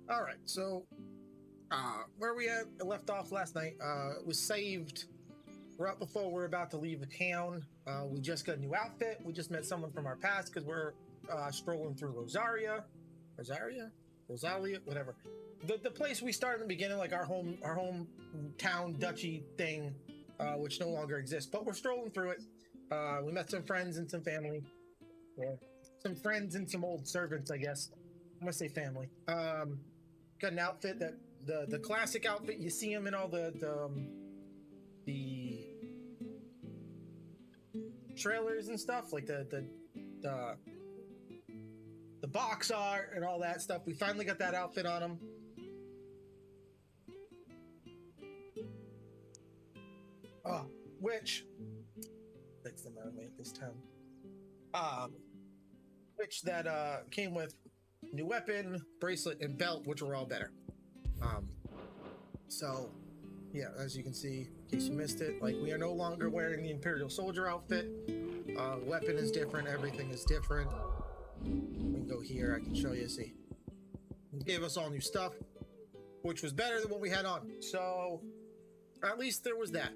All right, so where we left off last night was saved right before we're about to leave the town. We just got a new outfit. We just met someone from our past because we're strolling through Rosaria, whatever. The place we started in the beginning, like our hometown duchy thing, which no longer exists. But we're strolling through it. We met some friends and some family. Yeah. Some friends and some old servants, I guess. I'm gonna say family. Got an outfit that the classic outfit you see them in all the trailers and stuff, like the box art and all that stuff. We finally got that outfit on them. Oh, which fix the mermaid this time. Which that came with new weapon, bracelet, and belt, which were all better. So yeah, as you can see, in case you missed it, like we are no longer wearing the Imperial Soldier outfit. Weapon is different, everything is different. We can go here, I can show you, see. It gave us all new stuff, which was better than what we had on. So at least there was that.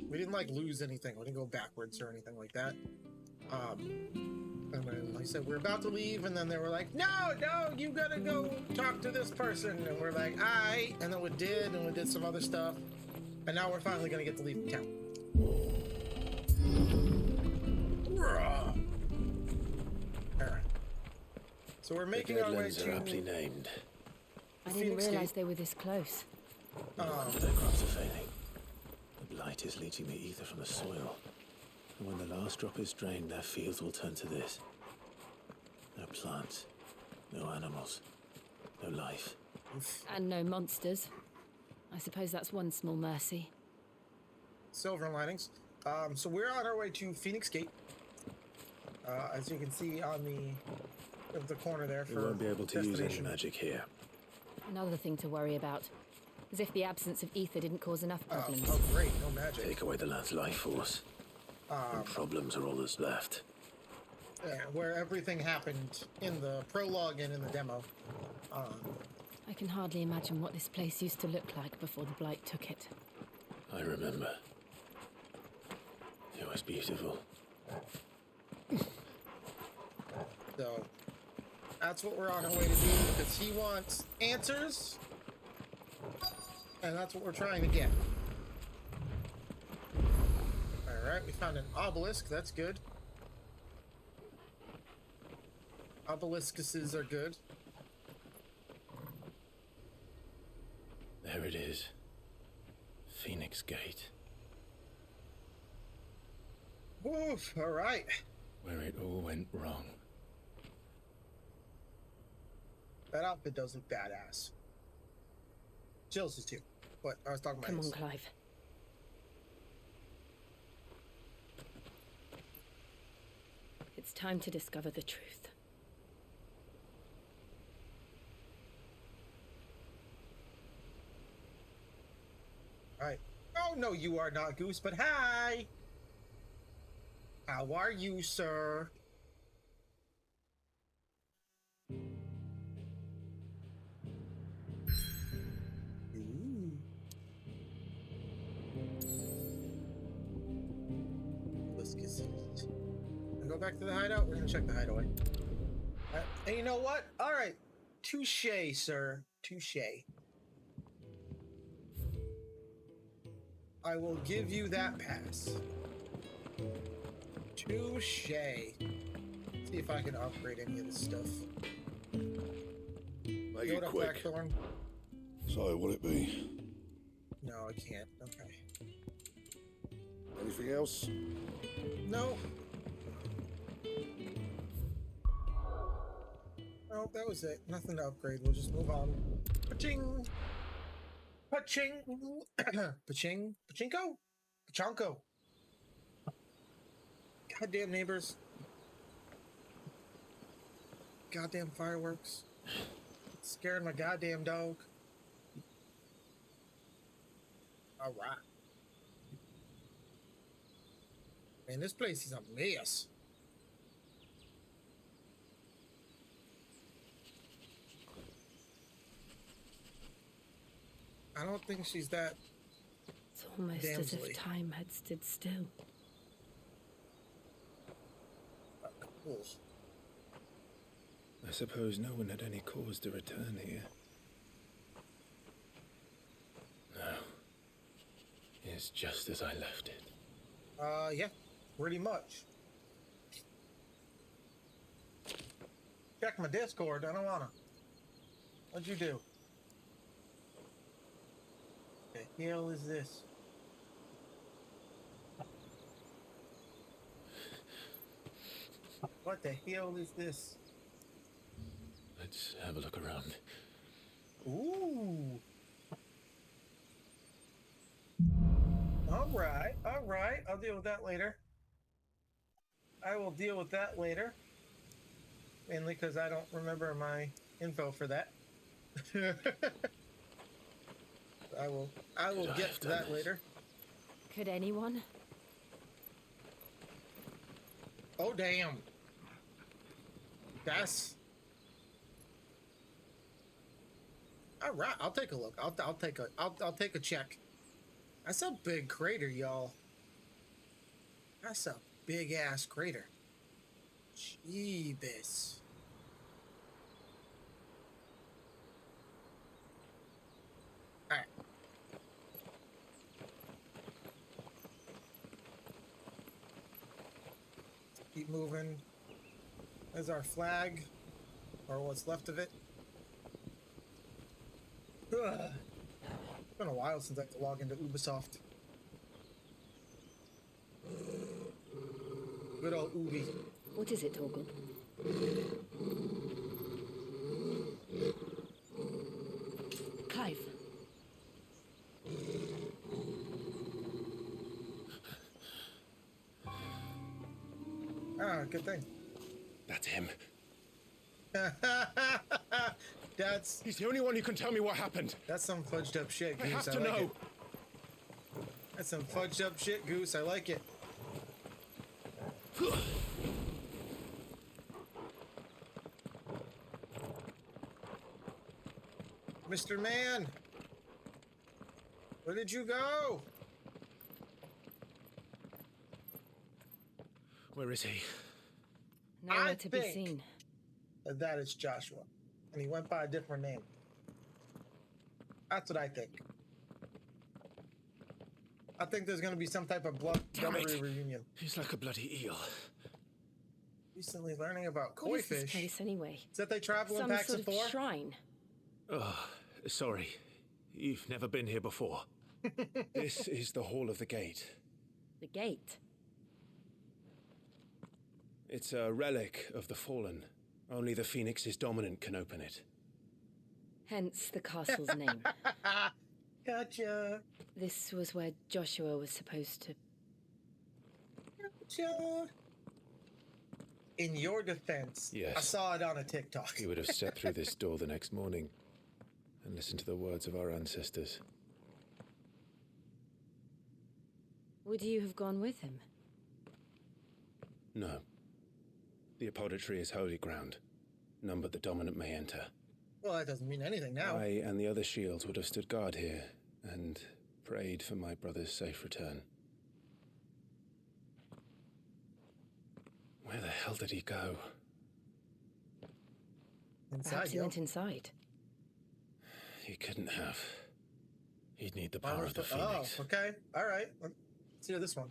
We didn't like lose anything. We didn't go backwards or anything like that. And then, like I said, we're about to leave, and then they were like, no, you gotta go talk to this person. And we're like, aight. And then we did some other stuff. And now we're finally gonna get to leave the town. Alright. So we're making our way to... are aptly named. I didn't realize they were this close. Their crops are failing. The blight is leaching the ether from the soil. And when the last drop is drained, their fields will turn to this. No plants, no animals, no life. And no monsters. I suppose that's one small mercy. Silver linings. So we're on our way to Phoenix Gate. As you can see on the corner there. We won't be able to use any magic here. Another thing to worry about. As if the absence of ether didn't cause enough problems. Oh great, no magic. Take away the land's life force. And problems are all that's left. Yeah, where everything happened in the prologue and in the demo. I can hardly imagine what this place used to look like before the blight took it. I remember. It was beautiful. So, that's what we're on our way to do, because he wants answers, and that's what we're trying to get. Alright, we found an obelisk, that's good. Obeliskuses are good. There it is. Phoenix Gate. Oof, alright. Where it all went wrong. That outfit does look badass. Jill's is too, but I was talking about Come on, Clive. It's time to discover the truth. Alright. Oh, no, you are not, Goose, but hi! How are you, sir? Ooh. Let's get some. Go back to the hideout. We're gonna check the hideaway. And you know what? All right, touche, sir. Touche. I will give you that pass. Touche. See if I can upgrade any of this stuff. Make it quick. Blackthorn. So, will it be? No, I can't. Okay. Anything else? No. No, that was it. Nothing to upgrade. We'll just move on. Paching! Paching! Paching! Pachinko? Pachanko! Goddamn neighbors. Goddamn fireworks. Scaring my goddamn dog. Alright. Man, this place is a mess. I don't think she's that. It's almost as Damselly. if time had stood still. Cool. I suppose no one had any cause to return here. No. It's just as I left it. Yeah, pretty much. Check my Discord. I don't wanna. What'd you do? The hell is this? What the hell is this? Let's have a look around. Ooh. All right. I'll deal with that later. I will deal with that later. Mainly because I don't remember my info for that. I will get to that later. Could anyone? Oh damn. That's all right. I'll take a look. I'll take a check. That's a big crater, y'all. That's a big ass crater. Jeebus. All right. Keep moving. There's our flag, or what's left of it. Ugh. It's been a while since I had to log into Ubisoft. Good old Ubi. What is it, Torgal? Clive. Ah, good thing. That's him. That's He's the only one who can tell me what happened. some fudged up shit, I Goose. have to like know. it. That's some fudged up shit, Goose. I like it. Mr. Man, where did you go? Where is he? Nowhere to be think- seen. That is Joshua, and he went by a different name. That's what I think. I think there's going to be some type of Damn it. blubbery reunion. He's like a bloody eel. Recently learning about koi What is this fish. place anyway? Is that they travel in Some packs sort of of 4? shrine. Oh, sorry. You've never been here before. This is the Hall of the Gate. The gate. It's a relic of the fallen. Only the Phoenix's dominant can open it. Hence the castle's name. Gotcha. This was where Joshua was supposed to... Gotcha. In your defense, Yes. I saw it on a TikTok. He would have stepped through this door the next morning and listened to the words of our ancestors. Would you have gone with him? No. The apodatory is holy ground. None but the dominant may enter. Well, that doesn't mean anything now. I and the other shields would have stood guard here and prayed for my brother's safe return. Where the hell did he go? Inside, Perhaps he yo. went inside. He couldn't have. He'd need the Why power was of the the- Phoenix. Oh, okay. All right. Let's hear this one.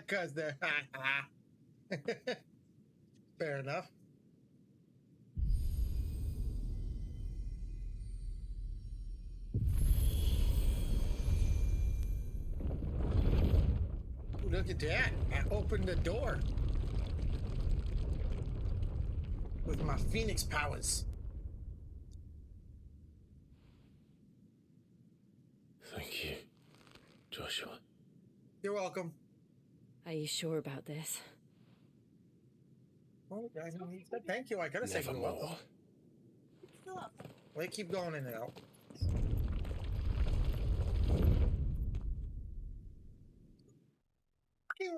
Cause they're fair enough. Ooh, look at that! I opened the door with my Phoenix powers. Thank you, Joshua. You're welcome. Are you sure about this? Oh, guys, thank you. I gotta say you're welcome. Nevermore. They keep going in and out. Hate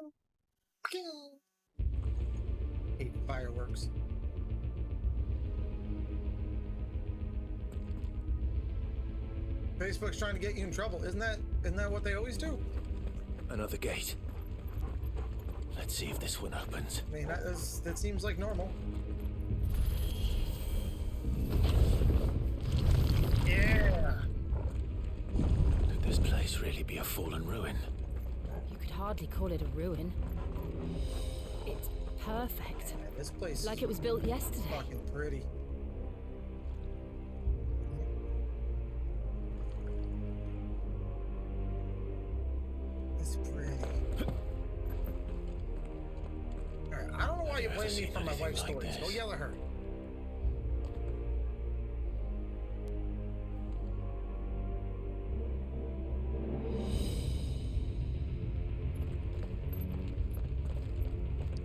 fireworks. Facebook's trying to get you in trouble. Isn't that what they always do? Another gate. Let's see if this one opens. I mean, that seems like normal. Yeah. Could this place really be a fallen ruin? You could hardly call it a ruin. It's perfect. Man, this place Like it was built yesterday. is fucking pretty. It's pretty. Alright, I don't know why you Never blame me seen for my anything wife's like stories. Go this. yell at her.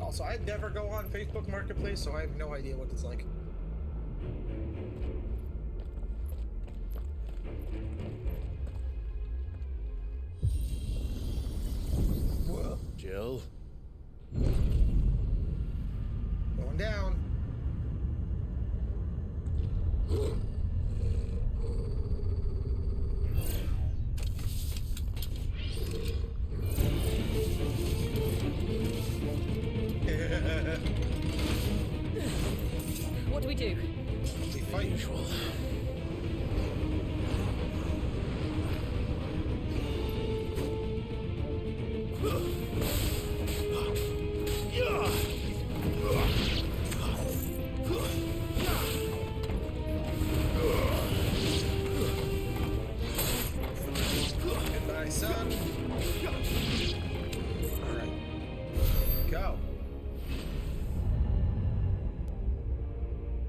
Also, I never go on Facebook Marketplace, so I have no idea what it's like. Whoa. Jill? Going down. What do we do? We fight. Usual. Goodbye, son. Alright. Go.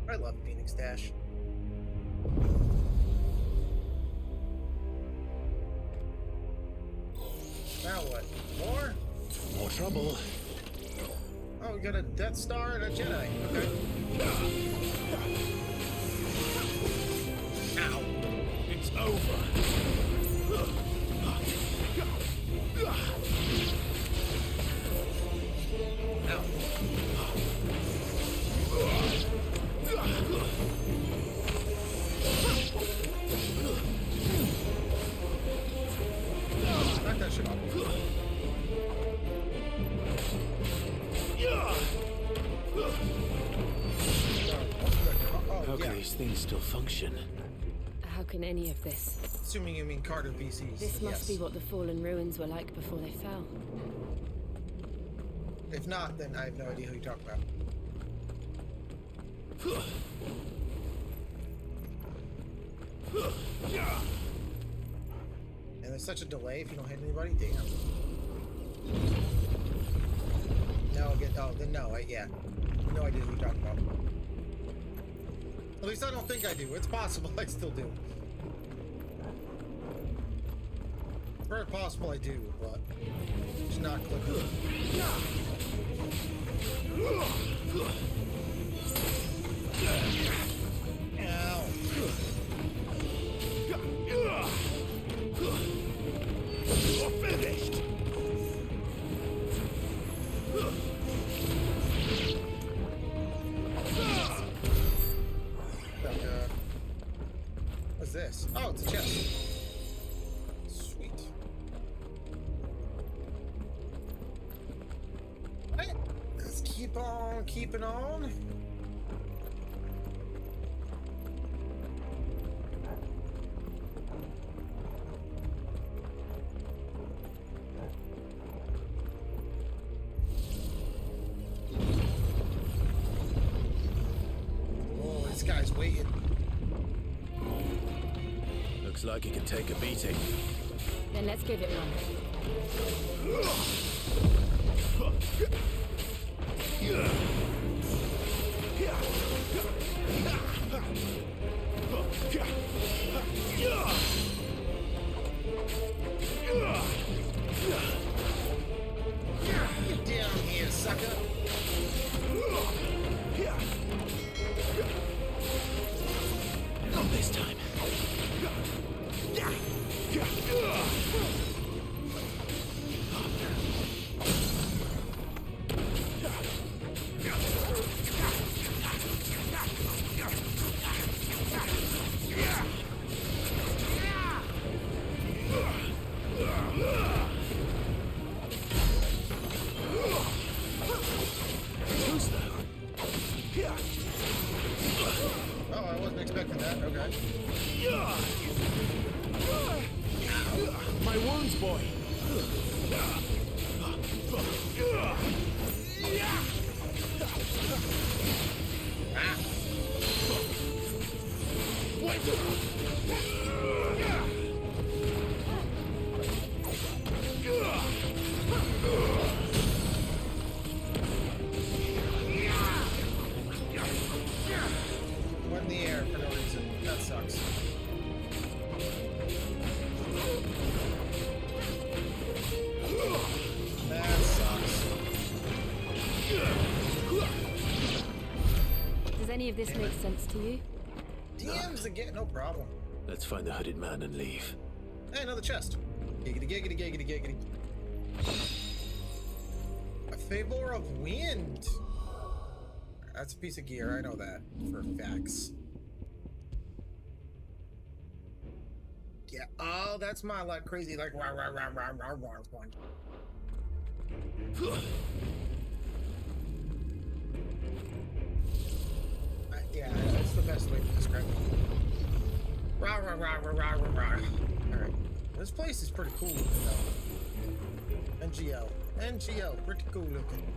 I love Phoenix Dash. Now what? More? More trouble. Oh, we got a Death Star and a Jedi. Okay. Ow. It's over. Ow. Knock that shit off. How Oh, can yeah. these things still function? How can any of this? Assuming you mean Carter VCs. This must yes. be what the fallen ruins were like before they fell. If not, then I have no idea who you're talking about. And there's such a delay if you don't hit anybody. Damn. No, again. Oh, then no. Yeah. No idea who you're talking about. At least I don't think I do. It's possible I still do. It's very possible I do, but it's not clicking. Ow. You're finished. What's this? Oh, it's a chest. Sweet. Alright, let's keep on keeping on. Oh, this guy's waiting. Looks like he can take a beating. Then let's give it one. Get down here, sucker. Not this time. good. My wounds, boy. Ah. Went in the air for no reason. That sucks. That sucks. Does any of this make sense to you? DMs again, no problem. Let's find the hooded man and leave. Hey, another chest. Giggity, giggity, giggity, giggity. A favor of wind. That's a piece of gear, I know that for facts. Yeah, oh, that's my like crazy like rah rah rah rah rah rah one. Yeah, that's the best way to describe it. Rah rah rah rah rah rah rah. Alright. This place is pretty cool looking though. NGL. NGL, pretty cool looking.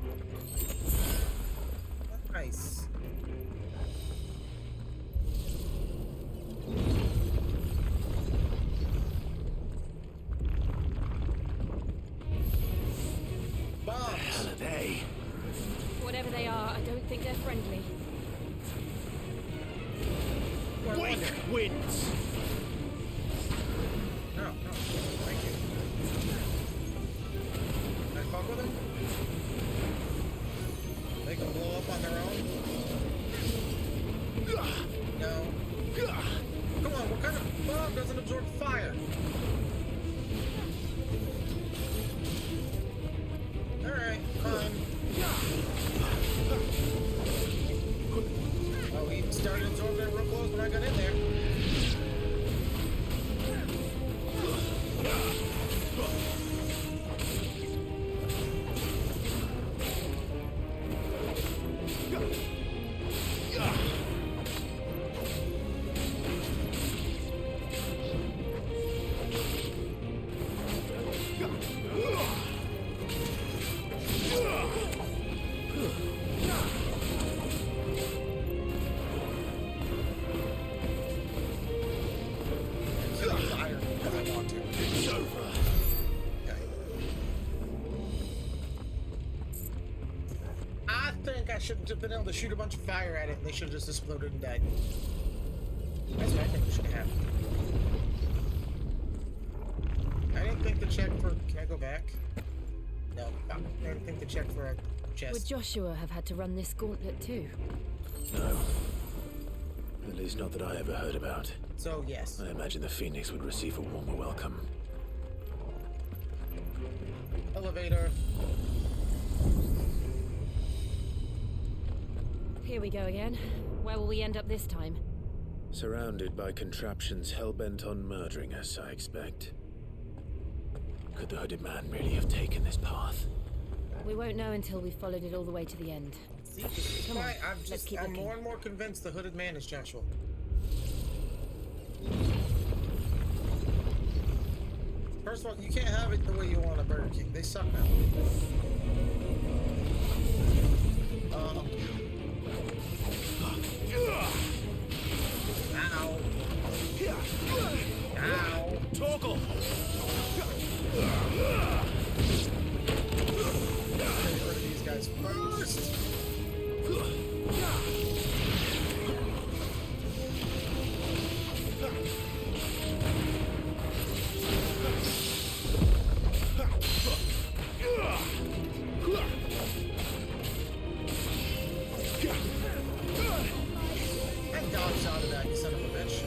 Nice. Bombs. Hell are they? Whatever they are, I don't think they're friendly. Wake winds! No, no, thank you. Can I fuck with them? They can blow up on their own? No. Come on, what kind of bomb doesn't absorb fire? Alright, fine. Oh, he started absorbing it real close when I got in there. I shouldn't have been able to shoot a bunch of fire at it and they should have just exploded and died. That's what I think should have happened. I didn't think to check for... Can I go back? No, I didn't think to check for a chest. Would Joshua have had to run this gauntlet too? No. At least not that I ever heard about. So, yes. I imagine the Phoenix would receive a warmer welcome. Elevator. Here we go again. Where will we end up this time? Surrounded by contraptions hell-bent on murdering us, I expect. Could the hooded man really have taken this path? We won't know until we've followed it all the way to the end. See, this is Come on, why let's keep I'm looking. more and more convinced the hooded man is Joshua. First of all, you can't have it the way you want a Burger King. They suck now. Ow. Ow. Toggle! Get rid of these guys first. And dodged out of that, you son of a bitch.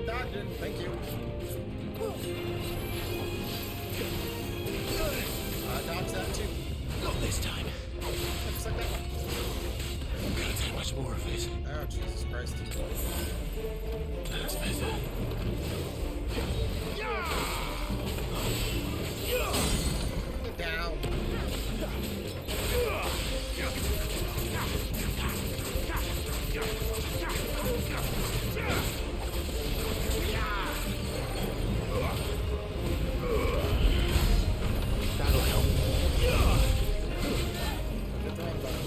Dodging. Thank you. Dodge that too. Not this time. Just like that one. I'm gonna take much more of it. Oh, Jesus Christ. That's better. Get down. That'll help. Hit the wrong button.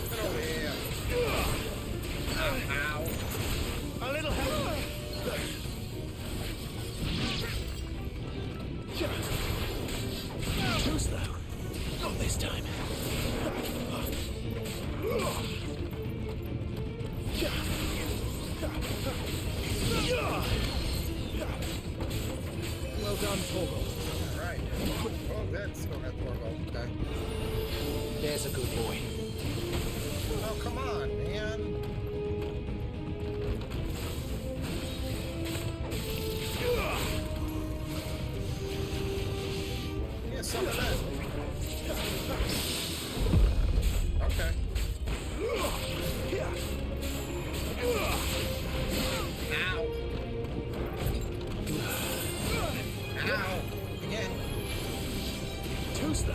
Get over here. Ow. A little help. Too slow. Not this time. Well done, Torgal. Alright. Oh, that's going at Torgal. Okay. There's a good boy. Oh, come on, man. Yeah, some of that. Okay. Ow. Ow. Again. Too slow.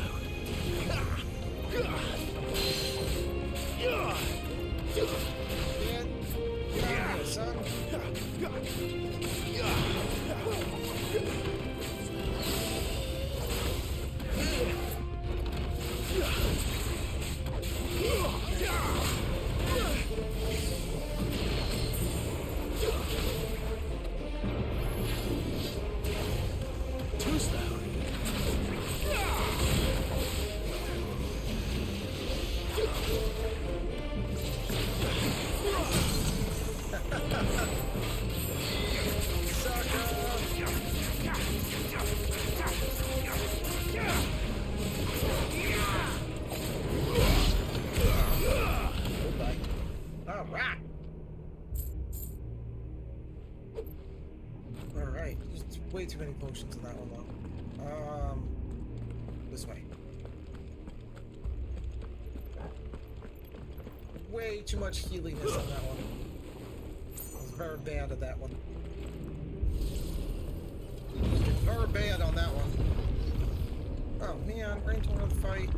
Again. Get out of here, son. Too slow. Alright. Alright. Just way too many potions in that one though. This way. Way too much healiness on that one. I was very bad at that one. Very bad on that one. Oh man, right into another fight.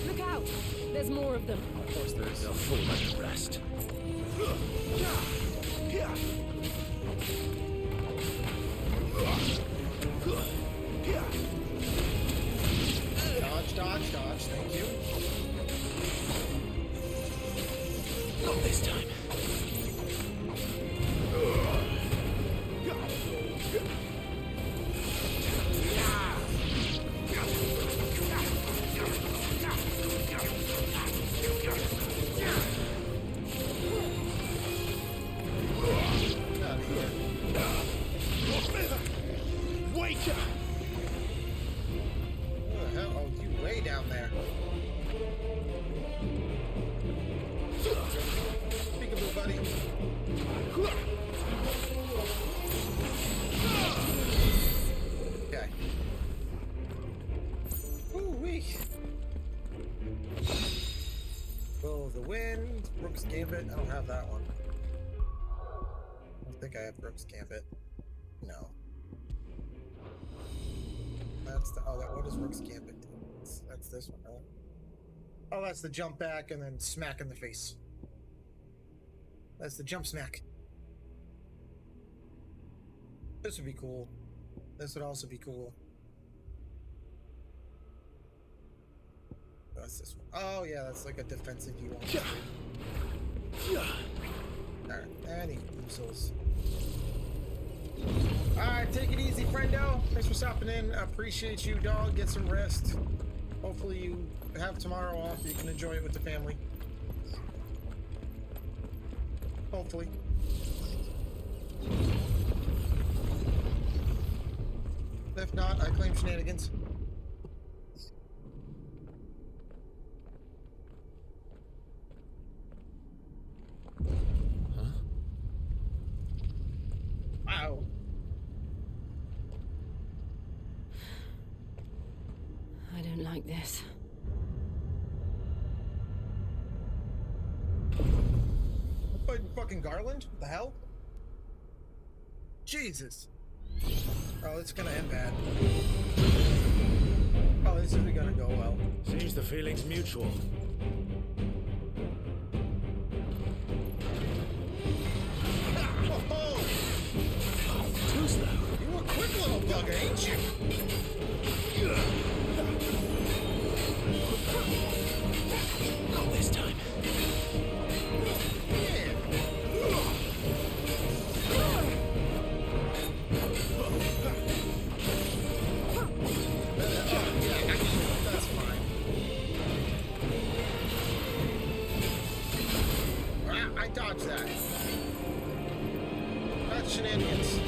Look out! There's more of them. Of course there is. They'll fall like the rest. Dodge, dodge, dodge. Thank you. Not this time. Get out of here. Wake up! What the hell? Oh, you way down there. Peekaboo, buddy. Okay. Ooh-wee. Will of the Wind, Rook's Gambit. I don't have that one. I don't think I have Rook's Gambit. No. That's the. Oh, what does Rook's Gambit do? That's this one, right? Oh, that's the jump back and then smack in the face. That's the jump smack. This would be cool. This would also be cool. That's this one. Oh, yeah, that's like a defensive you want. Alright, any weasels. Alright, take it easy, friendo. Thanks for stopping in. I appreciate you, dog. Get some rest. Hopefully you have tomorrow off. You can enjoy it with the family. Hopefully. If not, I claim shenanigans. Huh? Wow. I don't like this. Fighting fucking Garland? What the hell? Jesus. Oh, it's gonna end bad. Oh, this isn't gonna go well. Seems the feeling's mutual. Oh, Too slow. you a quick little bugger, ain't you? Not this time. That's fine. I dodged that. That's shenanigans.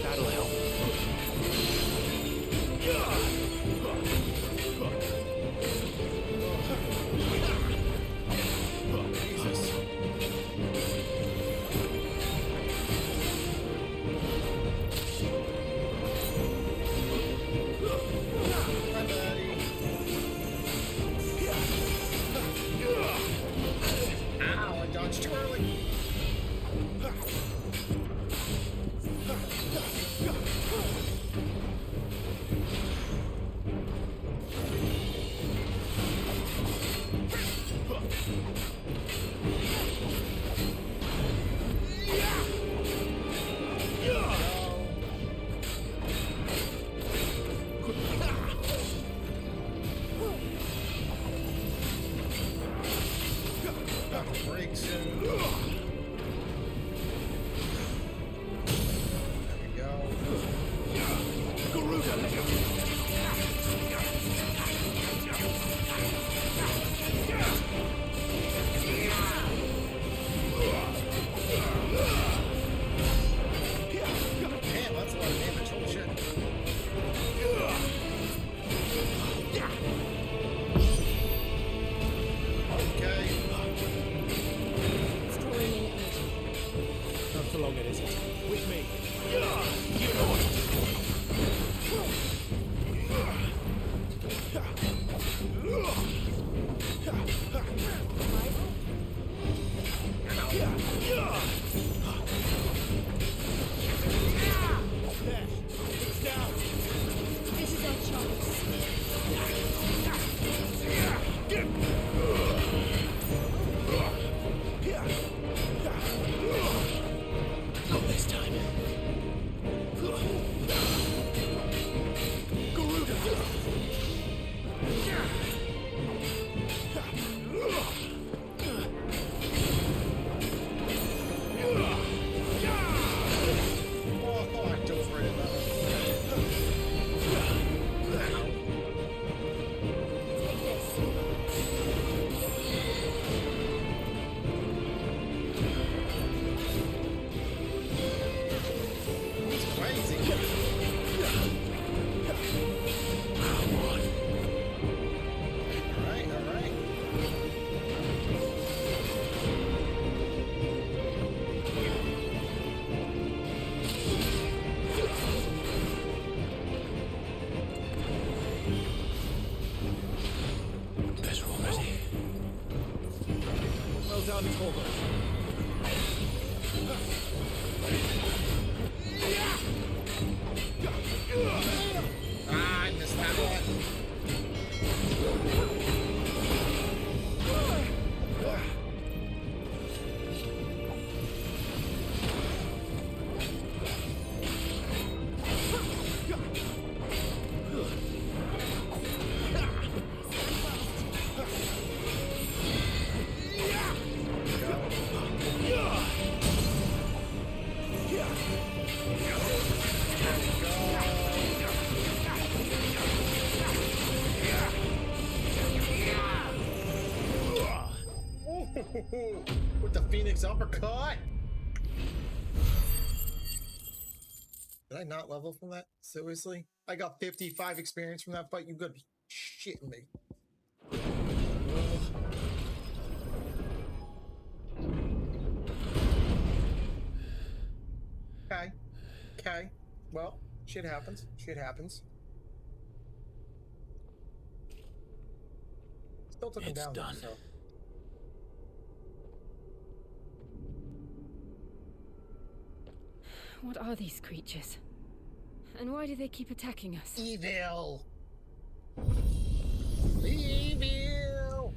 That'll help. Jesus. Hi, buddy. Ow, I dodged too early. About to break soon. There we go. Damn, that's a lot of damage. Holy shit. Okay. Not for long, it isn't. With me. This is our chance. Not this time. Oh, I dove right in that one. It's crazy. Alright, alright. Better already. Well done, Torgo. Ah, I missed that one. Go. Phoenix uppercut. Did I not level from that? Seriously? I got 55 experience from that fight. You gotta be shitting me. Okay. Okay. Well, shit happens. Shit happens. Still took him It's down. done. So. What are these creatures? And why do they keep attacking us? Evil. Evil.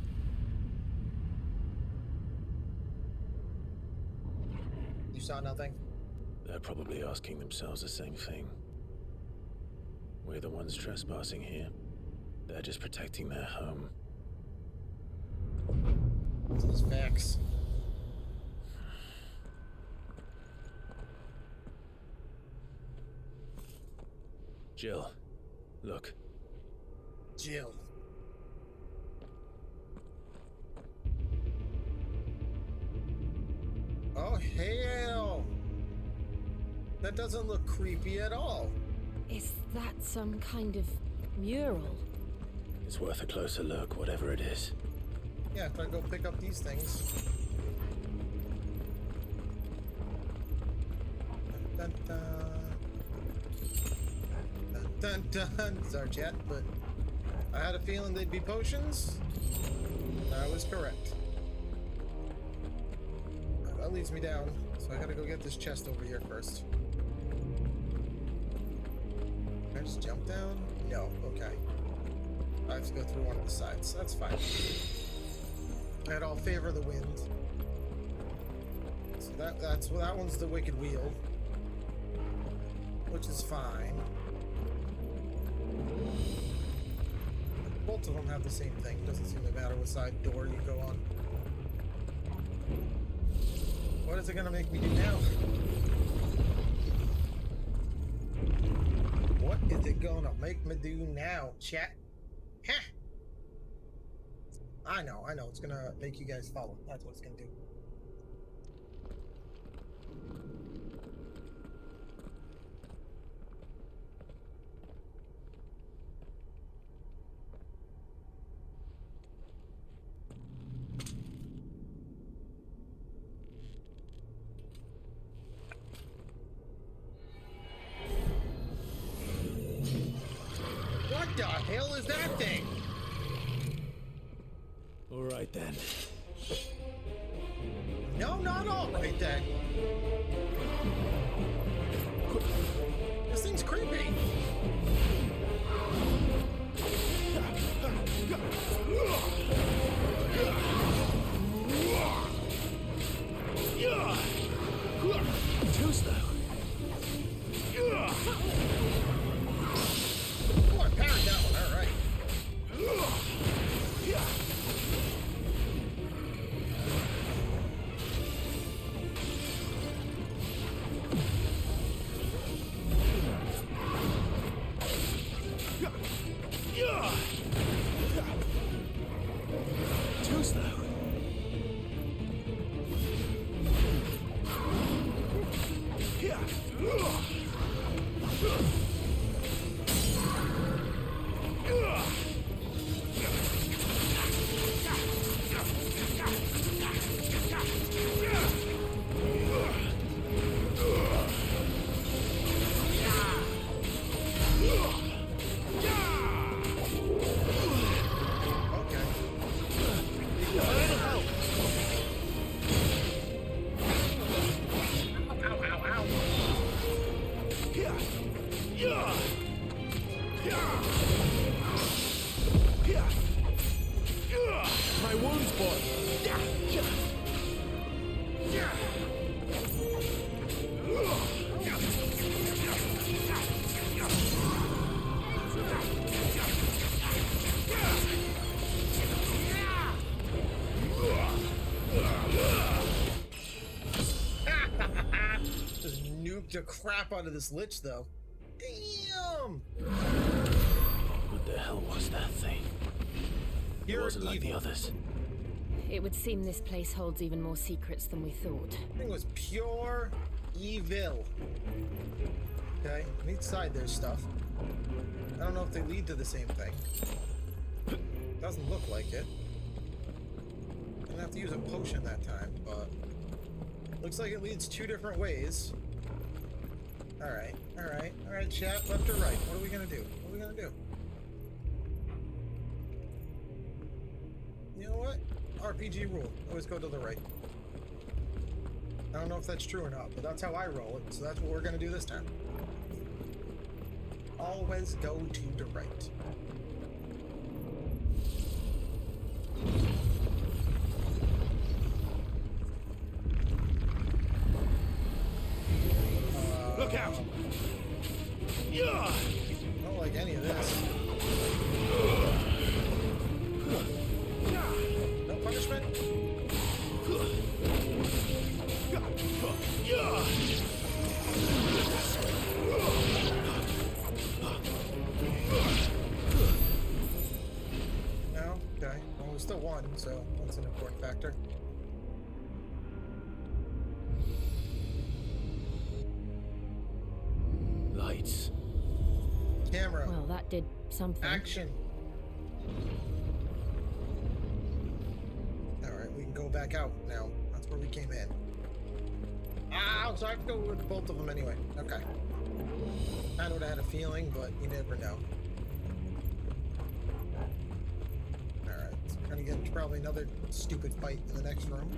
You saw nothing? They're probably asking themselves the same thing. We're the ones trespassing here. They're just protecting their home. Those facts. Jill, look. Jill. Oh, hell. That doesn't look creepy at all. Is that some kind of mural? It's worth a closer look, whatever it is. Yeah, if I go pick up these things. Dun, dun, dun. Dun, dun, dun. Sorry, chat, but I had a feeling they'd be potions. I was correct. That leads me down, so I gotta go get this chest over here first. Can I just jump down? No, okay. I have to go through one of the sides. That's fine. And I'll favor the wind. So that one's the wicked wheel, which is fine. Both of them have the same thing. Doesn't seem to matter what side door you go on. What is it gonna make me do now? What is it gonna make me do now, chat? Huh? I know. It's gonna make you guys follow. That's what it's gonna do. What the hell is that thing? All right then. No, not all right then. This thing's creepy. Too slow. Oh, I parried that one. All right. Too slow. Okay. Ow, ow, ow. My wounds, boy. Just nuked the crap out of this lich, though. Damn! What the hell was that thing? It You're wasn't like the evil. others. It would seem this place holds even more secrets than we thought. Thing was pure evil. Okay, on each side there's stuff. I don't know if they lead to the same thing. Doesn't look like it. Didn't have to use a potion that time, but looks like it leads 2 different ways. Alright, alright, alright, chat, left or right? What are we gonna do? What are we gonna do? You know what? RPG rule. Always go to the right. I don't know if that's true or not, but that's how I roll it, so that's what we're gonna do this time. Always go to the right. Look out! Yeah! I don't like any of this. No punishment? No? Okay. Well, we still won, so that's an important factor. Lights. Camera. Well, that did something. Action. Alright, we can go back out now. That's where we came in. Ah, so I have to go with both of them anyway. Okay. I would have had a feeling, but you never know. Alright, so we're gonna get into probably another stupid fight in the next room.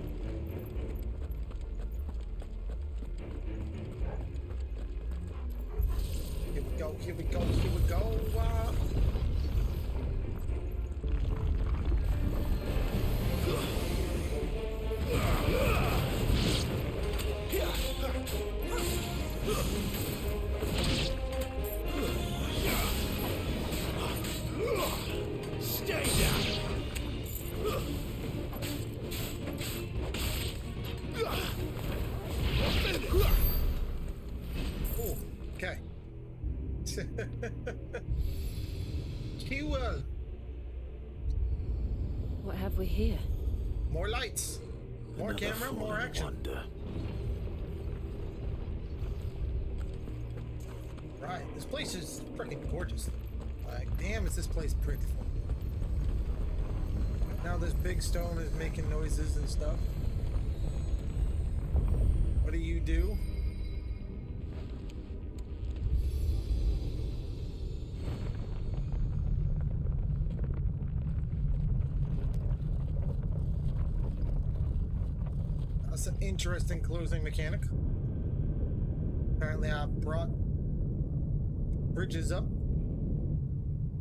Here we go, here we go, here we go. Stay down! Oh, okay. Fuel. What have we here? More lights. More Another camera, more fallen action. wonder. Right, this place is freaking gorgeous. Like, damn, is this place pretty. Now this big stone is making noises and stuff. What do you do? That's an interesting closing mechanic. Apparently I brought bridges up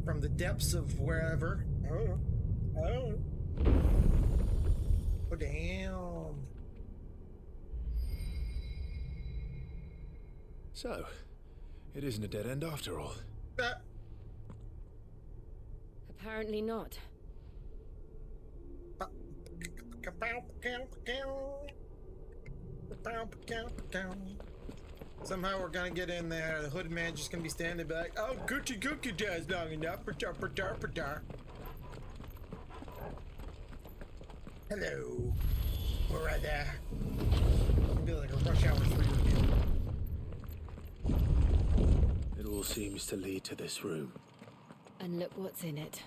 from the depths of wherever. Oh. Oh, damn. So, it isn't a dead end after all. Apparently not. Somehow we're gonna get in there. The hooded man just gonna be standing back. Oh, cookie does long enough. Hello. We're right there. It'll be like a rush hour 3 review. It all seems to lead to this room. And look what's in it.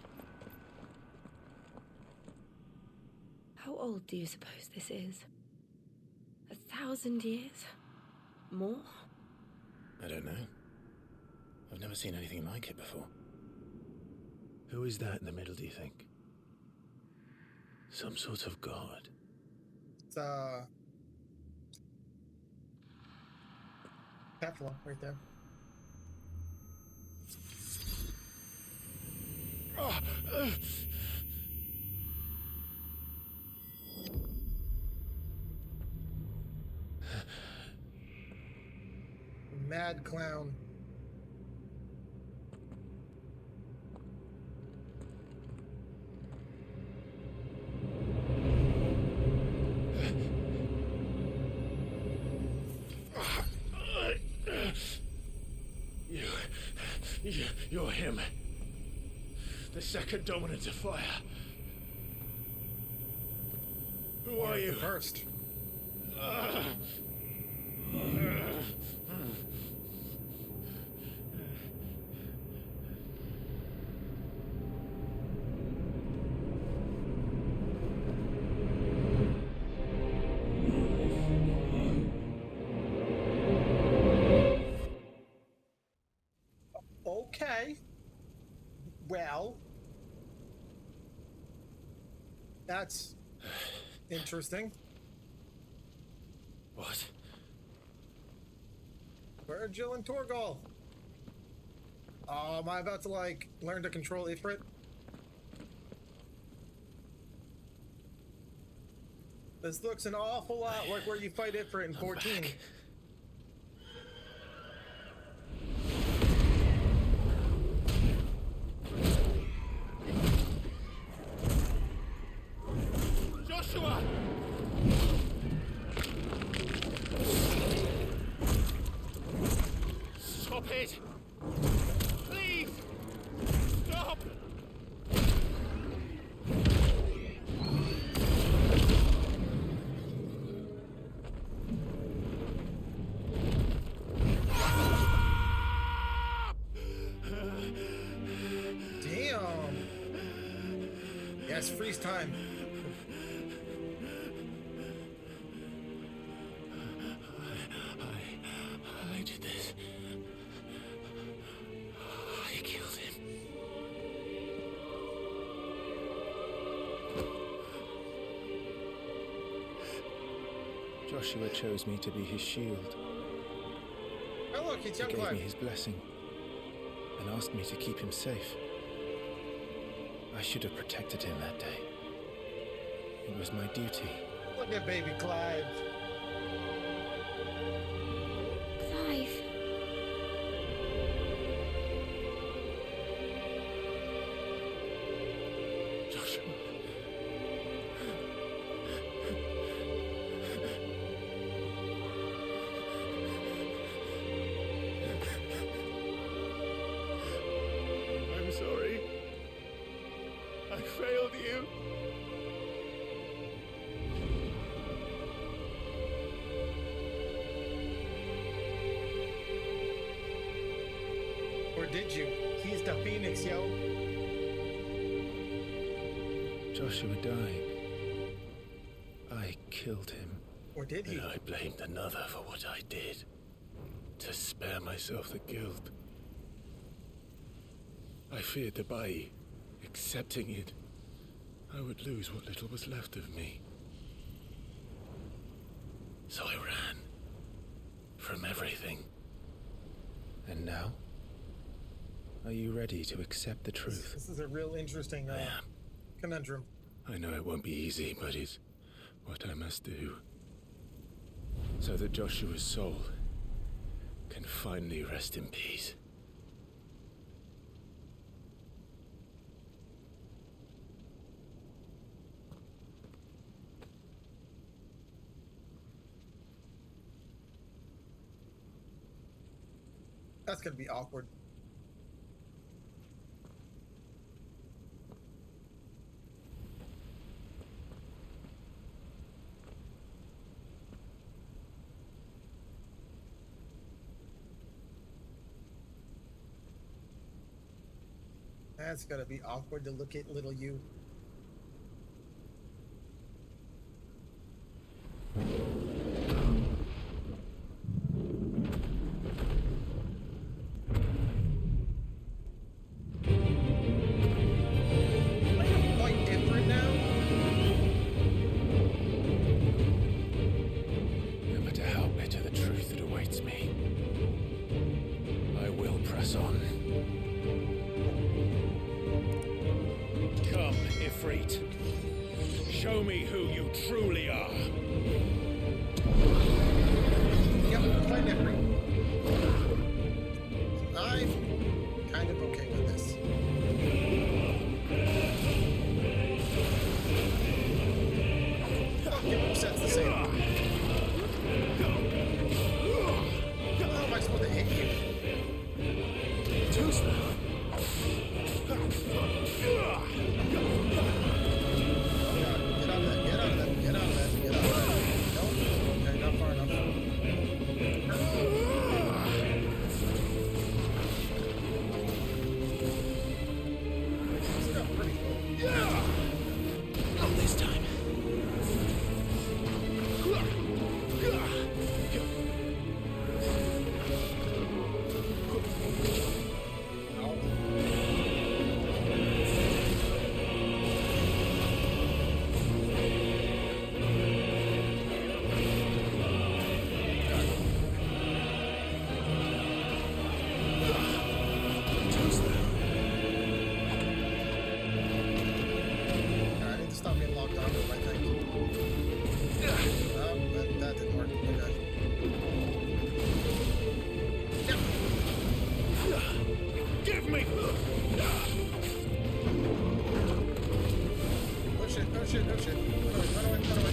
How old do you suppose this is? 1,000 years? More? I don't know. I've never seen anything like it before. Who is that in the middle, do you think? Some sort of god. It's Teflon right there. Mad clown. You're him. The second dominant of fire. Who are you? First. Okay. Well, that's interesting. What? Where are Jill and Torgal? Am I about to, like, learn to control Ifrit? This looks an awful lot like where you fight Ifrit in 14. Back. Joshua! Stop it! Please! Stop! Damn! Yes, freeze time. I did this. I killed him. Joshua chose me to be his shield. Oh look, it's He Young gave me Clive. his blessing and asked me to keep him safe. I should have protected him that day. It was my duty. Look at baby Clive. Clive. Joshua. I'm sorry. I failed you. Or did you? He's the Phoenix, yo. Joshua died. I killed him. Or did he? And I blamed another for what I did. To spare myself the guilt. I feared that by accepting it, I would lose what little was left of me. So I ran. From everything. And now? Are you ready to accept the truth? This is a real interesting I am. conundrum. I know it won't be easy, but it's what I must do. So that Joshua's soul can finally rest in peace. That's gonna be awkward. That's gonna be awkward to look at little you. Quite different now. No matter how bitter the truth that awaits me, I will press on. Come, Ifrit. Show me who you truly are. Yep, quite different. I'm kind of okay with this. Fucking upset's the same. How am I supposed to hit you? Too slow. Get out of that, get out of that, get out of that. shit, oh shit. Run away.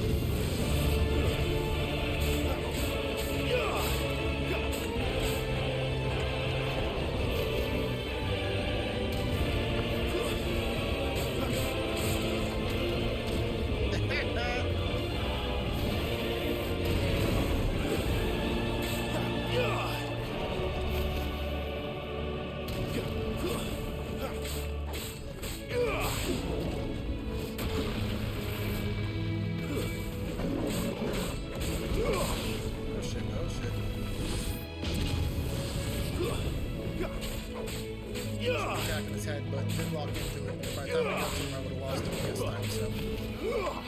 Back in his head, but didn't walk into it. By the time I got to him, I would have lost him this time, so. Come on.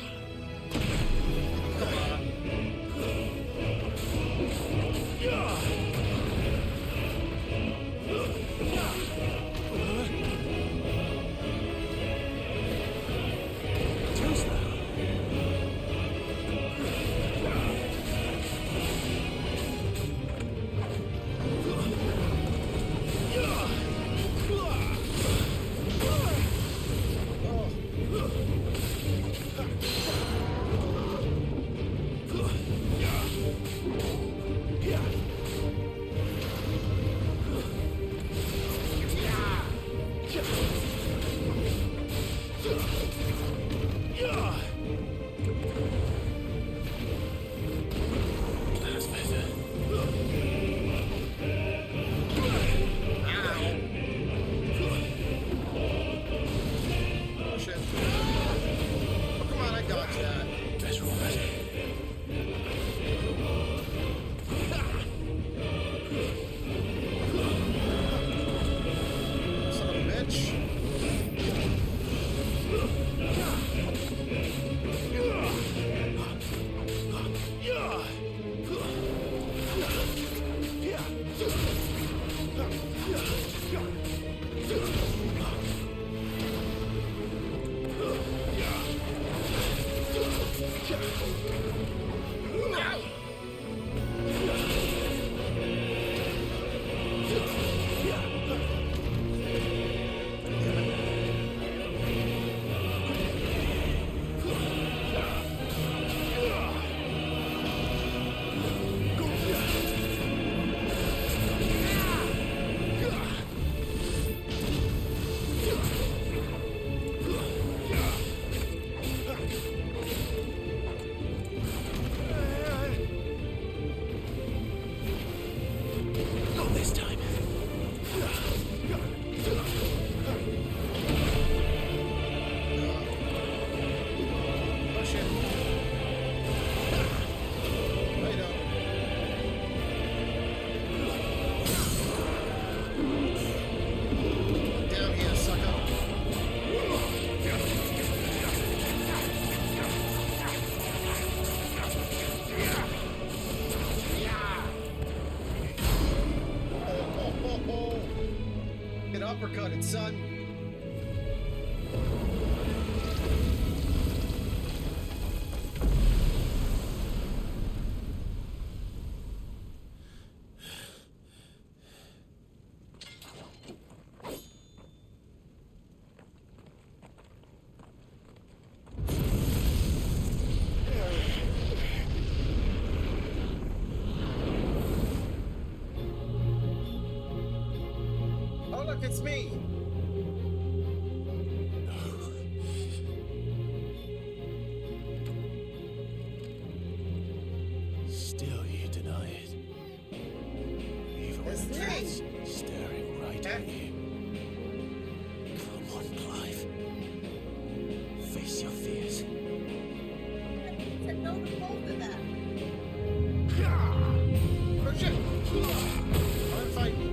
Uppercutted, son. Oh, look, it's me. Still you deny it. Even It's when me. death's staring right at you. Come on, Clive. Face your fears. Said no to both of them. Oh shit! I'm fighting.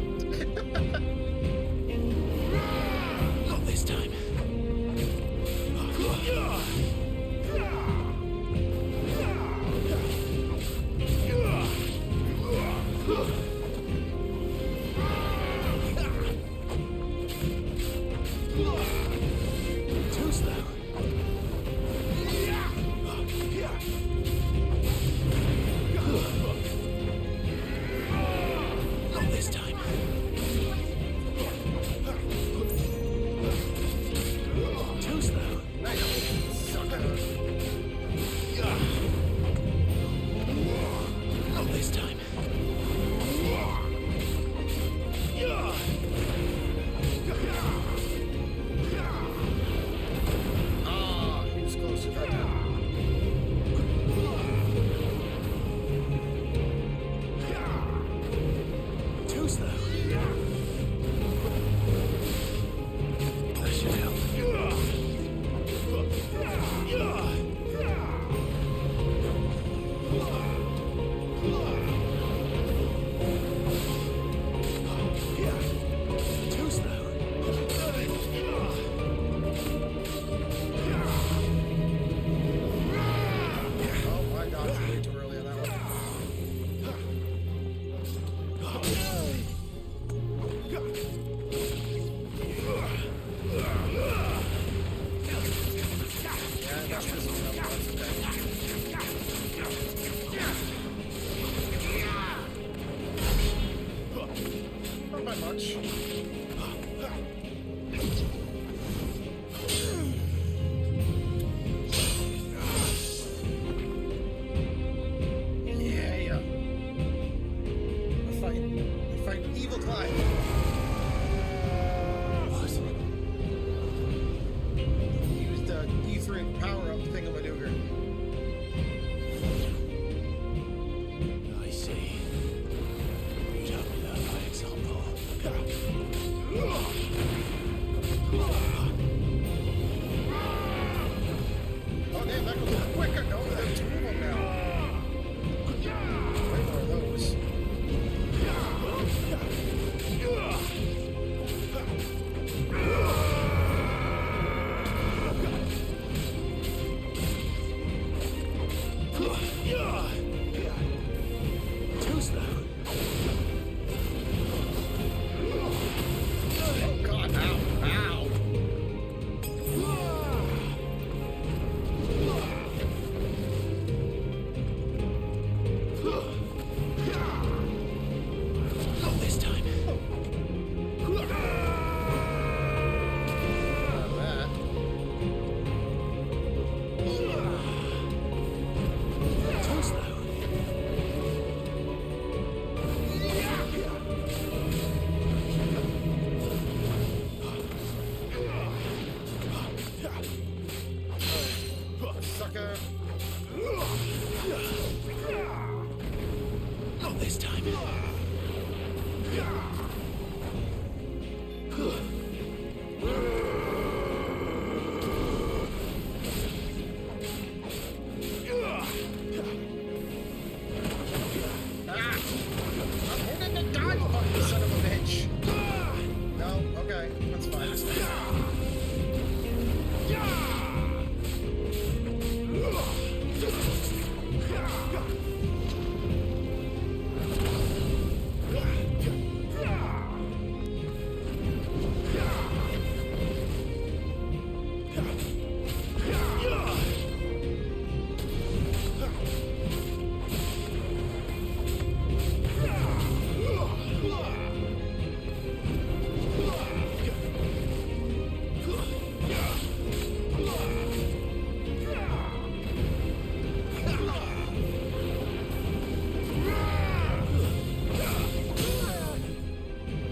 fine.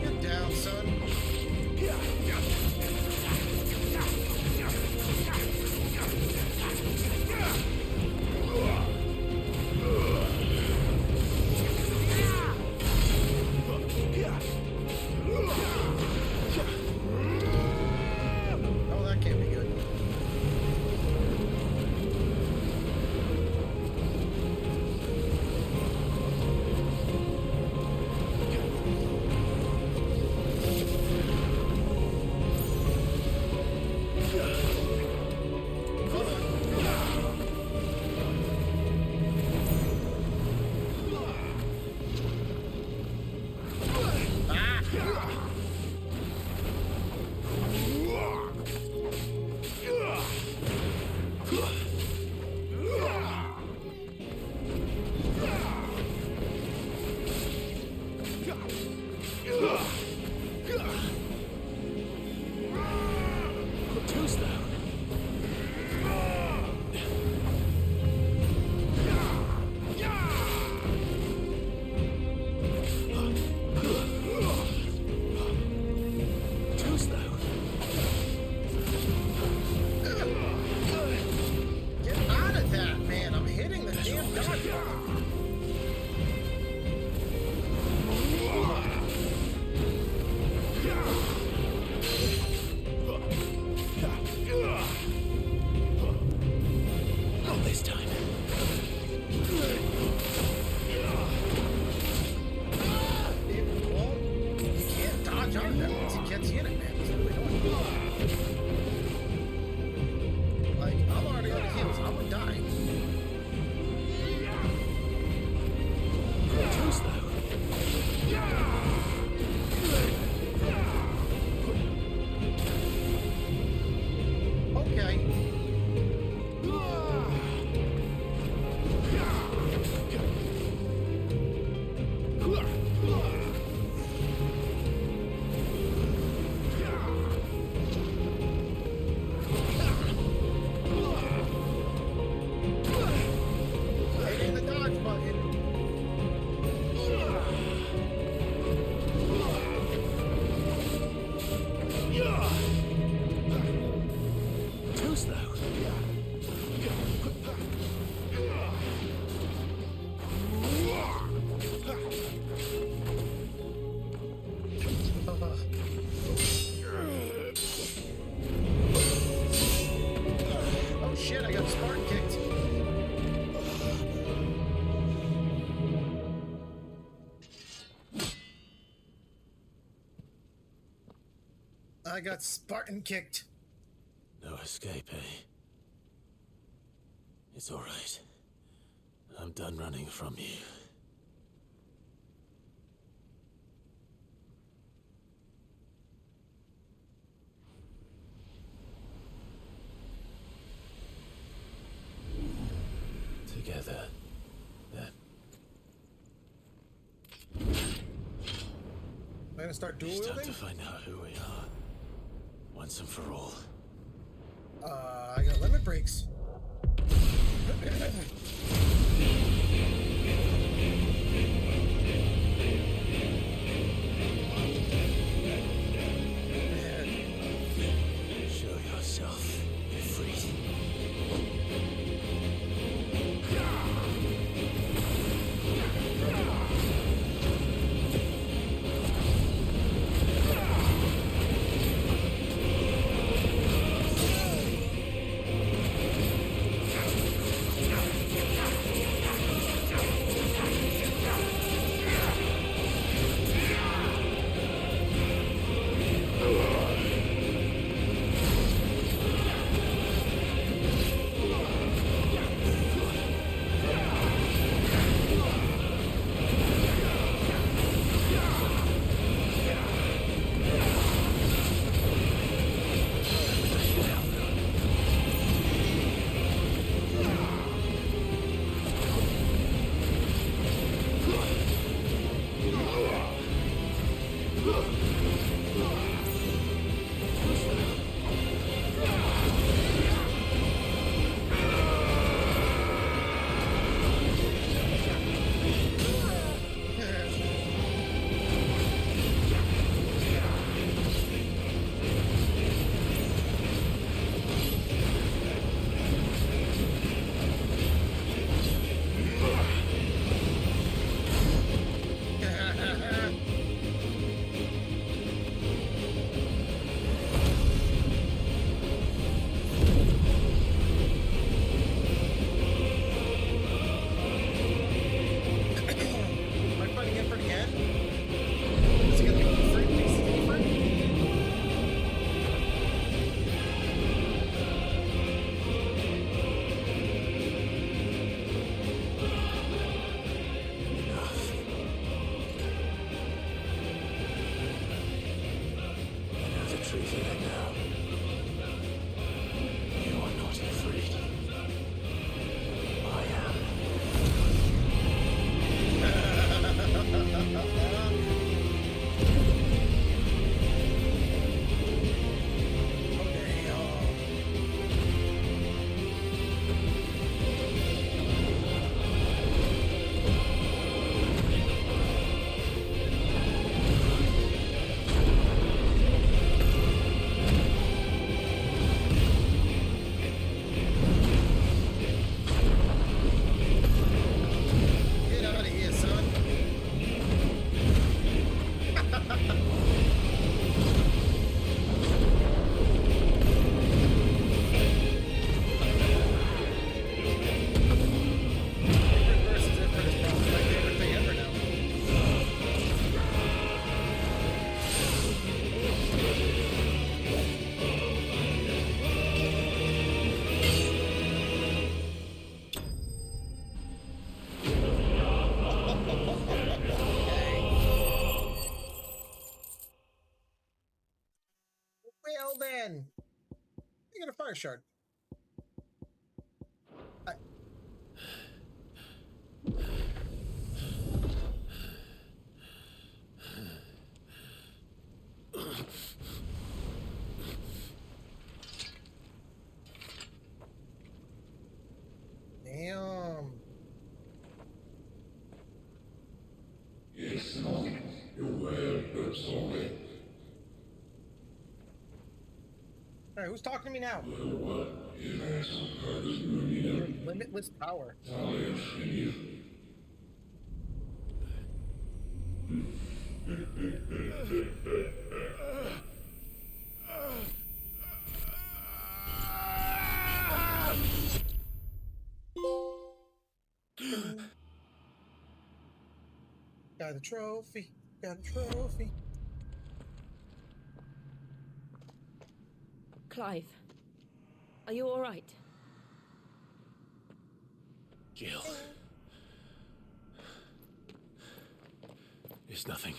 Get down, son. Oh, that can't be good. Get out of that, man. I'm hitting the damn dodge button. Not this time. It won't. You can't dodge out of that once he gets in it, man. It's really annoying. Like, I'm already on the heels. I'm gonna die. Too slow. Okay. Hitting the dodge button. Too slow. Oh shit, I got Spartan kicked. I got Spartan kicked. No escape, eh? It's all right. I'm done running from you. Together, then. I'm gonna start dual It's time wielding. to find out who we are. Once and for all. I got limit breaks. Show yourself, Ifrit. truth in it now. You are not afraid. I am. Okay, get out of here, son. Versus Infinite is probably my favorite thing ever now. Well then, you got a fire shard. Damn. Yes, no. You're well, but sorry. All right, who's talking to me now? Well, what? It has some purpose to me. Your limitless power. Talents in you. Got a trophy. Got a trophy. Clive, are you all right? Jill. It's nothing.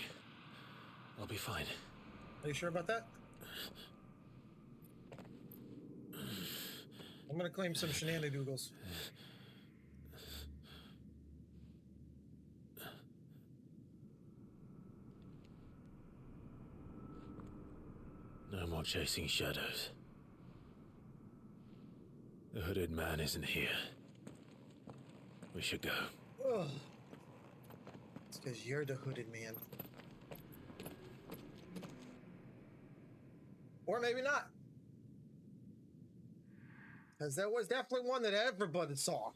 I'll be fine. Are you sure about that? I'm gonna claim some shenanidoodles. No more chasing shadows. The hooded man isn't here. We should go. Ugh. It's because you're the hooded man. Or maybe not. Because there was definitely one that everybody saw.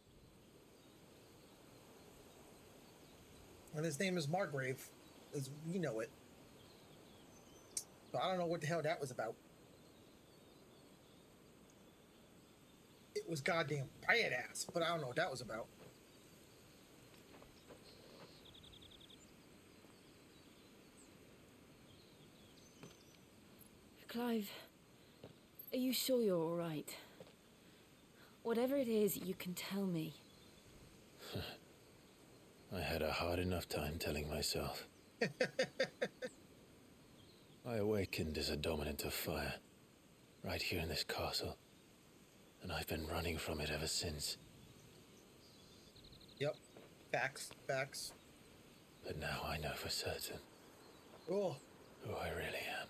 And his name is Margrave, as we know it. But I don't know what the hell that was about. It was goddamn badass, but I don't know what that was about. Clive, are you sure you're all right? Whatever it is, you can tell me. I had a hard enough time telling myself. I awakened as a dominant of fire, right here in this castle, and I've been running from it ever since. Yep. Facts. Facts. But now I know for certain Oh. who I really am.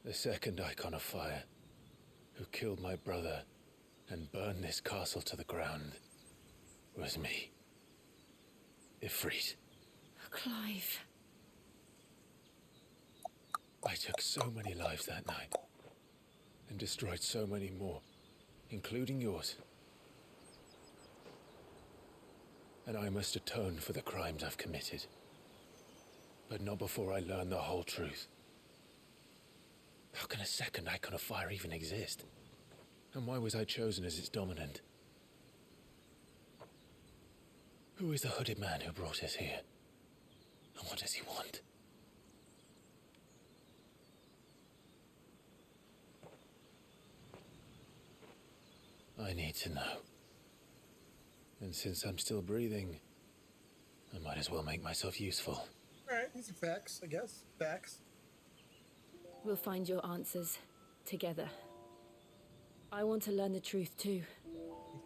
The second icon of fire, who killed my brother and burned this castle to the ground, was me. Ifrit. Clive. I took so many lives that night, and destroyed so many more, including yours. And I must atone for the crimes I've committed. But not before I learn the whole truth. How can a second icon of fire even exist? And why was I chosen as its dominant? Who is the hooded man who brought us here? And what does he want? I need to know. And since I'm still breathing, I might as well make myself useful. Alright, these are facts, I guess. Facts. We'll find your answers together. I want to learn the truth too.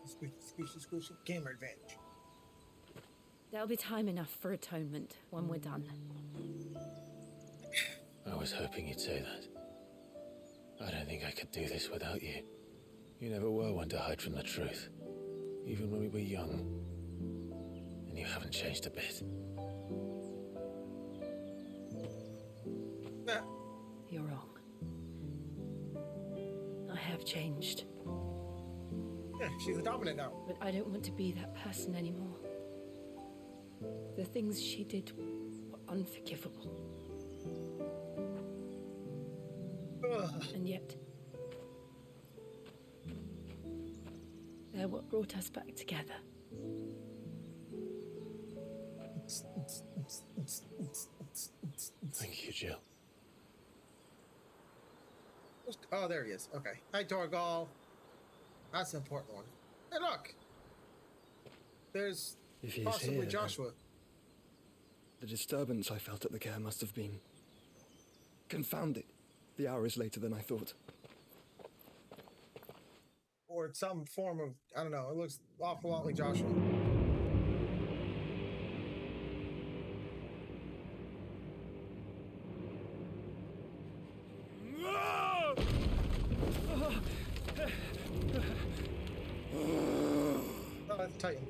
Squishy, squishy, squishy. Gamer advantage. There'll be time enough for atonement when we're done. I was hoping you'd say that. I don't think I could do this without you. You never were one to hide from the truth, even when we were young. And you haven't changed a bit. Nah. You're wrong. I have changed, Yeah, she's a dominant now. but I don't want to be that person anymore. The things she did were unforgivable. Ugh. And yet, they're what brought us back together. Thank you, Jill. Oh, there he is. Okay. Hi, Torgal. That's an important one. Hey, look. There's If he is possibly here, Joshua. the disturbance I felt at the care must have been confounded. The hour is later than I thought. Or some form of, I don't know, it looks an awful lot like Joshua. Oh, that's Titan.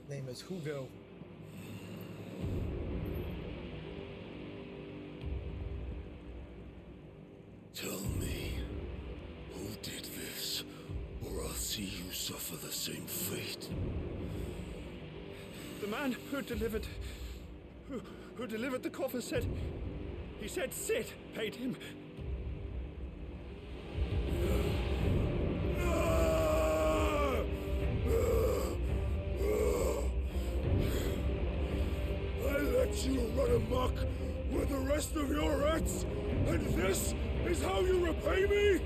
Name is Hugo. Tell me, who did this, or I'll see you suffer the same fate. The man who delivered the coffin said Sid paid him. I let you run amok with the rest of your rats, and this is how you repay me?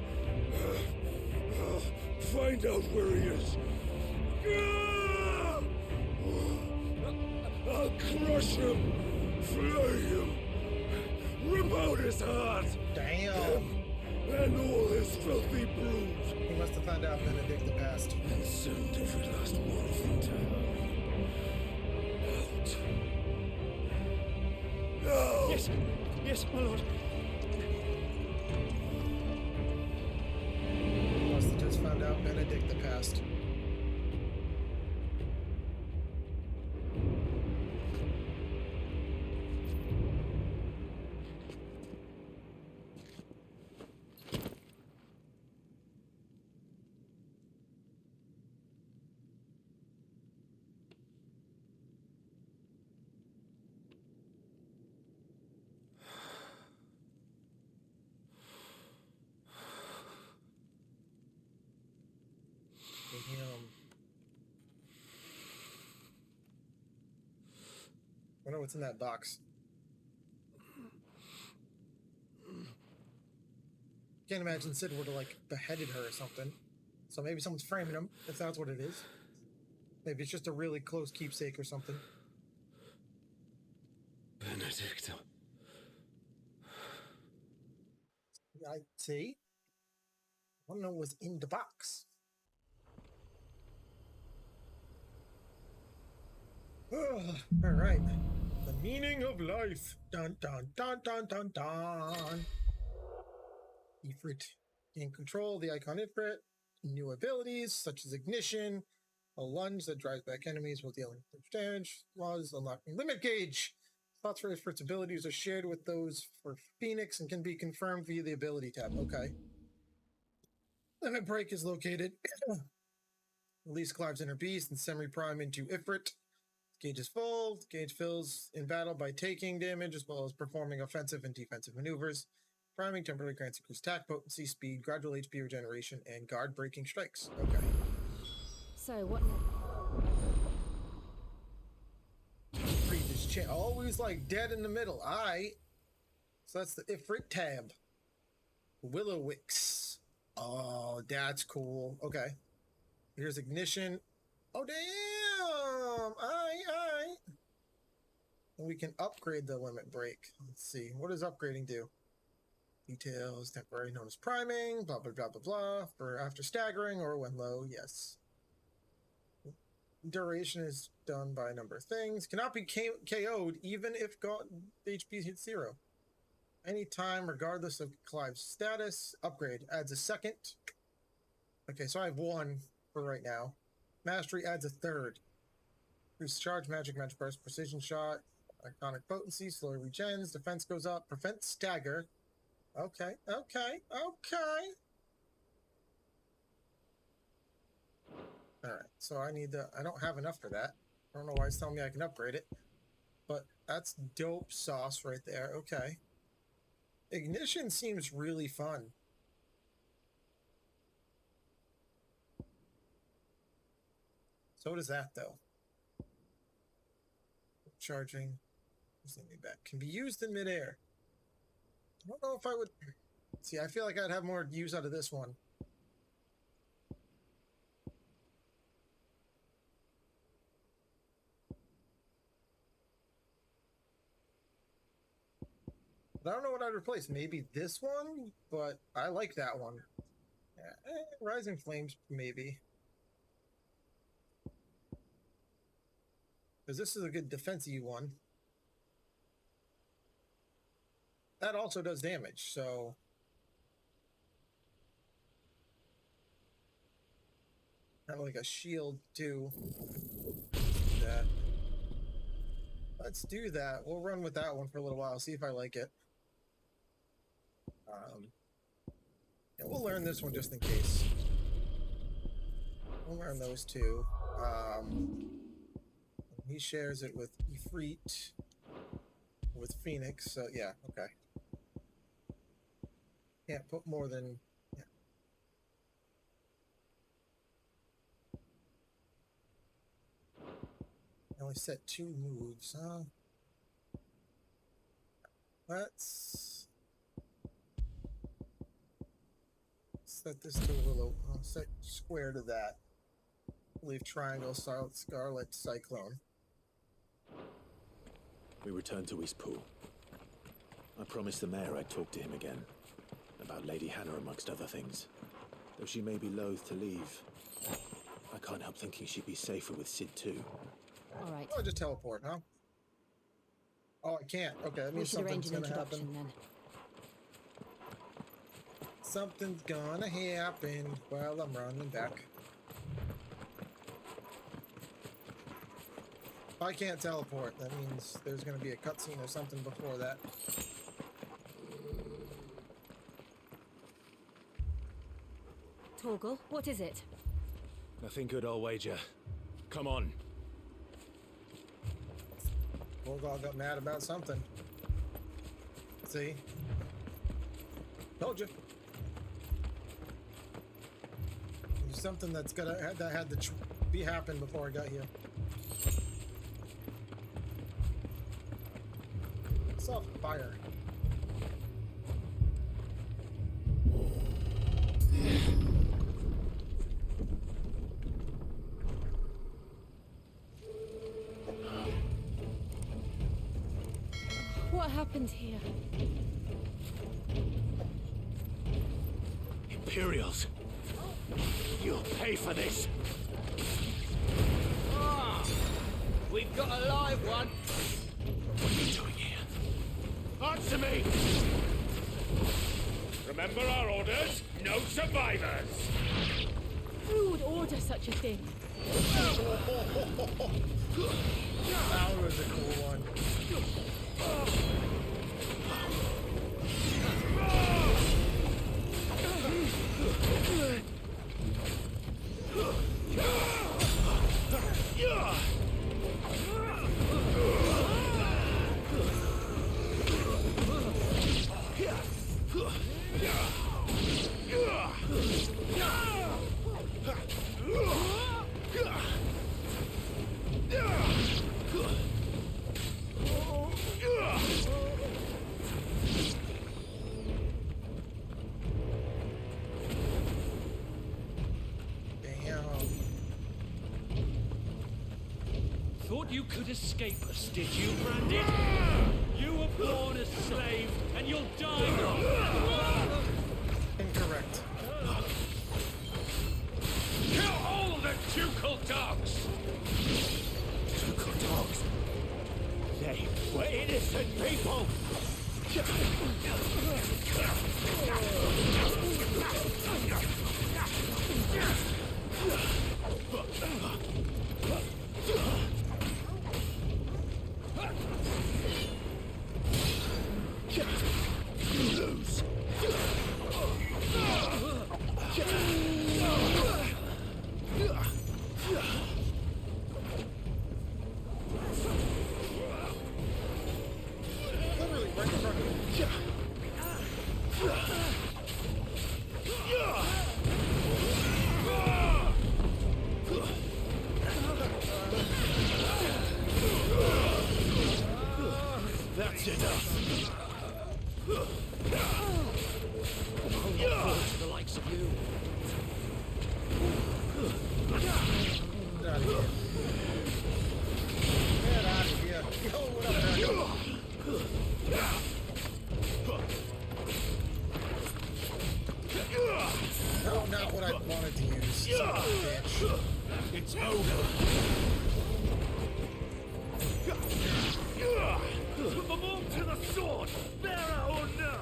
Find out where he is. I'll crush him, flay him, rip out his heart, Damn. and all his filthy brood, He must have found out Benedict the past. and send every last one of them to hell. Out. Now! Yes, my lord. He must have just found out Benedict the past. Damn. I wonder what's in that box. Can't imagine Sid would have like beheaded her or something. So maybe someone's framing him, if that's what it is. Maybe it's just a really close keepsake or something. Benedict. I see. I want to know what's in the box. All right. The meaning of life. Dun dun dun dun dun dun. Ifrit gain control the icon Ifrit. New abilities such as ignition, a lunge that drives back enemies while dealing damage. Laws unlocking limit gauge. Slots for Ifrit's abilities are shared with those for Phoenix and can be confirmed via the ability tab. Okay. Limit break is located. Release Clive's inner beast and semi-prime into Ifrit. Gauge is full. Gauge fills in battle by taking damage as well as performing offensive and defensive maneuvers. Priming temporarily grants increased attack, potency, speed, gradual HP regeneration, and guard breaking strikes. Okay. So, what? Read this chat. Always like dead in the middle. Alright. So that's the Ifrit tab. Willowix. Oh, that's cool. Okay. Here's ignition. Oh, damn! Aye. And we can upgrade the limit break. Let's see. What does upgrading do? Details, temporary known as priming, blah, blah, blah, blah, blah. For after staggering or when low, yes. Duration is done by a number of things. Cannot be KO'd even if HP hits 0. Anytime, regardless of Clive's status. Upgrade adds a second. Okay, so I have 1 for right now. Mastery adds a 3rd. Boost charge, magic burst, precision shot, iconic potency, slow regens, defense goes up, prevent stagger. Okay. Alright, so I don't have enough for that. I don't know why it's telling me I can upgrade it. But that's dope sauce right there. Okay. Ignition seems really fun. So does that, though. Charging. Back. Can be used in midair. I don't know if I would... See, I feel like I'd have more use out of this one. But I don't know what I'd replace. Maybe this one? But I like that one. Yeah, Rising Flames, maybe. Because this is a good defensive one. That also does damage, so... Kind of like a shield, too. That. Let's do that. We'll run with that one for a little while, see if I like it. And we'll learn this one just in case. We'll learn those two. He shares it with Ifrit, with Phoenix, so yeah, okay. Can't put more than... Yeah. I only set 2 moves, huh? Let's set this to a little... I'll set square to that. Leave triangle, Scarlet, Cyclone. We return to Eastpool. I promised the mayor I'd talk to him again. About Lady Hannah, amongst other things. Though she may be loath to leave, I can't help thinking she'd be safer with Sid too. All right. Oh, just teleport, huh? Oh, I can't. Okay, that We means should arrange something's an gonna introduction happen. then. Something's gonna happen while I'm running back. If I can't teleport, that means there's gonna be a cutscene or something before that. Torgal, what is it? Nothing good, I'll wager. Come on. Torgal got mad about something. See? Told you. There's something that's that had to be happen before I got here. I saw fire. What happened here? Imperials! You'll pay for this! We've got a live one. What are you doing here? Answer me! Remember our orders? No survivors! Who would order such a thing? That was a cool one. thought you could escape us, did you, Branded? You were born a slave, and you'll die now. Incorrect. Kill all the ducal dogs! Ducal dogs? They were innocent people! Lose! Literally right in front of you. That's enough! To the likes of you. Get out of here. Get out of here. Yo, what up, man? No, not what I wanted to use. Son of a bitch. It's over! Put them all to the sword, bearer or no!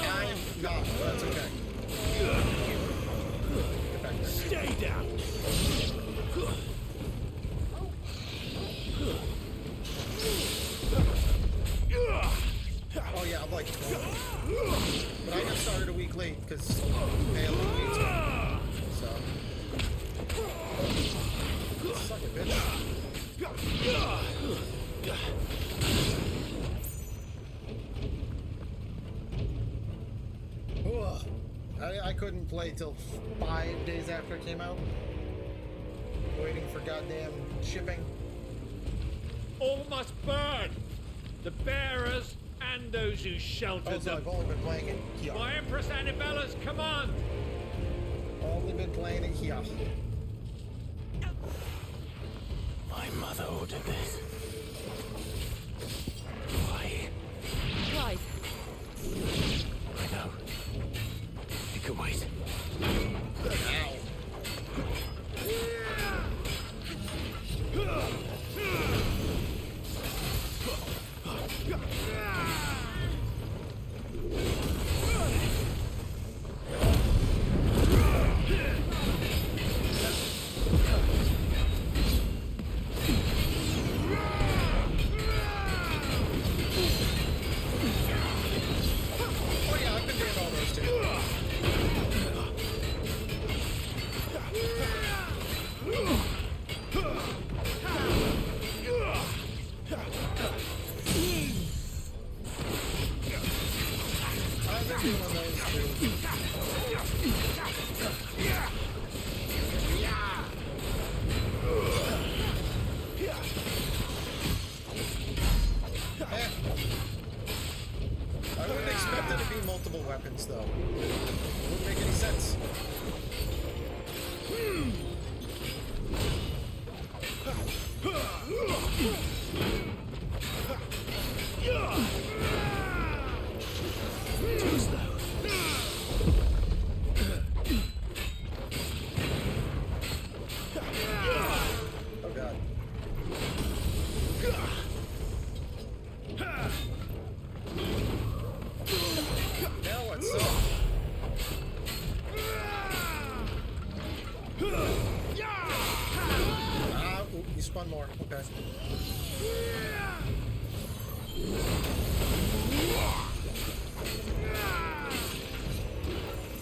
I'm not, but that's okay. Get back there. Stay down! Oh yeah, I'm like 20. But I got started a week late because Halo weeks. So. Suck it, bitch. Ugh. I couldn't play till 5 days after it came out. Waiting for goddamn shipping. All must burn! The bearers and those who sheltered Also, them. I've only been playing it here. By Empress Annabella's command! Only been playing it here. My mother ordered this. Why? Right. I know. It can wait. Ow. Oh yeah, I've been doing all those too. I've been doing those too. Eh. I wouldn't expect it to be multiple weapons, though. It wouldn't make any sense. Too slow. Oh god. Now what's up? Ooh, you spun more. Okay.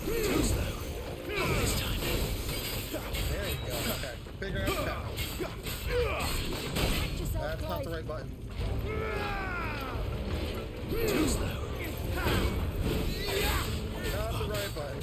Too slow. Not this time. There you go. Okay. Figure it out now. Protect yourself, That's not Clive. the right button. Too slow. Not the right button.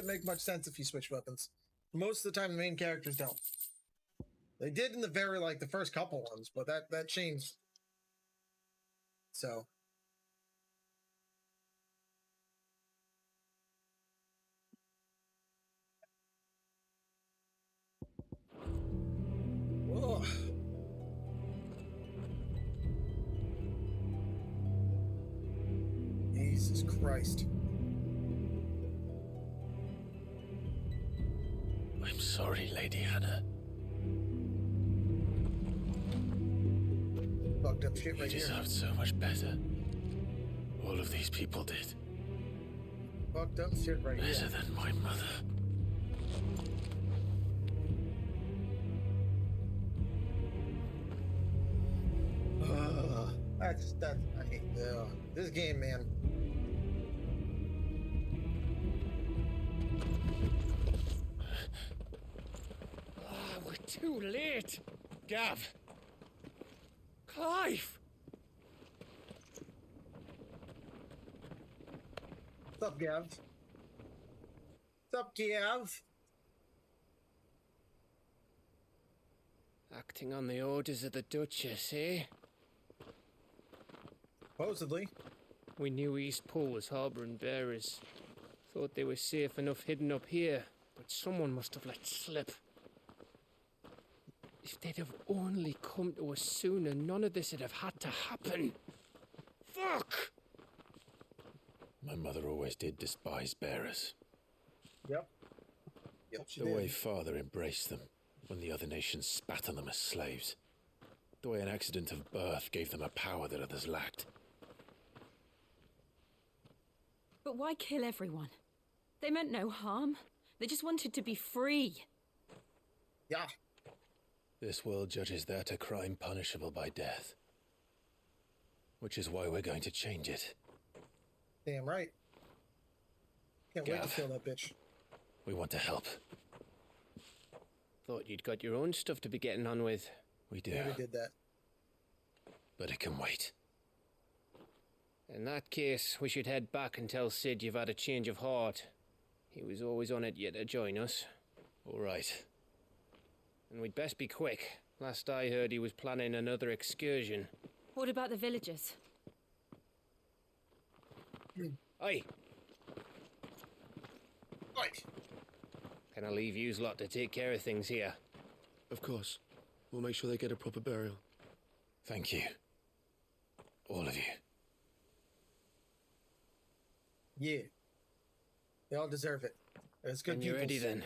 doesn't make much sense if you switch weapons. Most of the time, the main characters don't. They did in the the first couple ones, but that changed. So. Ugh. Jesus Christ. I'm sorry, Lady Hannah. Fucked up shit right You here. deserved so much better. All of these people did. Fucked up shit right here. Better than my mother. I hate this game, man. Oh, we're too late. Gav. Clive. What's up, Gav? What's up, Gav? Acting on the orders of the Duchess, eh? Supposedly. We knew East Pole was harbouring bearers. Thought they were safe enough hidden up here, but someone must have let slip. If they'd have only come to us sooner, none of this would have had to happen. Fuck! My mother always did despise bearers. Yep. Yep, she The did. way Father embraced them when the other nations spat on them as slaves. The way an accident of birth gave them a power that others lacked. But why kill everyone? They meant no harm. They just wanted to be free. Yeah. This world judges that a crime punishable by death. Which is why we're going to change it. Damn right. Can't wait to Gav. kill that bitch. We want to help. Thought you'd got your own stuff to be getting on with. We do. Yeah, we did that. But it can wait. In that case, we should head back and tell Sid you've had a change of heart. He was always on it yet to join us. All right. And we'd best be quick. Last I heard, he was planning another excursion. What about the villagers? Aye, Right. can I leave yous lot to take care of things here? Of course. We'll make sure they get a proper burial. Thank you. All of you. Yeah. They all deserve it. It was good And you're ready peoples. then?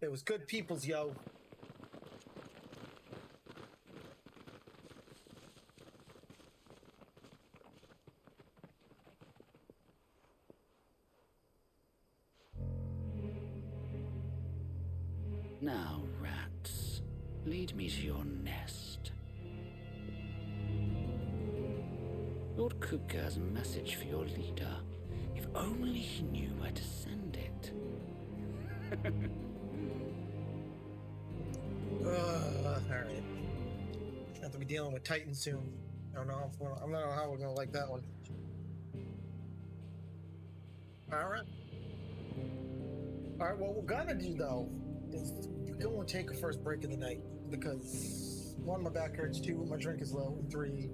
It was good peoples, yo. Now, rats, lead me to your nest. Lord Kupka has a message for your leader. If only he knew where to send it. Alright. Have to be dealing with Titan soon. I don't know how we're gonna like that one. Alright. Alright, what we're gonna do though is we're gonna take a first break of the night because 1, my back hurts, 2, my drink is low, 3.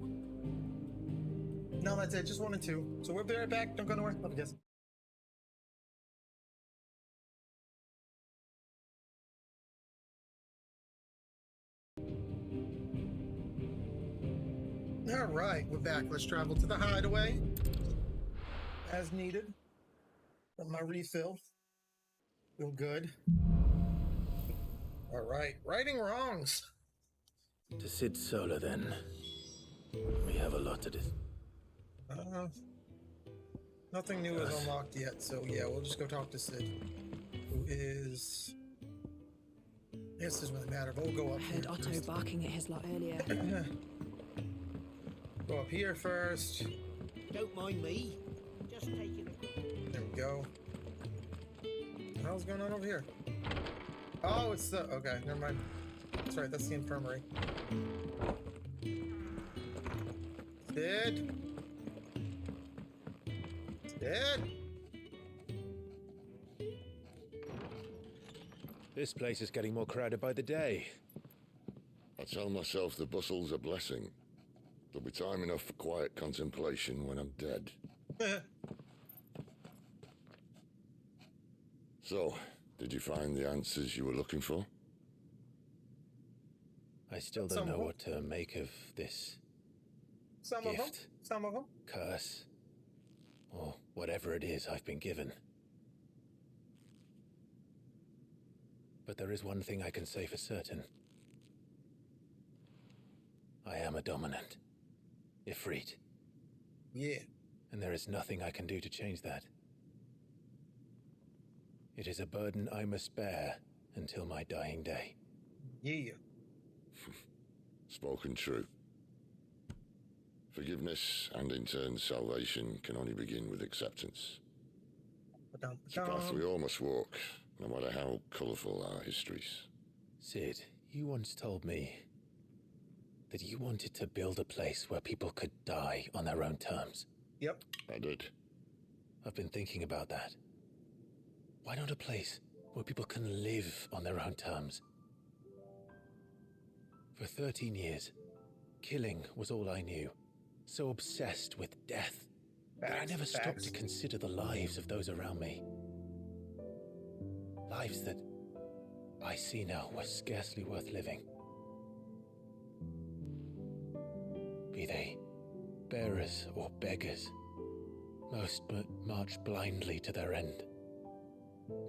No, that's it, just 1 and 2. So we'll be right back. Don't go nowhere. Let me guess. All right, we're back. Let's travel to the hideaway as needed. Got my refill. Feel good. All right, righting wrongs. To Sid Solar, then. We have a lot to do. Nothing new is unlocked yet, so yeah, we'll just go talk to Sid, who is. I guess it doesn't really matter, but we'll go up I here heard Otto first. barking at his lot earlier. Go up here first. Don't mind me. Just taking a... There we go. What the hell's going on over here? Oh, it's the... Okay, never mind. That's right, that's the infirmary. Sid? Sid? This place is getting more crowded by the day. I tell myself the bustle's a blessing. There'll be time enough for quiet contemplation when I'm dead. So, did you find the answers you were looking for? I still don't know what to make of this gift, Some of them. curse, or whatever it is I've been given. But there is one thing I can say for certain. I am a dominant. Ifrit. Yeah. And there is nothing I can do to change that. It is a burden I must bear until my dying day. Yeah. Spoken true. Forgiveness and in turn salvation can only begin with acceptance. It's a path we all must walk, no matter how colourful our histories. Sid, you once told me that you wanted to build a place where people could die on their own terms. Yep. I did. I've been thinking about that. Why not a place where people can live on their own terms? For 13 years, killing was all I knew. So obsessed with death that I never stopped to consider the lives of those around me. Lives that I see now were scarcely worth living. Be they bearers or beggars, most but march blindly to their end,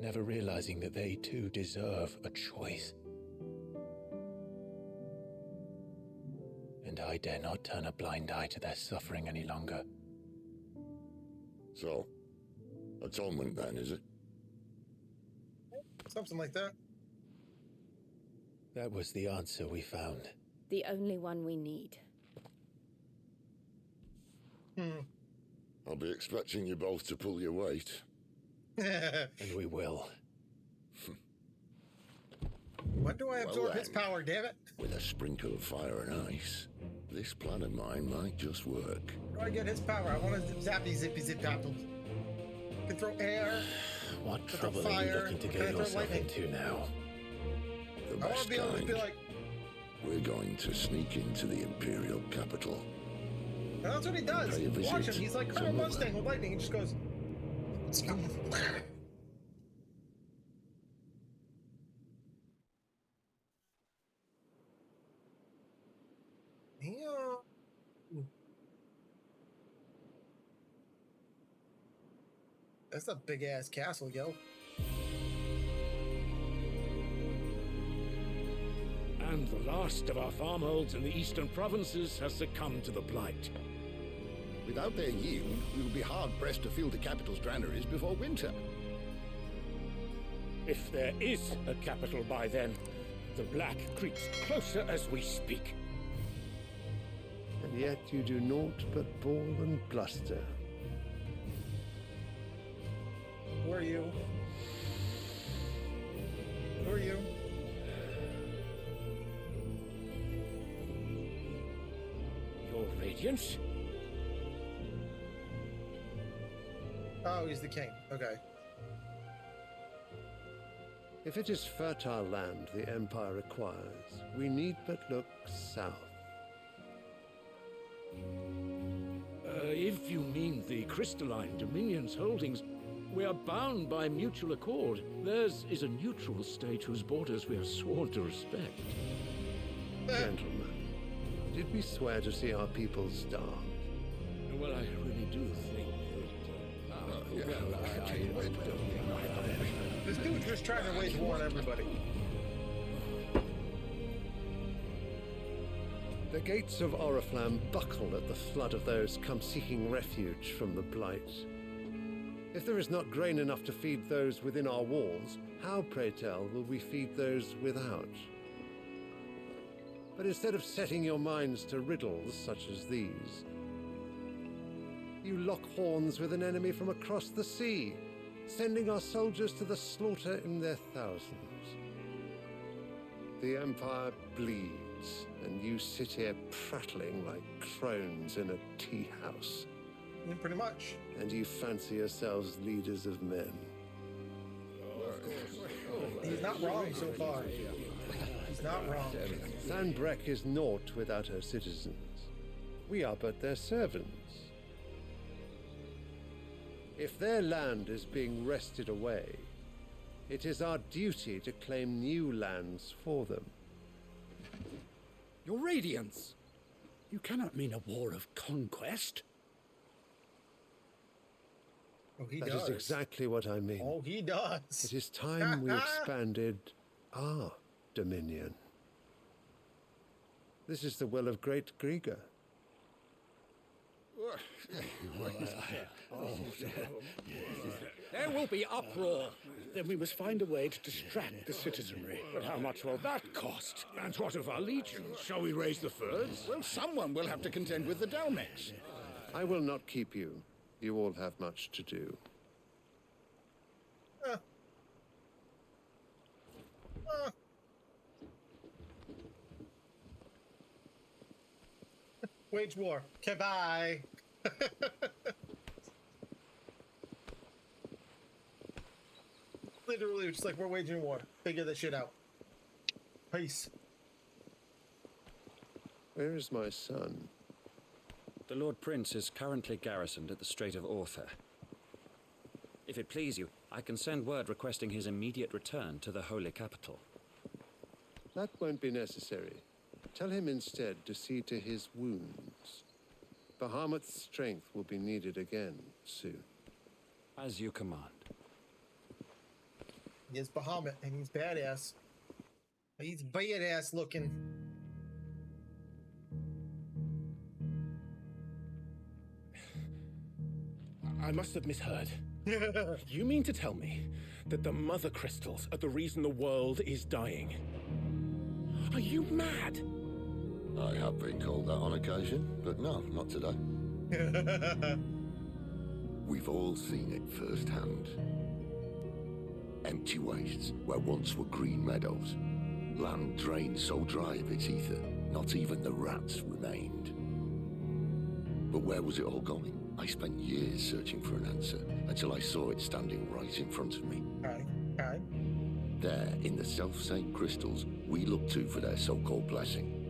never realizing that they too deserve a choice. And I dare not turn a blind eye to their suffering any longer. So, atonement then, is it? Something like that. That was the answer we found. The only one we need. I'll be expecting you both to pull your weight. And we will. When do I absorb his power, damn it? With a sprinkle of fire and ice, this plan of mine might just work. Where do I get his power? I want to zappy, zippy, zip, tapples. I can throw air. What trouble are you looking to get yourself into now? The I want best to be able to be kind. like, We're going to sneak into the Imperial capital. and that's what he does. Pay a Watch him. visit He's like to Colonel Mother. Mustang with lightning. He just goes. Yeah. That's a big ass castle, yo. And the last of our farmholds in the eastern provinces has succumbed to the blight. Without their yield, we will be hard-pressed to fill the capital's granaries before winter. If there is a capital by then, the Black creeps closer as we speak. And yet you do naught but bawl and bluster. Who are you? Who are you? Your Radiance? Oh, he's the king. Okay. If it is fertile land the Empire requires, we need but look south. If you mean the crystalline Dominion's holdings, we are bound by mutual accord. Theirs is a neutral state whose borders we are sworn to respect. Gentlemen, did we swear to see our people starve? Well, I really do think that... This dude's just trying to wage war on everybody. The gates of Oriflamme buckle at the flood of those come seeking refuge from the blight. If there is not grain enough to feed those within our walls, how, pray tell, will we feed those without? But instead of setting your minds to riddles such as these, you lock horns with an enemy from across the sea, sending our soldiers to the slaughter in their thousands. The Empire bleeds, and you sit here prattling like crones in a tea house. Yeah, pretty much. And you fancy yourselves leaders of men. He's not wrong so far. He's not wrong. Thanbrek is naught without her citizens. We are but their servants. If their land is being wrested away, it is our duty to claim new lands for them. Your Radiance! You cannot mean a war of conquest. Oh, he That does. is exactly what I mean. Oh, he does. It is time we expanded our dominion. This is the will of great Grieger. There will be uproar. Then we must find a way to distract the citizenry. But how much will that cost? And what of our legions? Shall we raise the furs? Well, someone will have to contend with the Dalmex. I will not keep you. You all have much to do. Wage war. Okay, bye. Literally, it's like we're waging war. Figure this shit out. Peace. Where is my son? The Lord Prince is currently garrisoned at the Strait of Arthur. If it please you, I can send word requesting his immediate return to the Holy Capital. That won't be necessary. Tell him instead to see to his wounds. Bahamut's strength will be needed again soon. As you command. He is Bahamut, and he's badass. He's badass looking. I must have misheard. You mean to tell me that the mother crystals are the reason the world is dying? Are you mad? I have been called that on occasion, but no, not today. We've all seen it firsthand. Empty wastes where once were green meadows. Land drained so dry of its ether, not even the rats remained. But where was it all going? I spent years searching for an answer until I saw it standing right in front of me. Okay. There, in the self-same crystals we look to for their so-called blessing.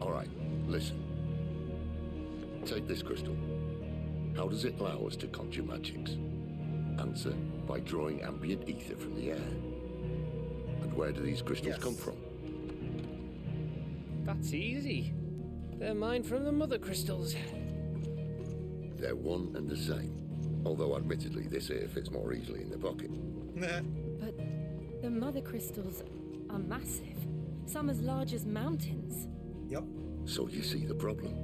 All right, listen. Take this crystal. How does it allow us to conjure magics? Answer, by drawing ambient ether from the air. And where do these crystals come from? That's easy. They're mined from the mother crystals. They're one and the same. Although admittedly this here fits more easily in the pocket. But the mother crystals are massive. Some as large as mountains. Yep. So you see the problem.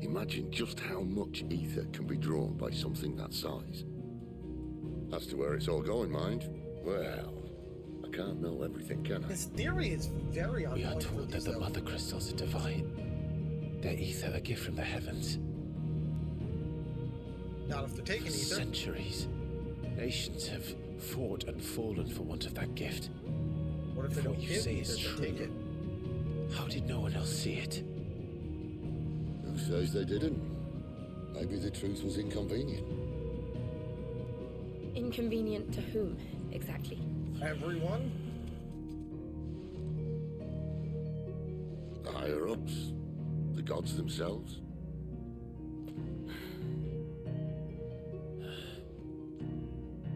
Imagine just how much ether can be drawn by something that size. As to where it's all going, mind, well, I can't know everything, can I? His theory is very We are on point told that the mother crystals are divine. Their ether a gift from the heavens. Not if they're taking ether. Centuries. Nations have fought and fallen for want of that gift. What if they If don't what you give say ether, is they true? take it? How did no one else see it? Who says they didn't? Maybe the truth was inconvenient. Inconvenient to whom, exactly? Everyone? The higher-ups? The gods themselves?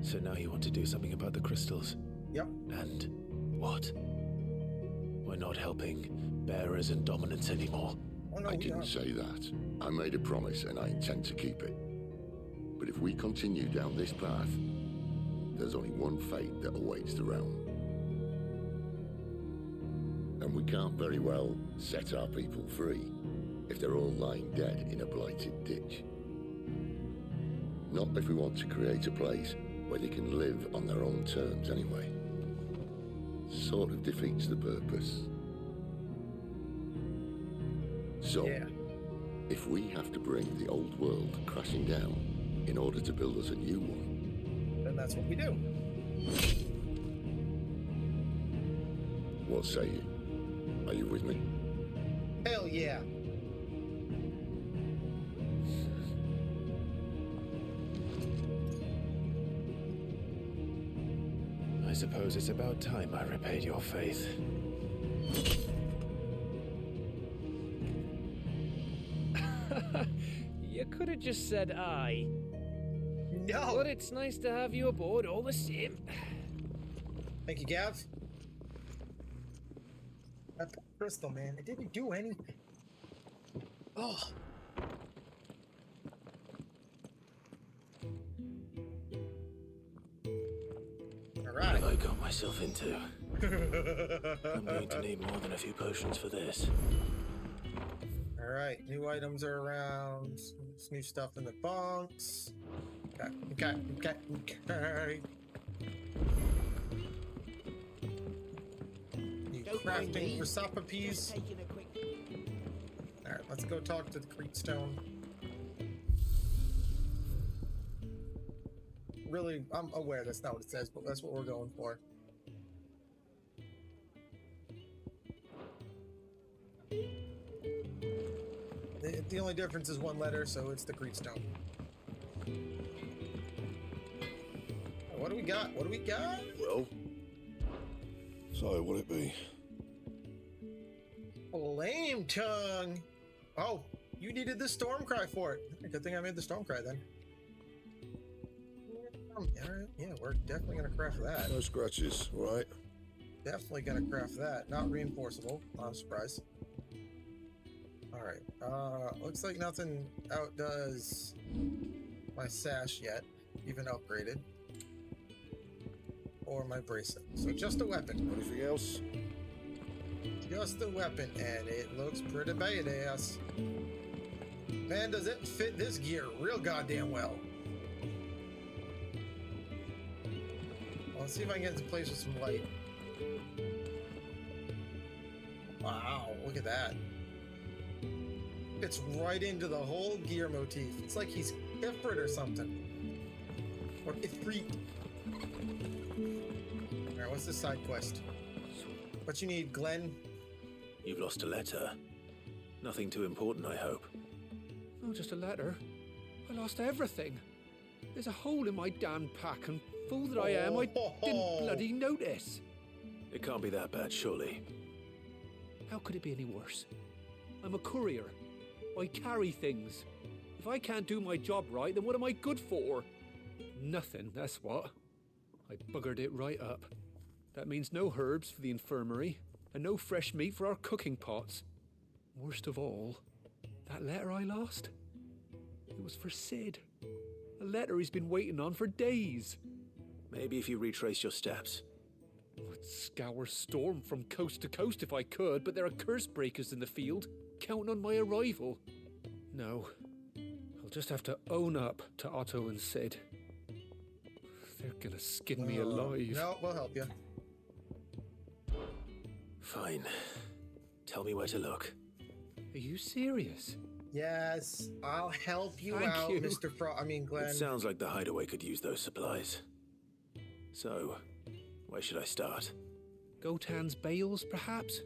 So now you want to do something about the crystals? Yep. And what? We're not helping bearers and dominants anymore. Oh, no, I didn't say that. I made a promise and I intend to keep it. But if we continue down this path, there's only one fate that awaits the realm. And we can't very well set our people free if they're all lying dead in a blighted ditch. Not if we want to create a place where they can live on their own terms anyway. Sort of defeats the purpose. So, if we have to bring the old world crashing down in order to build us a new one, then that's what we do. What say you? Are you with me? Hell yeah. suppose it's about time I repaid your faith. You could have just said aye. No! But it's nice to have you aboard all the same. Thank you, Gav. That crystal, man, it didn't do anything. Oh. Alright. What have I got myself into? I'm going to need more than a few potions for this. Alright, new items are around. Some new stuff in the bunks. Okay. New crafting for Sopopees. Alright, let's go talk to the Creekstone. Really, I'm aware that's not what it says, but that's what we're going for. The only difference is one letter, so it's the Creekstone. What do we got? What do we got? Well, so what'd it be? Flame tongue. Oh, you needed the storm cry for it. Good thing I made the storm cry then. Alright, yeah, we're definitely gonna craft that. No scratches, right? Definitely gonna craft that. Not reinforceable. Not a surprise. Alright, looks like nothing outdoes my sash yet, even upgraded. Or my bracelet. So just a weapon. Anything else? Just a weapon, and it looks pretty badass. Man, does it fit this gear real goddamn well. Well, let's see if I can get into place with some light. Wow, look at that. Fits right into the whole gear motif. It's like he's Ifrit or something. Or Ifrit. Alright, what's this side quest? What you need, Glenn? You've lost a letter. Nothing too important, I hope. Oh, just a letter. I lost everything. There's a hole in my damn pack, and fool that I am, I didn't bloody notice. It can't be that bad, surely. How could it be any worse? I'm a courier. I carry things. If I can't do my job right, then what am I good for? Nothing, that's what. I buggered it right up. That means no herbs for the infirmary, and no fresh meat for our cooking pots. Worst of all, that letter I lost? It was for Sid. A letter he's been waiting on for days. Maybe if you retrace your steps. I'd scour Storm from coast to coast if I could, but there are curse breakers in the field, counting on my arrival. No, I'll just have to own up to Otto and Sid. They're gonna skin me alive. No, we'll help you. Fine. Tell me where to look. Are you serious? Yes, I'll help you Thank out, you. Mr. Glenn. It sounds like the hideaway could use those supplies. So, where should I start? Gotan's bales, perhaps?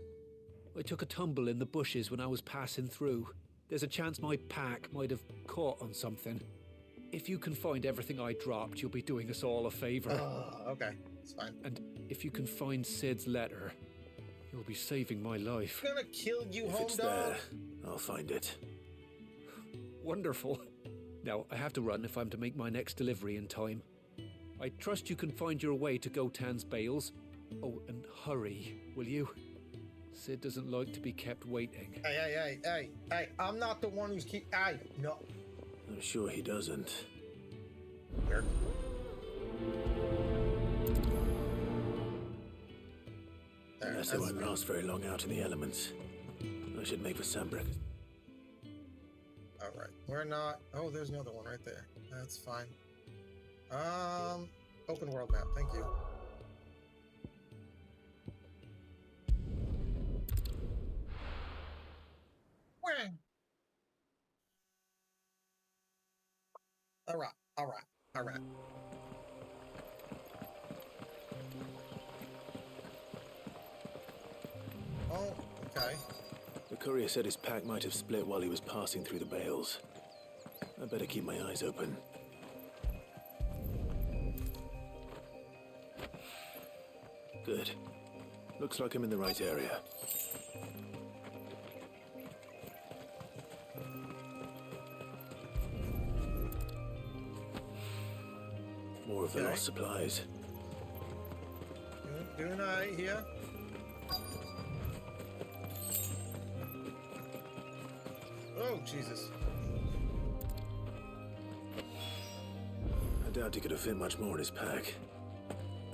I took a tumble in the bushes when I was passing through. There's a chance my pack might have caught on something. If you can find everything I dropped, you'll be doing us all a favor. Okay, it's fine. And if you can find Sid's letter, you'll be saving my life. I'm gonna kill you, If home it's dog. there, I'll find it. Wonderful. Now, I have to run if I'm to make my next delivery in time. I trust you can find your way to Gotan's bales. Oh, and hurry, will you? Sid doesn't like to be kept waiting. Hey, I'm not the one who's no. I'm sure he doesn't. Here. Unless it won't last very long out in the elements. I should make for Sambrick. Alright, we're not... Oh, there's another one right there. That's fine. Open world map, thank you. Alright. Oh, okay. The courier said his pack might have split while he was passing through the bales. I better keep my eyes open. Good. Looks like I'm in the right area. More of the lost supplies. Doing alright here. Oh, Jesus. I doubt he could have fit much more in his pack.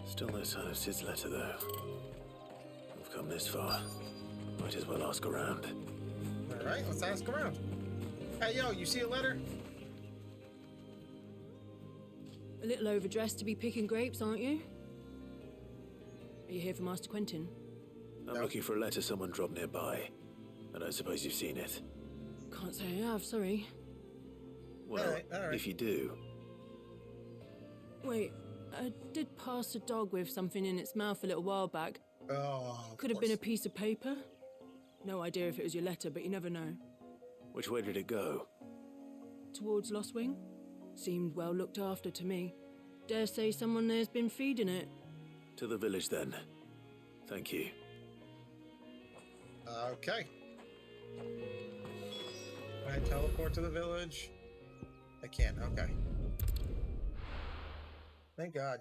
Still no sign of Sid's letter, though. We've come this far. Might as well ask around. Alright, let's ask around. Hey, yo, you see a letter? A little overdressed to be picking grapes, aren't you? Are you here for Master Quentin? I'm looking for a letter someone dropped nearby. I don't suppose you've seen it. Can't say I have, sorry. Well, all right. if you do... Wait, I did pass a dog with something in its mouth a little while back. Oh, could have been a piece of paper. No idea if it was your letter, but you never know. Which way did it go? Towards Lost Wing? Seemed well looked after to me. Dare say someone there's been feeding it. To the village, then. Thank you. Okay. Can I teleport to the village? I can, okay. Thank God.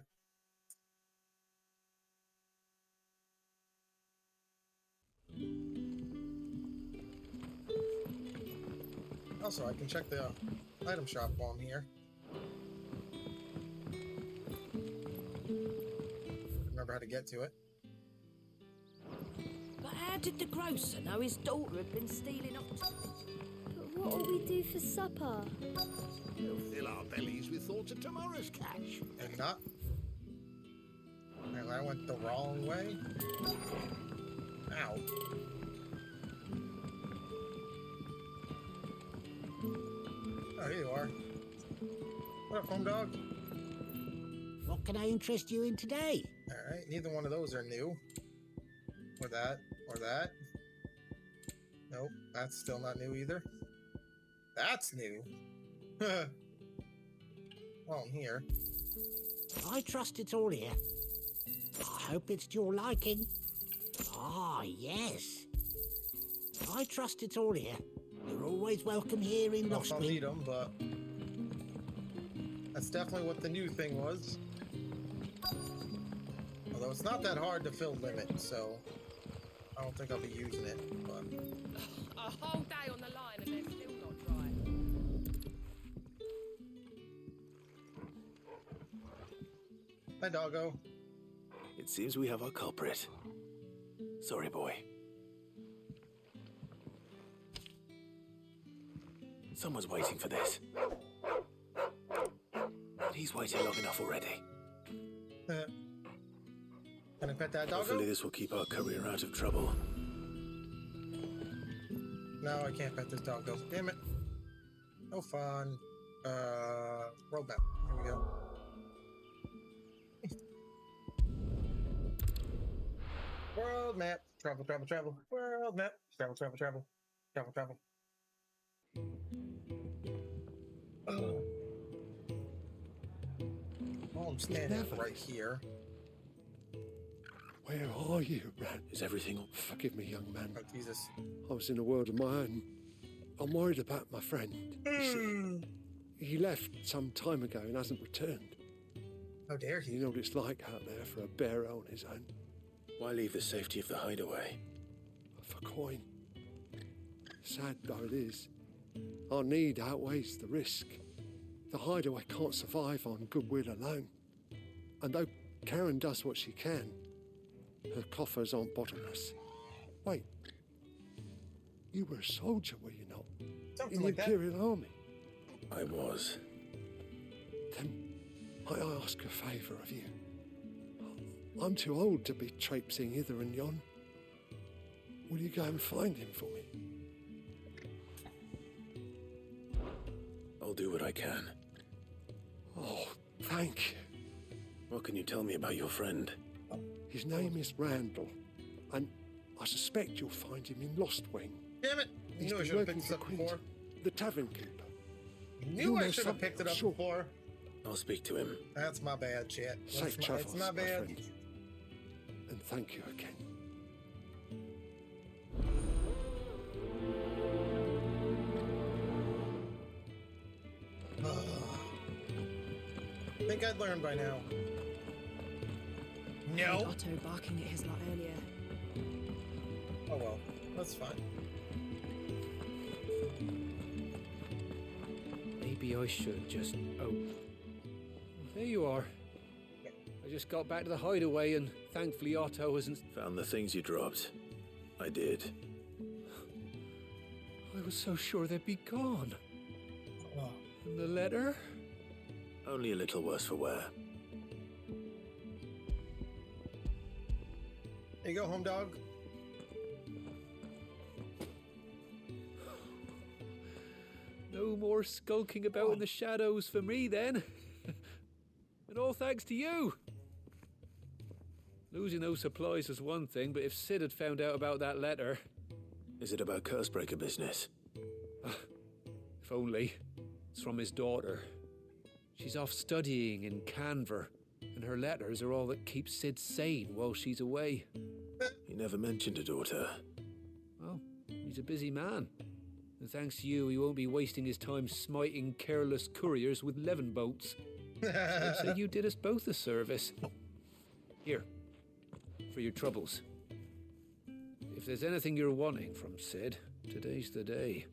Also, I can check the item shop while I'm here. Remember how to get to it. But how did the grocer know his daughter had been stealing up? But what will we do for supper? We'll fill our bellies with thoughts of tomorrow's catch. And not. And I went the wrong way. Ow. Oh, here you are. What up, home dog? What can I interest you in today? Alright, neither one of those are new. Or that, or that. Nope, that's still not new either. That's new. Well, I'm here. I trust it's all here. I hope it's to your liking. Ah, yes. I trust it's all here. You're always welcome here in Lost I'll Wing. need them, but that's definitely what the new thing was. Although it's not that hard to fill limit, so I don't think I'll be using it. But A whole day on the line and they're still not dry. hi, doggo. It seems we have our culprit. Sorry, boy. Someone's waiting for this. He's waited long enough already. Can I pet that doggo? Hopefully this will keep our career out of trouble. No, I can't pet this doggo. Damn it. No fun. Roadmap. Here we go. World map. Travel, travel, travel. World map. Travel, travel, travel. Travel, travel. Oh, I'm standing right here. Where are you, Ran? Is everything... Forgive me, young man. Oh, Jesus. I was in a world of my own. I'm worried about my friend. You see, he left some time ago and hasn't returned. How dare he? You know what it's like out there for a bearer on his own. Why leave the safety of the hideaway? For coin. Sad though it is, our need outweighs the risk. The hideaway can't survive on goodwill alone. And though Karen does what she can, her coffers aren't bottomless. Wait, you were a soldier, were you not? Something in the like that. Imperial Army? I was. Then I ask a favour of you. I'm too old to be traipsing hither and yon. Will you go and find him for me? I'll do what I can. Oh, thank you. What can you tell me about your friend? His name is Randall, and I suspect you'll find him in Lost Wing. Damn it! He's Knew I been should have working picked this for up before. Quint, the tavern keeper. Knew I should have picked it up before. I'll speak to him. That's my bad, chat. Safe It's travels, my bad. friend. And thank you again. I think I'd learned by now. I No. heard Otto barking at his lot earlier. Oh well, that's fine. Maybe I should just... Oh. There you are. I just got back to the hideaway and thankfully Otto hasn't... Found the things you dropped. I did. I was so sure they'd be gone. Oh. And the letter? Only a little worse for wear. There you go, home dog. No more skulking about in the shadows for me then. And all thanks to you. Losing those supplies is one thing, but if Sid had found out about that letter... Is it about Cursebreaker business? If only. It's from his daughter. She's off studying in Canver, and her letters are all that keep Sid sane while she's away. He never mentioned a daughter. Well, he's a busy man. And thanks to you, he won't be wasting his time smiting careless couriers with levin boats. So I'd say you did us both a service. Here, for your troubles. If there's anything you're wanting from Sid, today's the day.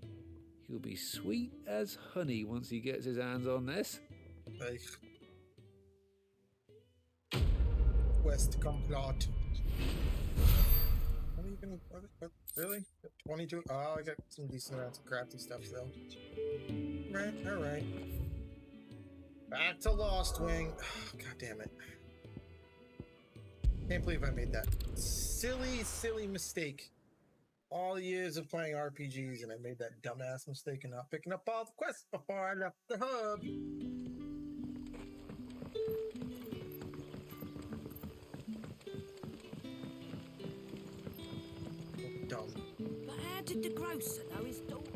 He'll be sweet as honey once he gets his hands on this. Like, Quest complete. What are you gonna? What, really? 22? Oh, I got some decent amounts of crafty stuff though. Right, alright. Back to Lost Wing. God damn it. Can't believe I made that silly mistake. All years of playing RPGs, and I made that dumbass mistake of not picking up all the quests before I left the hub. Dumb. But how did the grocer know his daughter?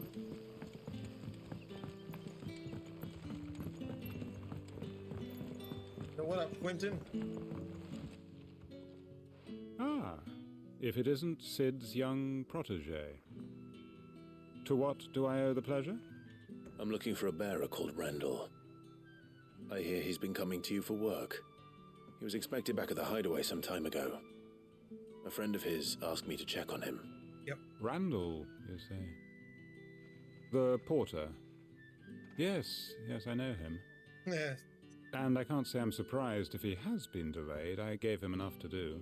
So what up, Quentin? Ah, if it isn't Sid's young protege. To what do I owe the pleasure? I'm looking for a bearer called Randall. I hear he's been coming to you for work. He was expected back at the hideaway some time ago. A friend of his asked me to check on him. Yep. Randall, you say? The porter? Yes, I know him. Yeah. And I can't say I'm surprised if he has been delayed. I gave him enough to do.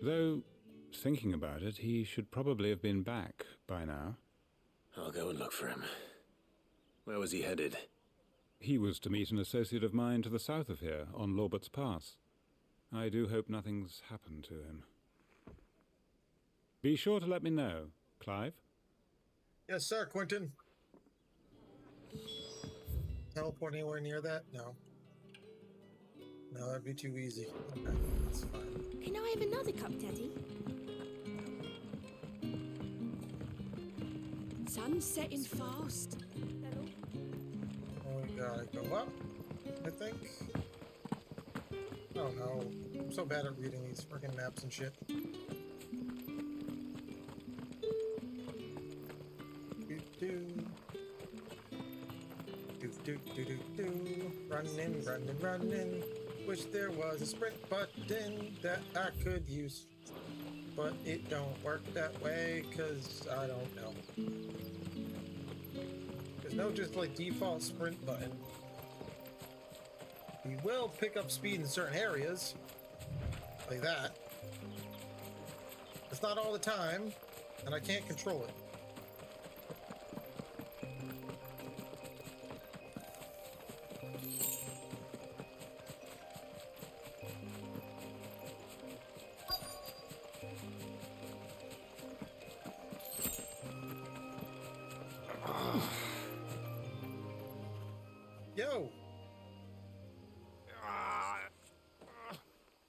Though, thinking about it, he should probably have been back by now. I'll go and look for him. Where was he headed? He was to meet an associate of mine to the south of here, on Lorbert's Pass. I do hope nothing's happened to him. Be sure to let me know, Clive. Yes, sir, Quentin. Teleport anywhere near that? No. No, that'd be too easy. Okay, that's fine. Can I have another cup, Daddy? Sun's setting fast. Oh, we gotta go up, I think. Oh no. I'm so bad at reading these freaking maps and shit. Running. Wish there was a sprint button that I could use. But it don't work that way, cause I don't know. There's no just like default sprint button. We will pick up speed in certain areas. Like that. It's not all the time, and I can't control it. Yo!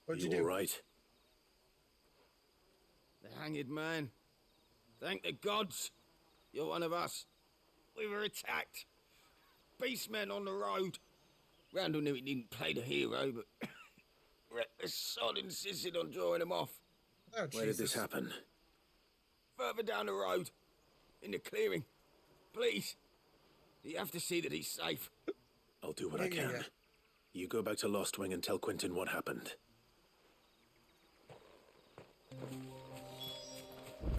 What'd you do? All right? The hanged man. Thank the gods. You're one of us. We were attacked. Beastmen on the road. Randall knew he didn't play the hero, but reckless sod insisted on drawing them off. Oh, Where did this happen? Further down the road. In the clearing. Please. You have to see that he's safe. I'll do what I can. You go back to Lost Wing and tell Quentin what happened.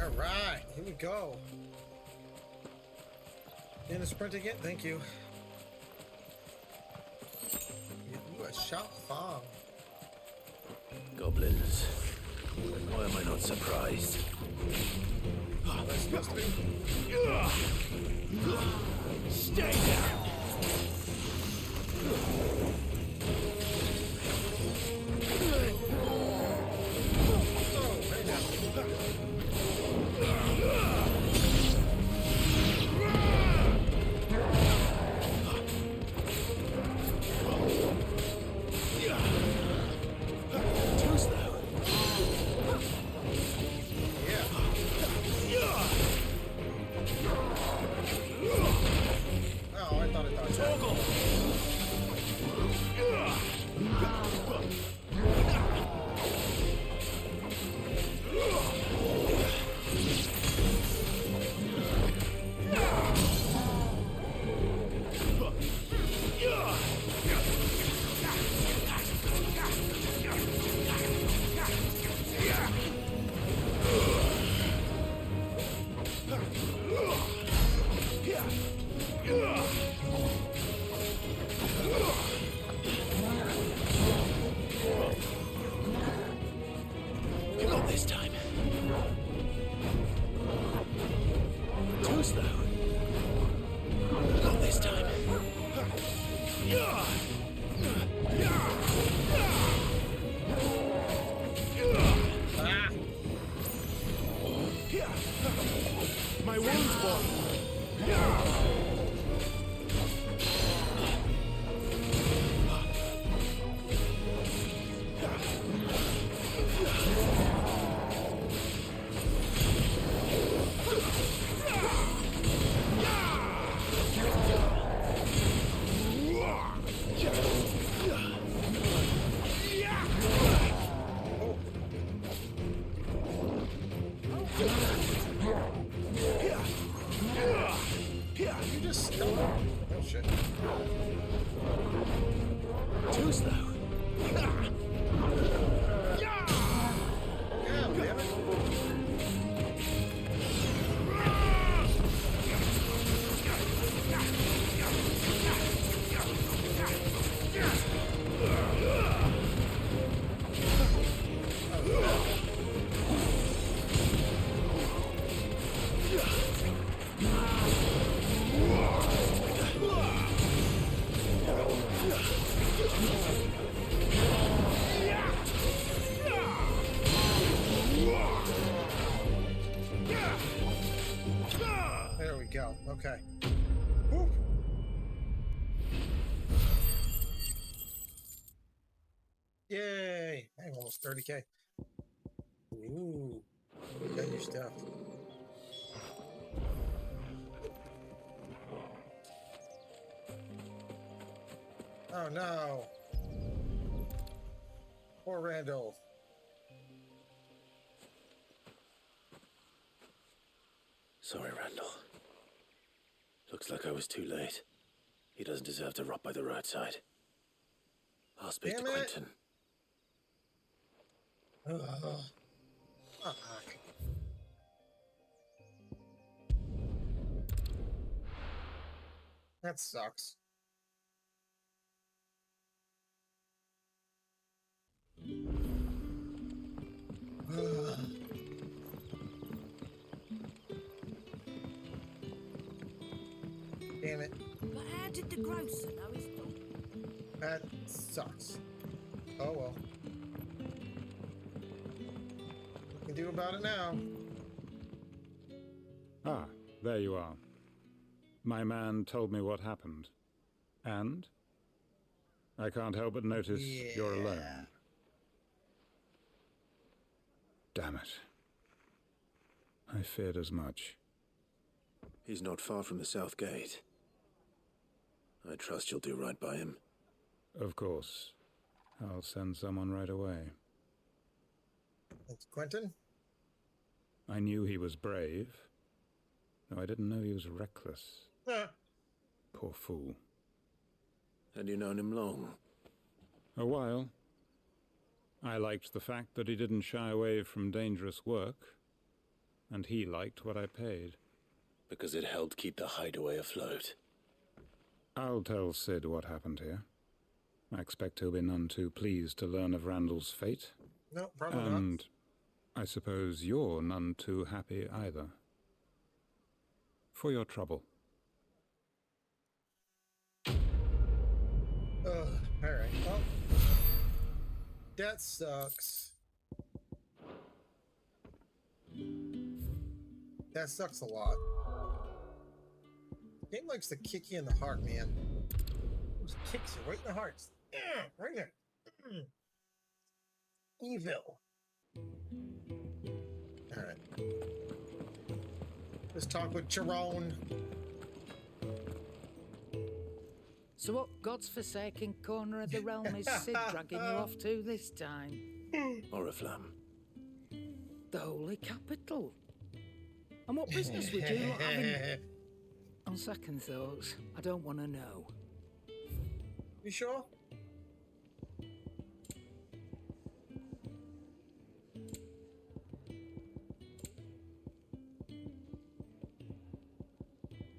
All right, here we go. In the sprint again, thank you. Ooh, a shot bomb. Goblins. Why am I not surprised? That's supposed to be. Stay down! Not this time. Too slow. Not this time. My wounds, boy. You just stop. Oh shit. Too slow. Yeah, damn it. There we go. Okay. Woo. Yay! Hey, almost 30K. Ooh. Got your stuff. Oh no. Poor Randall. Sorry, Randall. Looks like I was too late. He doesn't deserve to rot by the roadside. I'll speak to Quentin. Fuck. That sucks. Damn it. But how did the grocer know his dog? That sucks. Oh well. What can do about it now? Ah, there you are. My man told me what happened. And? I can't help but notice you're alone. Damn it. I feared as much. He's not far from the south gate. I trust you'll do right by him. Of course. I'll send someone right away. It's Quentin? I knew he was brave, though I didn't know he was reckless. Poor fool. Had you known him long? A while. I liked the fact that he didn't shy away from dangerous work, and he liked what I paid. Because it helped keep the hideaway afloat. I'll tell Sid what happened here. I expect he'll be none too pleased to learn of Randall's fate. No, probably not. And I suppose you're none too happy either. For your trouble. Alright, well, that sucks. That sucks a lot. Game likes to kick you in the heart, man. It just kicks you right in the heart. Right there. Evil. Alright. Let's talk with Chiron. So what God's forsaken corner of the realm is Sid dragging you off to this time? Oriflamme. The Holy Capital. And what business would you lot having? On second thoughts, I don't want to know. You sure?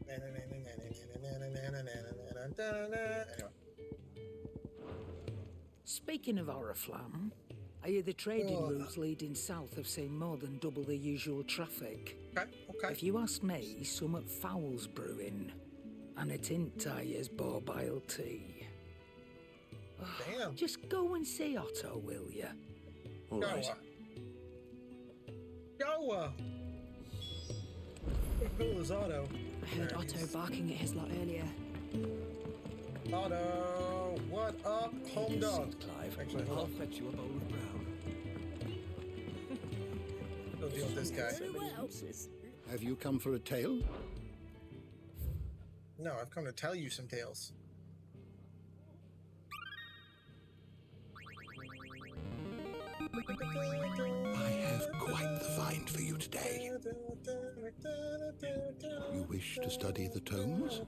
Anyway. Speaking of Oriflamme, I hear the trading routes leading south have seen more than double the usual traffic. Okay. If you ask me, somewhat foul's brewing, and it ain't Tyre's bile tea. Damn. Just go and see Otto, will ya? All right. Go. Who was Otto? I heard Otto barking at his lot earlier. Otto, what up, home dog? Clive. Actually, I'll fetch you a bowl of brown. Go deal with this guy. Have you come for a tale? No, I've come to tell you some tales. I have quite the find for you today. You wish to study the tomes?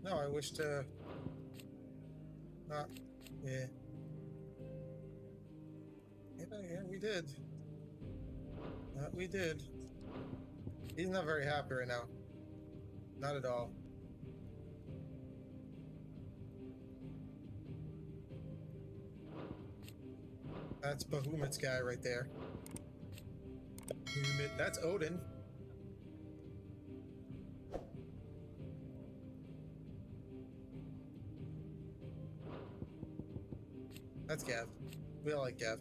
No, I wish to not. Yeah. Yeah, we did. We did. He's not very happy right now. Not at all. That's Bahamut's guy right there. That's Odin. That's Gav. We all like Gav.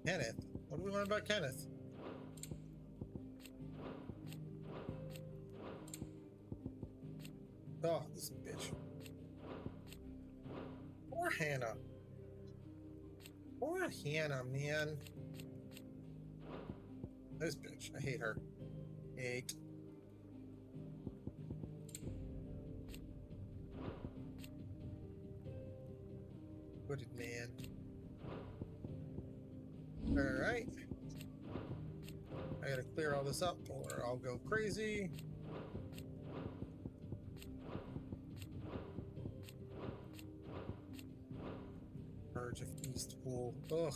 Kenneth? What do we learn about Kenneth? Oh, this bitch. Poor Hannah. Poor Hannah, man. This bitch. I hate her. Hate. Hooded man. Alright. I gotta clear all this up or I'll go crazy. Purge of East Pool. Ugh.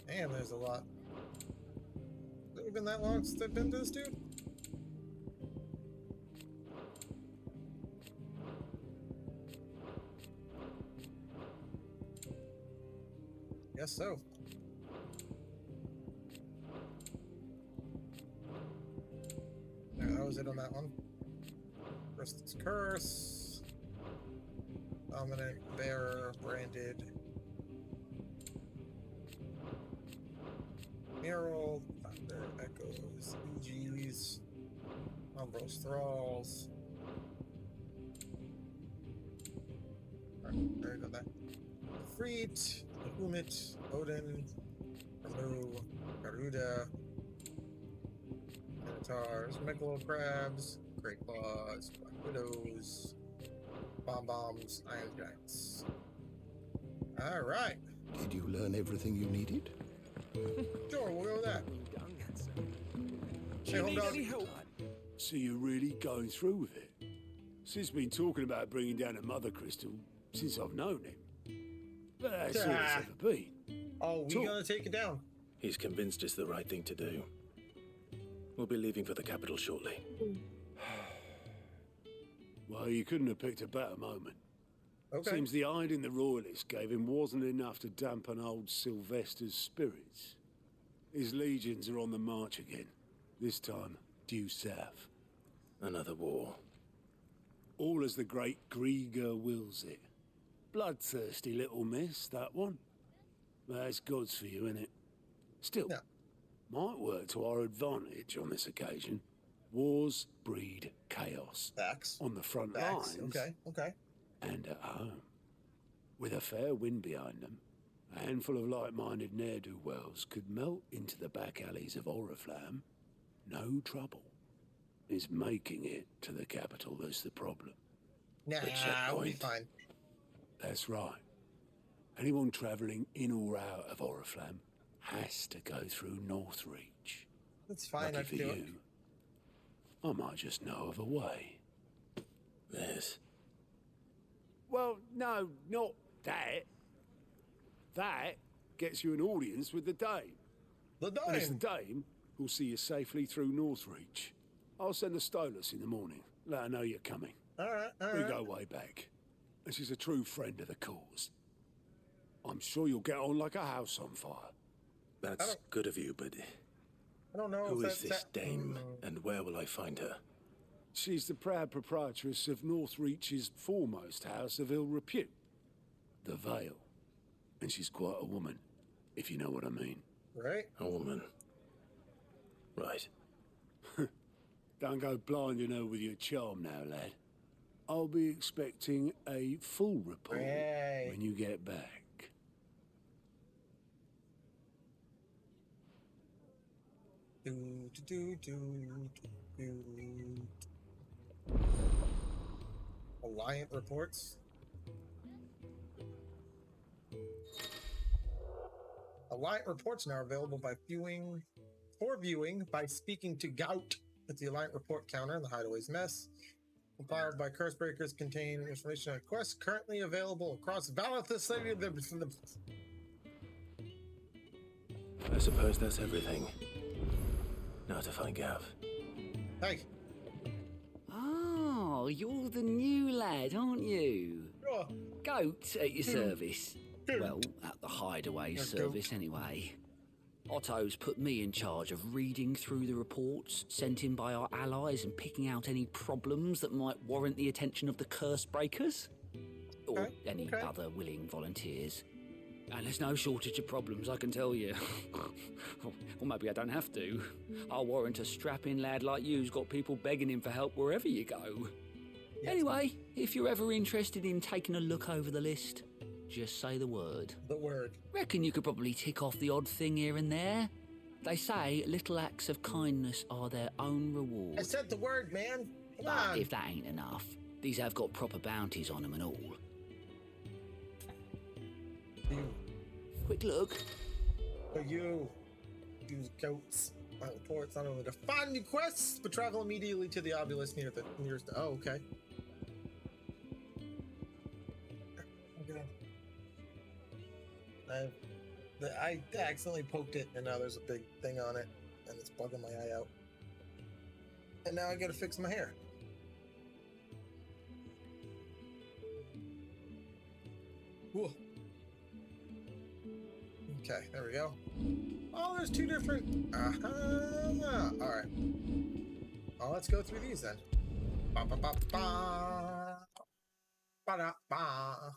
Damn, there's a lot. Has it been that long since I've been to this dude? Guess so. Yeah, that was it on that one. Crystal's Curse. Dominant Bearer Branded. Mural. Thunder Echoes. EGs. Umbros thralls. Alright, there you go. That. Freet, Humit, Odin, Ramu, Garuda, Minotaurs, Megalo Crabs, Great Claws, Black Widows, Bombs, Iron Giants. Alright. Did you learn everything you needed? Sure, we'll go with that. Do you need any help? So you're really going through with it? Sid's been talking about bringing down a mother crystal since I've known him. But that's all it's ever been. Oh, we gonna take it down? He's convinced it's the right thing to do. We'll be leaving for the capital shortly. Well, you couldn't have picked a better moment. Okay. Seems the hiding the royalists gave him wasn't enough to dampen old Sylvester's spirits. His legions are on the march again. This time, due south. Another war. All as the great Grieger wills it. Bloodthirsty little miss, that one. That's God's for you, innit? Still, might work to our advantage on this occasion. Wars breed chaos. Facts. On the front Facts. lines. Okay. And at home. With a fair wind behind them, a handful of like-minded ne'er-do-wells could melt into the back alleys of Oriflamme. No trouble. It's making it to the capital that's the problem. Nah, we'll be fine. That's right. Anyone travelling in or out of Oriflamme has to go through Northreach. That's fine, Lucky I for can do it. you, I might just know of a way. Yes. Well, no, not that. That gets you an audience with the Dame. The Dame? And it's the Dame who'll see you safely through Northreach. I'll send a Stolas in the morning. Let her know you're coming. All right. We go way back. And she's a true friend of the cause. I'm sure you'll get on like a house on fire. That's good of you, but I don't know who if is this dame, and where will I find her? She's the proud proprietress of Northreach's foremost house of ill repute, the Vale. And she's quite a woman, if you know what I mean. Right? A woman. Right. Don't go blinding her with your charm now, lad. I'll be expecting a full report when you get back. Alliant reports. Alliant reports now available by viewing by speaking to Gout at the Alliant report counter in the Hideaway's mess. Compiled by Cursebreakers, contain information on quests currently available across Valithus. I suppose that's everything. Now to find Gav. Hey. Oh, you're the new lad, aren't you? Sure. Goat at your service. Well, at the Hideaway service anyway. Otto's put me in charge of reading through the reports sent in by our allies and picking out any problems that might warrant the attention of the Cursebreakers. Or any other willing volunteers. And there's no shortage of problems, I can tell you. Or maybe I don't have to. I'll warrant a strapping lad like you's got people begging him for help wherever you go. Yes. Anyway, if you're ever interested in taking a look over the list, just say the word. The word. Reckon you could probably tick off the odd thing here and there. They say little acts of kindness are their own reward. I said the word, man. Come but on. If that ain't enough, these have got proper bounties on them and all. Quick look. For you. Use goats. My reports not only to find new quests, but travel immediately to the obelisk near the nearest. Oh, okay. I accidentally poked it, and now there's a big thing on it, and it's bugging my eye out. And now I gotta fix my hair. Whoa. Okay, there we go. Oh, there's two different. All right. Well, let's go through these then. Ba ba ba ba. Ba da ba.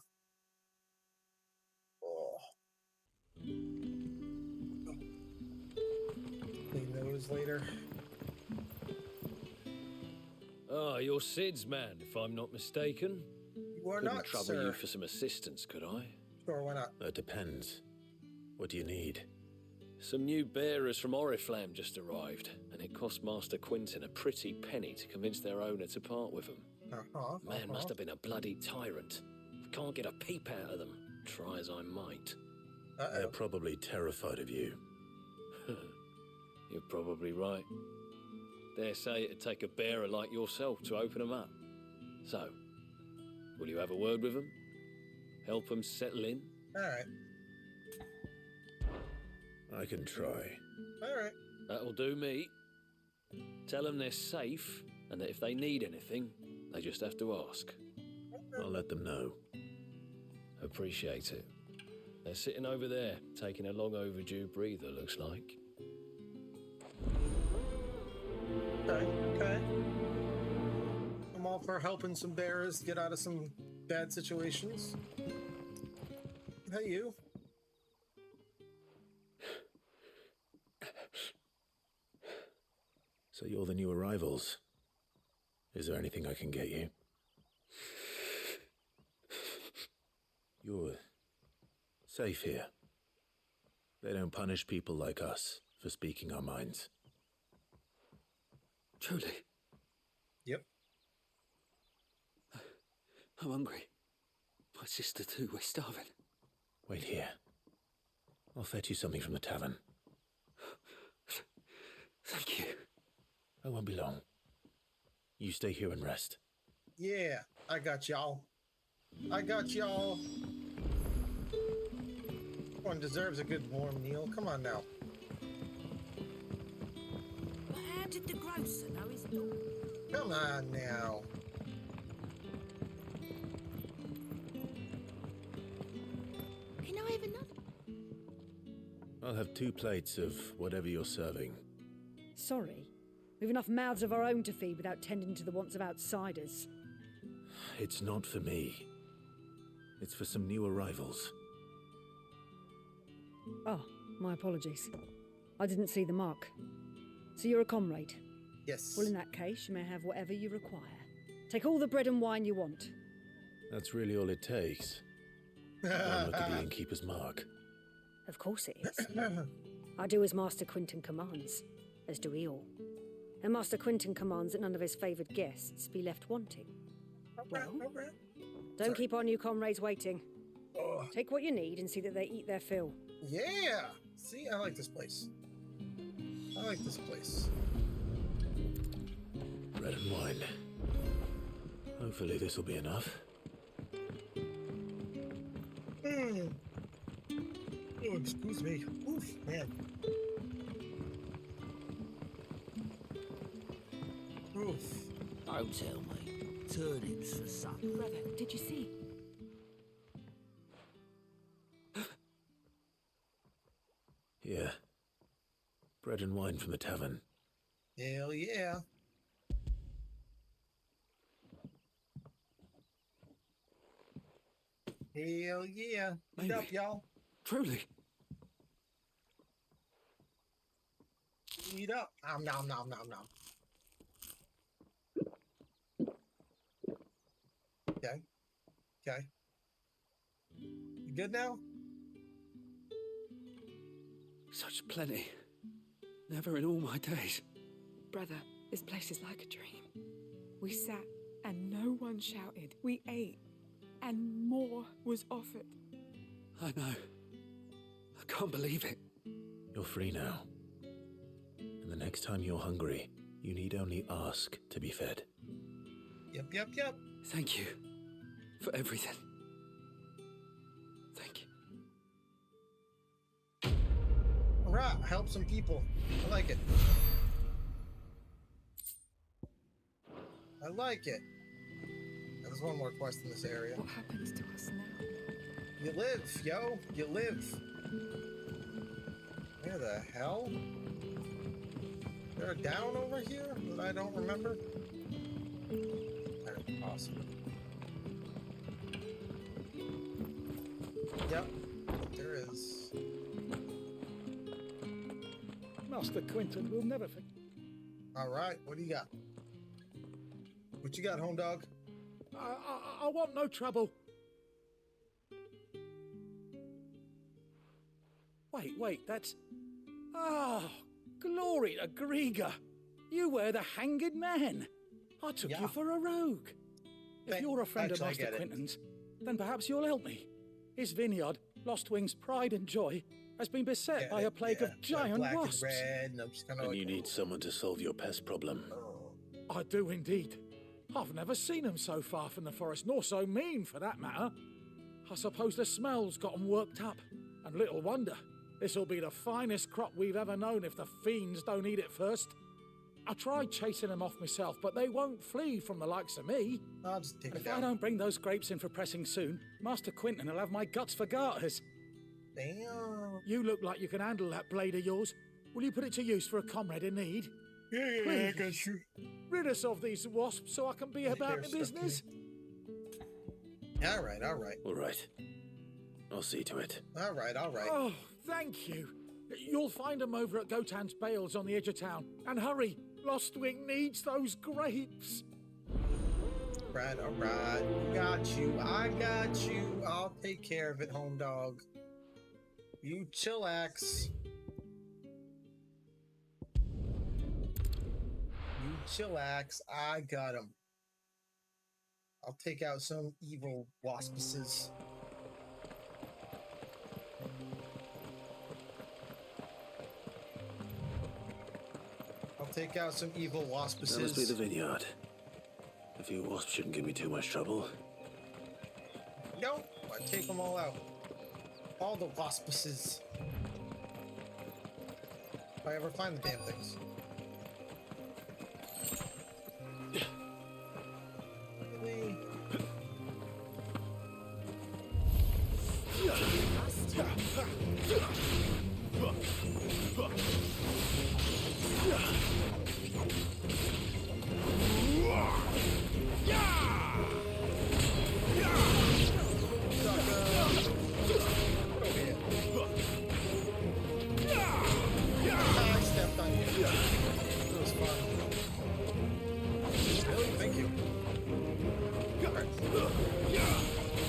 Oh. Clean those later. Ah, you're Sid's man, if I'm not mistaken. You are Couldn't not, trouble sir. you for some assistance, could I? Sure, why not? It depends. What do you need? Some new bearers from Oriflamme just arrived, and it cost Master Quinton a pretty penny to convince their owner to part with them. Man must have been a bloody tyrant. Can't get a peep out of them, try as I might. They're probably terrified of you. You're probably right. Dare say it'd take a bearer like yourself to open them up. So, will you have a word with them? Help them settle in? Alright. I can try. Alright. That'll do me. Tell them they're safe, and that if they need anything, they just have to ask. I'll let them know. Appreciate it. They're sitting over there, taking a long overdue breather, looks like. Okay. I'm all for helping some bearers get out of some bad situations. Hey, you. So you're the new arrivals. Is there anything I can get you? You're safe here. They don't punish people like us for speaking our minds. Truly? Yep. I'm hungry. My sister too, we're starving. Wait here. I'll fetch you something from the tavern. Thank you. I won't be long. You stay here and rest. Yeah, I got y'all. I got y'all. One deserves a good warm meal. Come on now. How did the grocer know his daughter? Come on now. Can I have another? I'll have 2 plates of whatever you're serving. Sorry. We've enough mouths of our own to feed without tending to the wants of outsiders. It's not for me. It's for some new arrivals. Oh, my apologies. I didn't see the mark. So you're a comrade? Yes. Well, in that case, you may have whatever you require. Take all the bread and wine you want. That's really all it takes. One look at the innkeeper's mark. Of course it is. I do as Master Quinton commands, as do we all. And Master Quinton commands that none of his favoured guests be left wanting. Well, don't keep our new comrades waiting. Take what you need and see that they eat their fill. Yeah! See, I like this place. I like this place. Bread and wine. Hopefully this will be enough. Oh, excuse me. Oof, man. Oof. Don't tell me. Turnips for supper. Brother, did you see? Here. Bread and wine from the tavern. Hell yeah. Hell yeah. Eat up, y'all. Truly. Eat up. Nom nom nom nom. Okay. Okay. You good now? Such plenty. Never in all my days. Brother, this place is like a dream. We sat and no one shouted. We ate and more was offered. I know. I can't believe it. You're free now. And the next time you're hungry, you need only ask to be fed. Yep. Thank you for everything. Thank you. Alright, help some people. I like it. I like it. There's one more quest in this area. What happens to us now? You live, yo. You live. Where the hell? Is there a down over here that I don't remember? That's impossible. Yep, there is. Master Quinton will never forget. Alright, what do you got? What you got, home dog? I want no trouble. Wait, that's... Oh, glory to Grieger. You were the hanged man. I took you for a rogue. If you're a friend of Master Quinton's, then perhaps you'll help me. His vineyard, Lost Wing's pride and joy, has been beset by a plague of giant wasps. And you need someone to solve your pest problem. I do indeed. I've never seen them so far from the forest, nor so mean for that matter. I suppose the smell's got them worked up. And little wonder. This'll be the finest crop we've ever known if the fiends don't eat it first. I tried chasing them off myself, but they won't flee from the likes of me. I'll just take it if down. I don't bring those grapes in for pressing soon, Master Quinton will have my guts for garters. Damn. You look like you can handle that blade of yours. Will you put it to use for a comrade in need? Yeah, I got you. Rid us of these wasps so I can be about my business. All right. All right. I'll see to it. All right. Oh, thank you. You'll find them over at Gotan's Bales on the edge of town. And hurry, Lostwing needs those grapes. Right, all right. I got you. I'll take care of it, home dog. You chillax. I got him. I'll take out some evil waspices. Take out some evil waspices. That must be the vineyard. A few wasps shouldn't give me too much trouble. Nope, I take them all out. All the waspices. If I ever find the damn things. Really? I stepped on you. It was fun. Really? Thank you. Right. There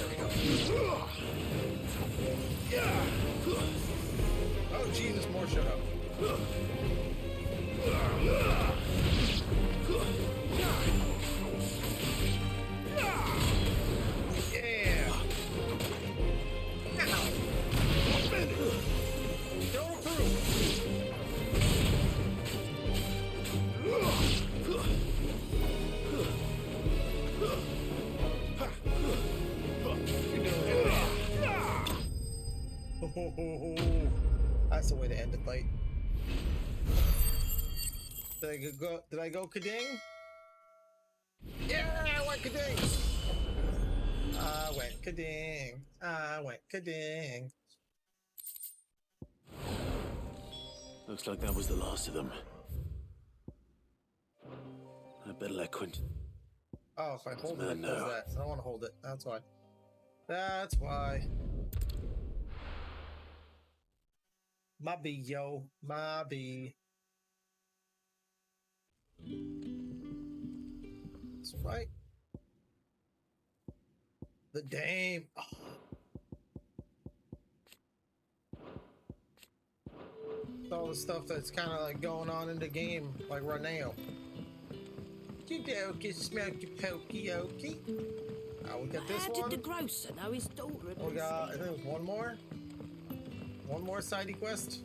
we go. Oh, Jesus, more shut up. That's the way to end the fight. Did I go Kading? Yeah, I went Kading! I went Kading. Looks like that was the last of them. I better let Quinton. Oh, if I hold it, it does that. I don't want to hold it. That's why. That's why. Mobby, yo. Mobby. That's right. The Dame. Oh. All the stuff that's kind of like going on in the game, like right now. Okey-dokey, smoky pokey okey. We got this one. How did the grocer know his daughter had We got, I think it was one more. One more sidey quest.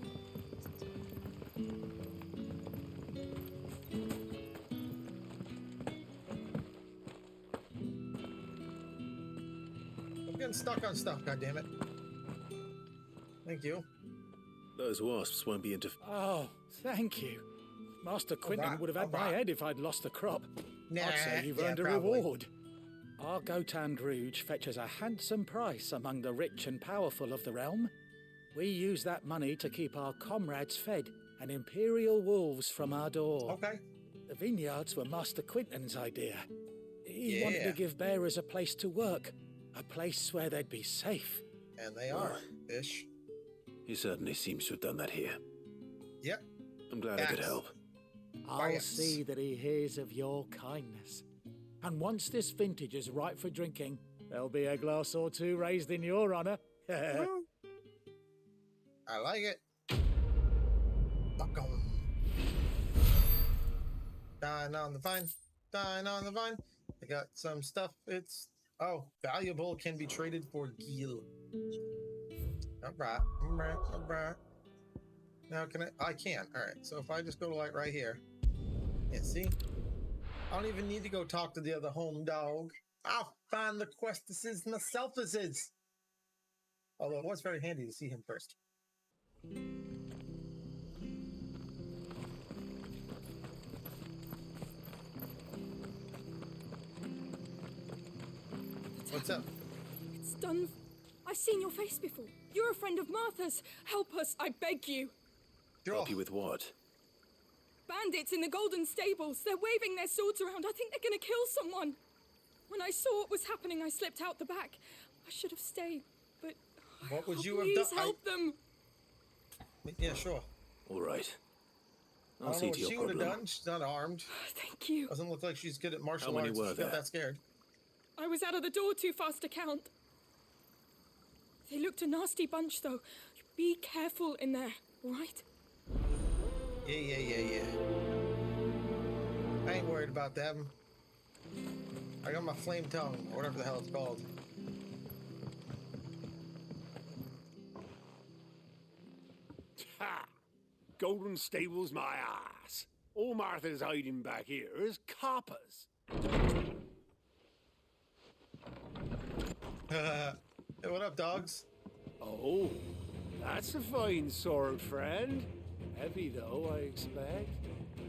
I'm getting stuck on stuff, goddammit. Thank you. Those wasps won't be Oh, thank you. Master Quinton would have had my head if I'd lost the crop. Nah, I'd say you've earned a reward. Our Gotan Rouge fetches a handsome price among the rich and powerful of the realm. We use that money to keep our comrades fed and imperial wolves from our door. Okay. The vineyards were Master Quinton's idea. He wanted to give bearers a place to work, a place where they'd be safe. And they are, Fish. He certainly seems to have done that here. Yep. I'm glad I could help. I'll see that he hears of your kindness. And once this vintage is ripe for drinking, there'll be a glass or two raised in your honour. I like it. Fuck 'em. Dine on the vine. Dine on the vine. I got some stuff. It's valuable, can be traded for gil. Alright. Now can I can. Alright, so if I just go to like right here. Yeah, see? I don't even need to go talk to the other home dog. I'll find the questesses myself. Although it was very handy to see him first. What's up? It's done. I've seen your face before. You're a friend of Martha's. Help us, I beg you. Help you with what? Bandits in the Golden Stables. They're waving their swords around. I think they're gonna kill someone. When I saw what was happening, I slipped out the back. I should have stayed, but what would you have please done? help them. Yeah, sure. All right. I'll see to your problem. What she would have done. She's not armed. Thank you. Doesn't look like she's good at martial arts. How many were there? Got that scared. I was out of the door too fast to count. They looked a nasty bunch, though. Be careful in there, all right? Yeah. I ain't worried about them. I got my flame tongue, or whatever the hell it's called. Ha! Golden Stables, my ass. All Martha's hiding back here is coppers. Hey, what up, dogs? Oh, that's a fine sword, friend. Heavy, though, I expect.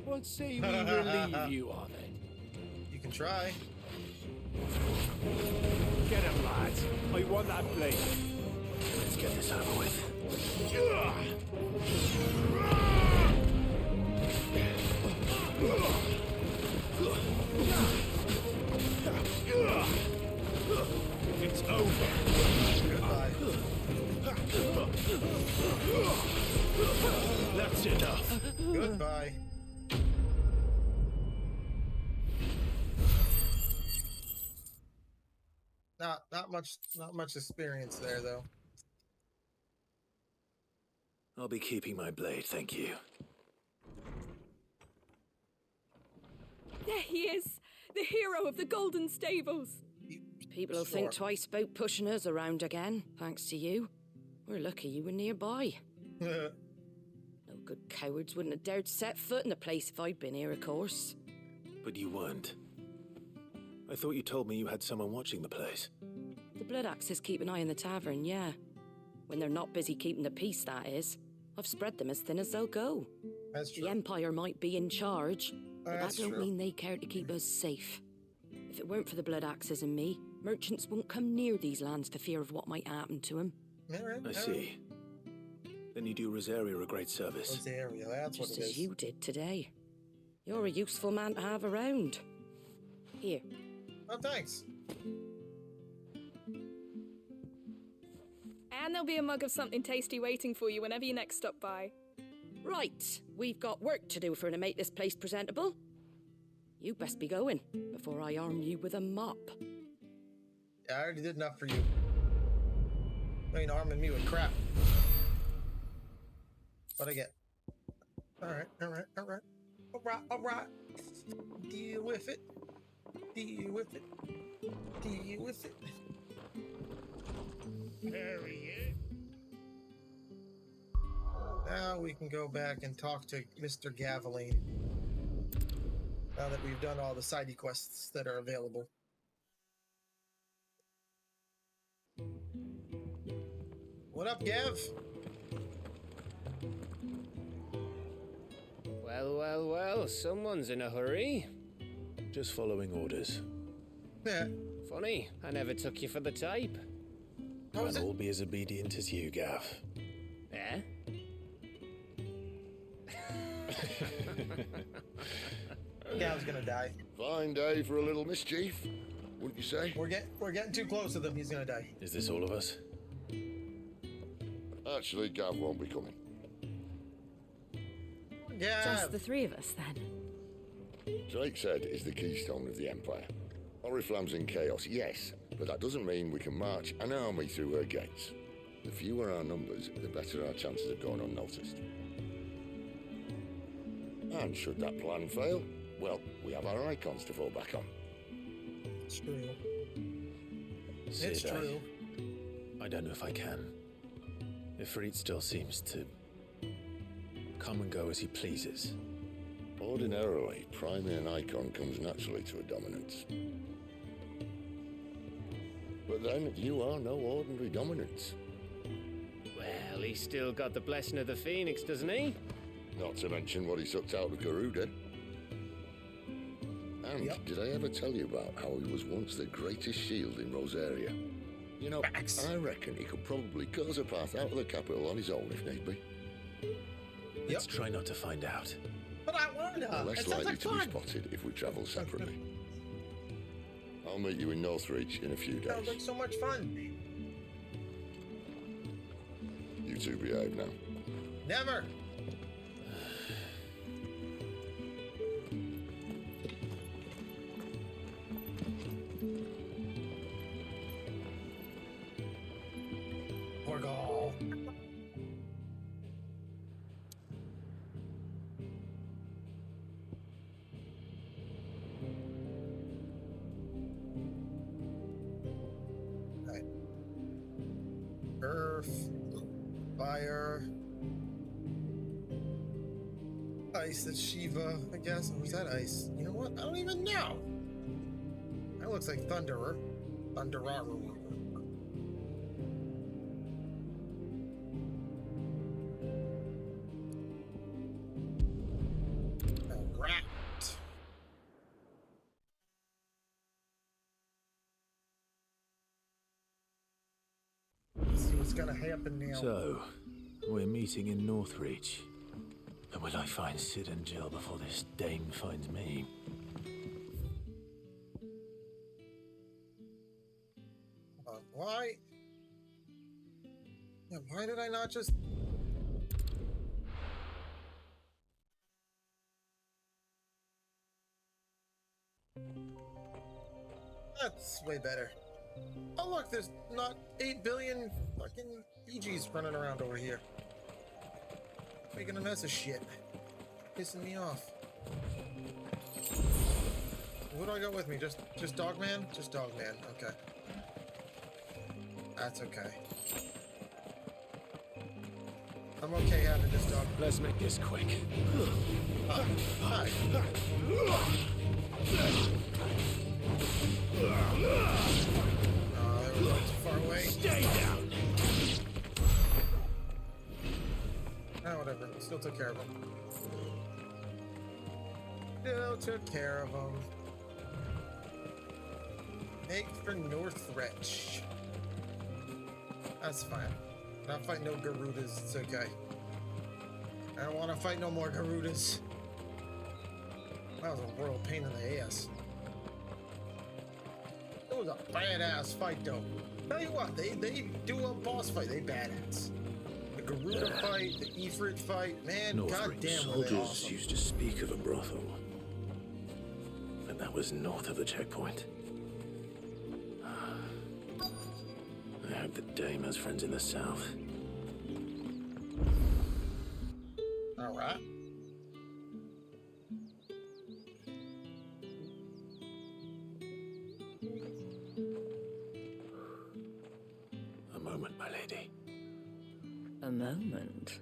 What say we relieve you of it? You can try. Get him, lads. I want that blade. Let's get this over with. It's over. Goodbye. That's enough. Goodbye. Not much experience there, though. I'll be keeping my blade, thank you. There he is, the hero of the Golden Stables. People will think twice about pushing us around again, thanks to you. We're lucky you were nearby. No good cowards wouldn't have dared set foot in the place if I'd been here, of course. But you weren't. I thought you told me you had someone watching the place. The Blood Axes keep an eye on the tavern, yeah. When they're not busy keeping the peace, that is. I've spread them as thin as they'll go. That's true. The Empire might be in charge, but that don't true. mean they care to keep us safe. If it weren't for the Blood Axes and me, merchants won't come near these lands for fear of what might happen to them. I see. Then you do Rosaria a great service. Rosaria, that's what it is. Just as you did today. You're a useful man to have around. Here. Oh, thanks. And there'll be a mug of something tasty waiting for you whenever you next stop by. Right, we've got work to do for to make this place presentable. You best be going before I arm you with a mop. Yeah, I already did enough for you. You ain't arming me with crap. What'd I get? Alright. Deal with it. Now we can go back and talk to Mr. Gaviline. Now that we've done all the side quests that are available. What up, Gav? Well, someone's in a hurry. Just following orders. Funny, I never took you for the type. I'll all be as obedient as you, Gav. Eh? Gav's gonna die. Fine day for a little mischief, wouldn't you say? We're getting too close to them. He's gonna die. Is this all of us? Actually, Gav won't be coming. Yeah. Just the three of us, then. Drake said is the keystone of the Empire. Oriflamme's in chaos, yes, but that doesn't mean we can march an army through her gates. The fewer our numbers, the better our chances of going unnoticed. And should that plan fail, well, we have our icons to fall back on. It's true. Sid, It's true. I don't know if I can. Ifrit still seems to come and go as he pleases. Ordinarily, priming an icon comes naturally to a dominance. But then, you are no ordinary dominance. Well, he's still got the blessing of the Phoenix, doesn't he? Not to mention what he sucked out of Garuda. And did I ever tell you about how he was once the greatest shield in Rosaria? You know, I reckon he could probably cause a path out of the capital on his own if need be. Let's try not to find out. But I wonder. Less likely to be spotted if we travel separately. I'll meet you in Northreach in a few days. Sounds like so much fun. You two behave now. Never. Porgal. Right. Earth, fire, ice. That's Shiva, I guess. Or was that ice? You know what? I don't even know. That looks like Thunderer. Thunderer. Rat. Let's see what's gonna happen now. So, we're meeting in Northreach. And will I find Sid and Jill before this dame finds me? Why? Yeah, why did I not just... That's way better. Oh look, there's not 8 billion fucking EGs running around over here. Making a mess of shit. Pissing me off. What do I got with me? Just Dogman? Just Dogman, okay. That's okay. I'm okay having this dog. Let's make this quick. Hi. They were too far away. Stay down. Whatever. Still took care of him. Still took care of him. Make for Northreach. That's fine. Not fight no Garudas. It's okay. I don't want to fight no more Garudas. That was a royal pain in the ass. It was a badass fight, though. Tell you what, they do a boss fight. They badass. The Garuda fight, the Ifrit fight, man, goddamn, were they soldiers awesome. used to speak of a brothel, but that was north of the checkpoint. I hope the dame has friends in the south. All right. A moment, my lady. A moment?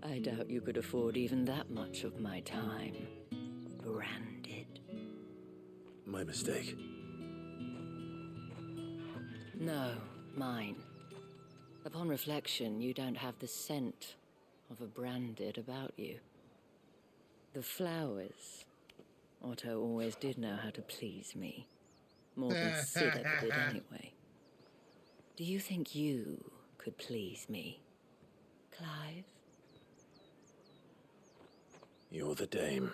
I doubt you could afford even that much of my time. Branded. My mistake. No, mine. Upon reflection, you don't have the scent of a branded about you. The flowers. Otto always did know how to please me. More than Sid ever did anyway. Do you think you could please me, Clive? You're the dame.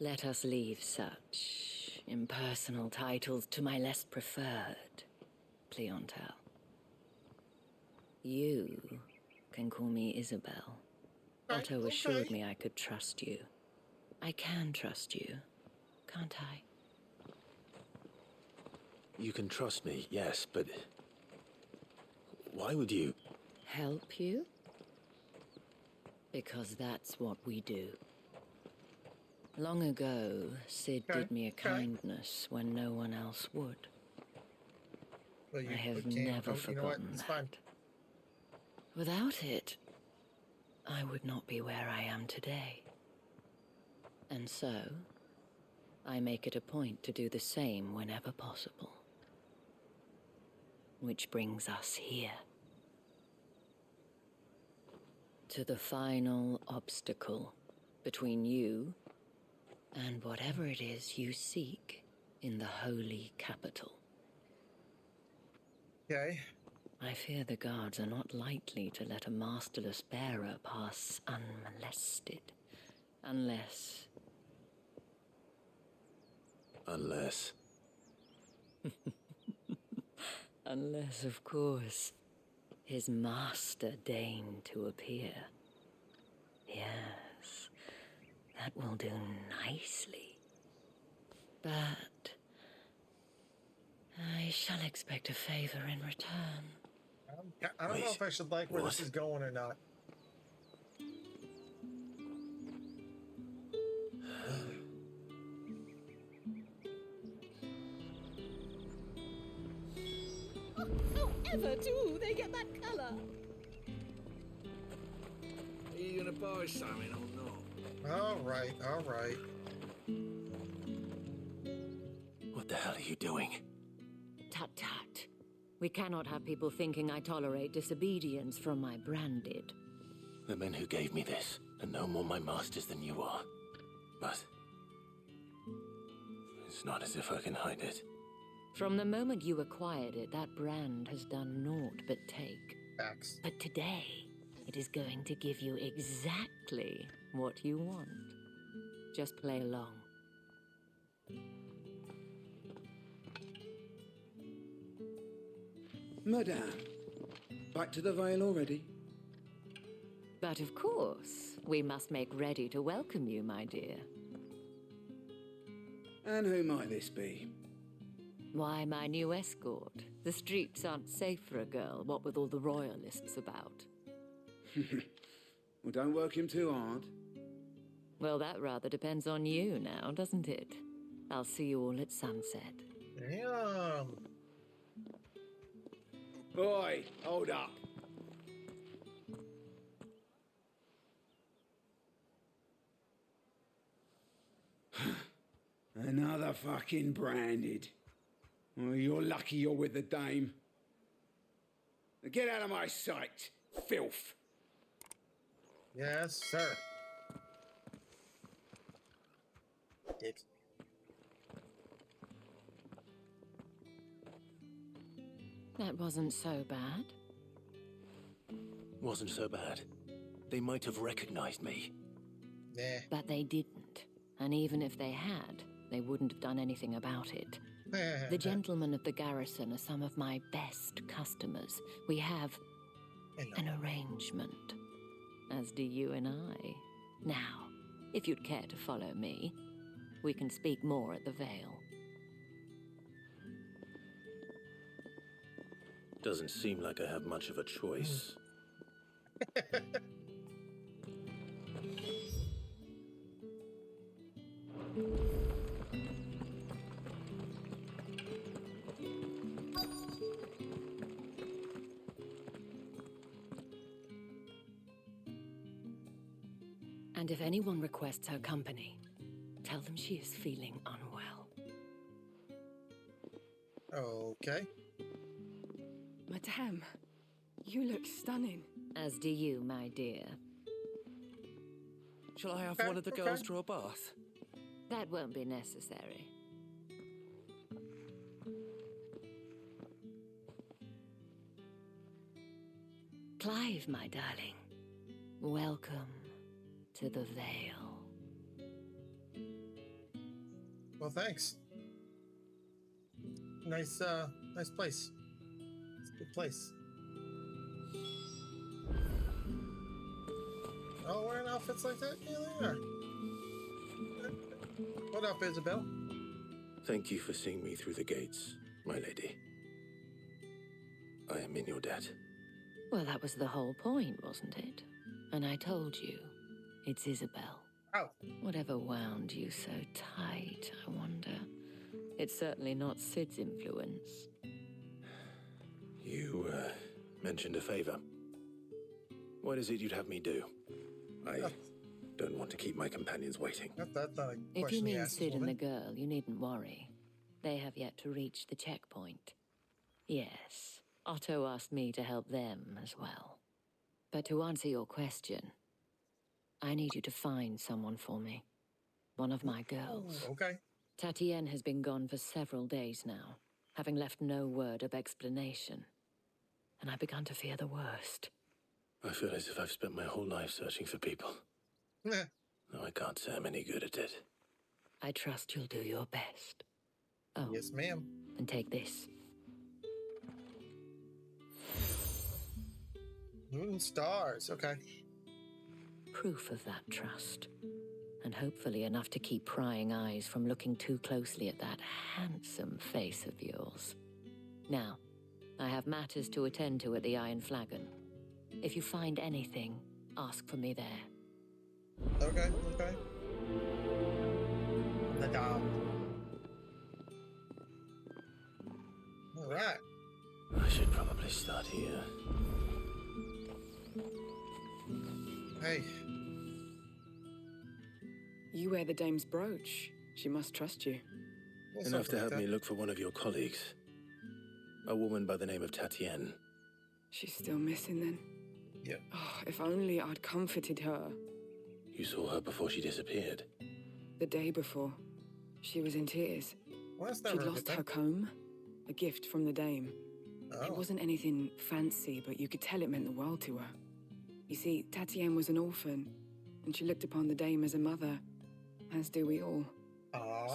Let us leave such impersonal titles to my less preferred clientele. You can call me Isabel. Otto assured me I could trust you. I can trust you, can't I? You can trust me, yes, but why would you? Help you? Because that's what we do. Long ago, Sid did me a kindness when no one else would. Well, I have never forgotten that. Without it, I would not be where I am today. And so, I make it a point to do the same whenever possible. Which brings us here. To the final obstacle between you and whatever it is you seek in the holy capital. Okay. I fear the guards are not likely to let a masterless bearer pass unmolested. Unless... Unless... Unless, of course, his master deigned to appear. Yes, that will do nicely. But I shall expect a favor in return. I don't know if I should like where this is going or not. However do they get that colour? Are you gonna buy something or not? All right, all right. What the hell are you doing? Tut tut. We cannot have people thinking I tolerate disobedience from my branded. The men who gave me this are no more my masters than you are. But it's not as if I can hide it. From the moment you acquired it, that brand has done naught but take. Facts. But today, it is going to give you exactly what you want. Just play along. Madame, back to the Vale already? But of course, we must make ready to welcome you, my dear. And who might this be? Why, my new escort. The streets aren't safe for a girl, what with all the royalists about. Well, don't work him too hard. Well, that rather depends on you now, doesn't it? I'll see you all at sunset. Damn. Boy, hold up. Another fucking branded. Well, you're lucky you're with the dame. Now get out of my sight, filth. Yes, sir. Dick. That wasn't so bad. Wasn't so bad. They might have recognized me. Yeah. But they didn't. And even if they had, they wouldn't have done anything about it. The gentlemen of the garrison are some of my best customers. We have an arrangement, as do you and I. Now, if you'd care to follow me, we can speak more at the Vale. Doesn't seem like I have much of a choice. And if anyone requests her company, tell them she is feeling unwell. Okay. Madame, you look stunning. As do you, my dear. Shall I have one of the girls draw a bath? That won't be necessary. Clive, my darling, welcome to the Vale. Well, thanks. Nice place. It's a good place. all wearing outfits like that? Yeah, they are. What up, Isabel? Thank you for seeing me through the gates, my lady. I am in your debt. Well, that was the whole point, wasn't it? And I told you, it's Isabel. Oh. Whatever wound you so tight, I wonder. It's certainly not Sid's influence. You, mentioned a favor. What is it you'd have me do? I don't want to keep my companions waiting. That's not a If you question mean asked, Sid and the woman. girl, you needn't worry. They have yet to reach the checkpoint. Yes, Otto asked me to help them as well. But to answer your question, I need you to find someone for me. One of my girls. Okay. Tatienne has been gone for several days now, having left no word of explanation. And I've begun to fear the worst. I feel as if I've spent my whole life searching for people. No, I can't say I'm any good at it. I trust you'll do your best. Oh. Yes, ma'am. And take this. Moon and stars. Okay. Proof of that trust. And hopefully enough to keep prying eyes from looking too closely at that handsome face of yours. Now, I have matters to attend to at the Iron Flagon. If you find anything, ask for me there. Okay, okay. The dog. All right. I should probably start here. Hey. You wear the dame's brooch. She must trust you. Enough to help me look for one of your colleagues. A woman by the name of Tatienne. She's still missing then? Yeah. Oh, if only I'd comforted her. You saw her before she disappeared. The day before. She was in tears. She'd lost her comb. A gift from the dame. Oh. It wasn't anything fancy, but you could tell it meant the world to her. You see, Tatienne was an orphan, and she looked upon the dame as a mother, as do we all.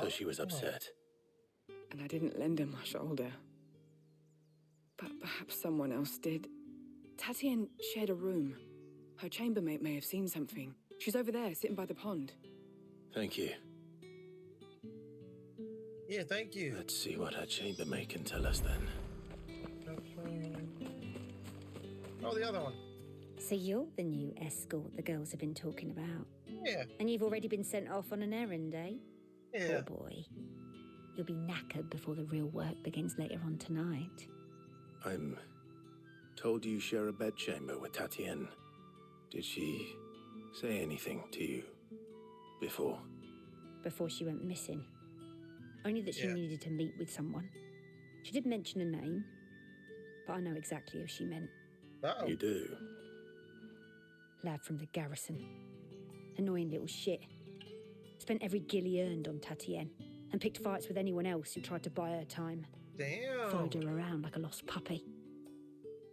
So she was upset. And I didn't lend her my shoulder. But perhaps someone else did. Tatienne shared a room. Her chambermaid may have seen something. She's over there, sitting by the pond. Thank you. Yeah, thank you. Let's see what her chambermaid can tell us then. Oh, the other one. So you're the new escort the girls have been talking about? Yeah. And you've already been sent off on an errand, eh? Yeah. Poor boy. You'll be knackered before the real work begins later on tonight. I'm told you share a bedchamber with Tatienne. Did she say anything to you before? Before she went missing. Only that she needed to meet with someone. She did mention a name, but I know exactly who she meant. Uh-oh. You do? Lad from the garrison. Annoying little shit. Spent every gil he earned on Tatienne, and picked fights with anyone else who tried to buy her time. Damn. Followed her around like a lost puppy.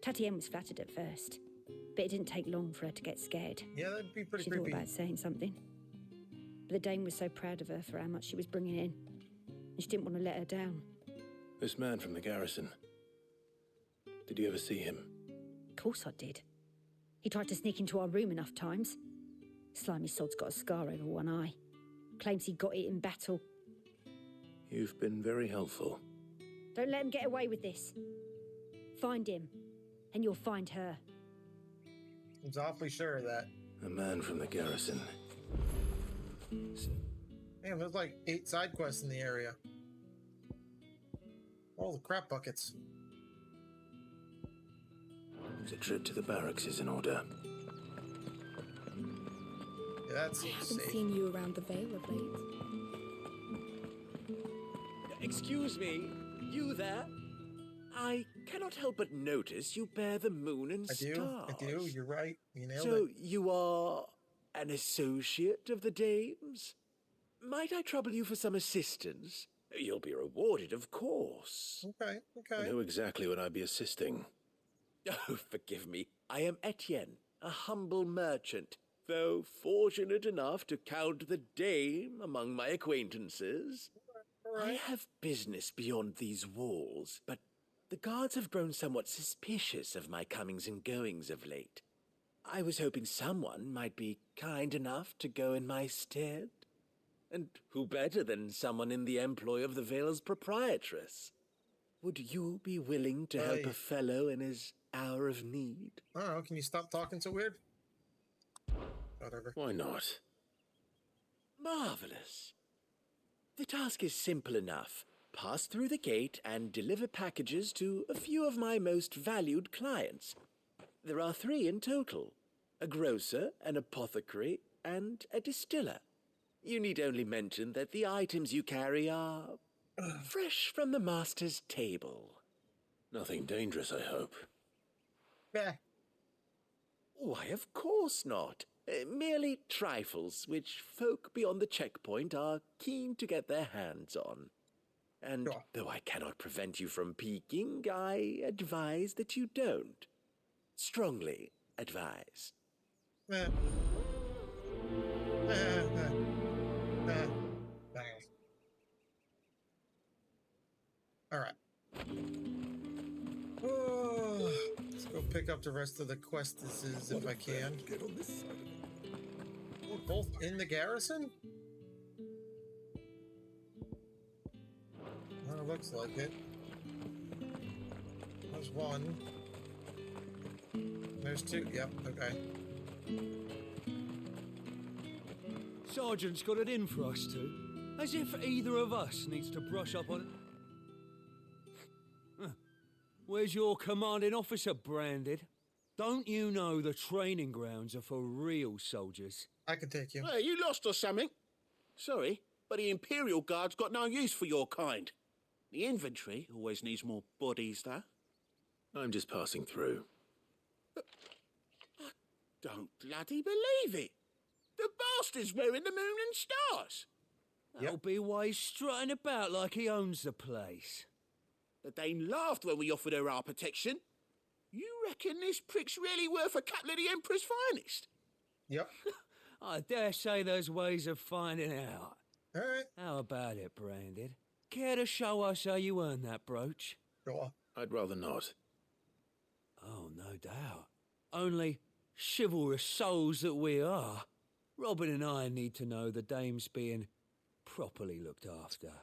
Tatienne was flattered at first, but it didn't take long for her to get scared. Yeah, that'd be pretty She creepy. thought about saying something. But the dame was so proud of her for how much she was bringing in, and she didn't want to let her down. This man from the garrison. Did you ever see him? Of course I did. He tried to sneak into our room enough times. Slimy sod's got a scar over one eye. Claims he got it in battle. You've been very helpful. Don't let him get away with this. Find him, and you'll find her. I was awfully sure of that. A man from the garrison. Damn, there's like 8 side quests in the area. All the crap buckets. The trip to the barracks is in order. Yeah, that I seems haven't safe. seen you around the Vale of late. Excuse me, you there? I cannot help but notice you bear the moon and I do, stars. you're right. You nailed So it. you are an associate of the dames? Might I trouble you for some assistance? You'll be rewarded, of course. Okay, And who exactly would I be assisting? Oh, forgive me. I am Etienne, a humble merchant, though fortunate enough to count the dame among my acquaintances. I have business beyond these walls, but the guards have grown somewhat suspicious of my comings and goings of late. I was hoping someone might be kind enough to go in my stead. And who better than someone in the employ of the Vale's proprietress? Would you be willing to help a fellow in his hour of need? I don't know, can you stop talking so weird? Whatever. Why not? Marvelous. The task is simple enough. Pass through the gate and deliver packages to a few of my most valued clients. There are 3 in total. A grocer, an apothecary, and a distiller. You need only mention that the items you carry are fresh from the master's table. Nothing dangerous, I hope. Yeah. Why, of course not. Merely trifles which folk beyond the checkpoint are keen to get their hands on. And though I cannot prevent you from peeking, I advise that you don't. Strongly advise. Alright. Oh, let's go pick up the rest of the quests if I can. Get on this side of it. We're both in the garrison? Well, it looks like it. There's 1. There's 2. Yep, okay. Sergeant's got it in for us two. As if either of us needs to brush up on it. Where's your commanding officer, Branded? Don't you know the training grounds are for real soldiers? I can take you. Hey, you lost or something? Sorry, but the Imperial Guard's got no use for your kind. The infantry always needs more bodies, though. I'm just passing through. I don't bloody believe it. The bastard's wearing the moon and stars. That'll be why he's strutting about like he owns the place. The Dane laughed when we offered her our protection. You reckon this prick's really worth a couple of the Emperor's finest? Yep. I dare say there's ways of finding out. Alright. How about it, Branded? Care to show us how you earned that brooch? Sure. I'd rather not. Oh, no doubt. Only chivalrous souls that we are, Robin and I need to know the dame's being properly looked after.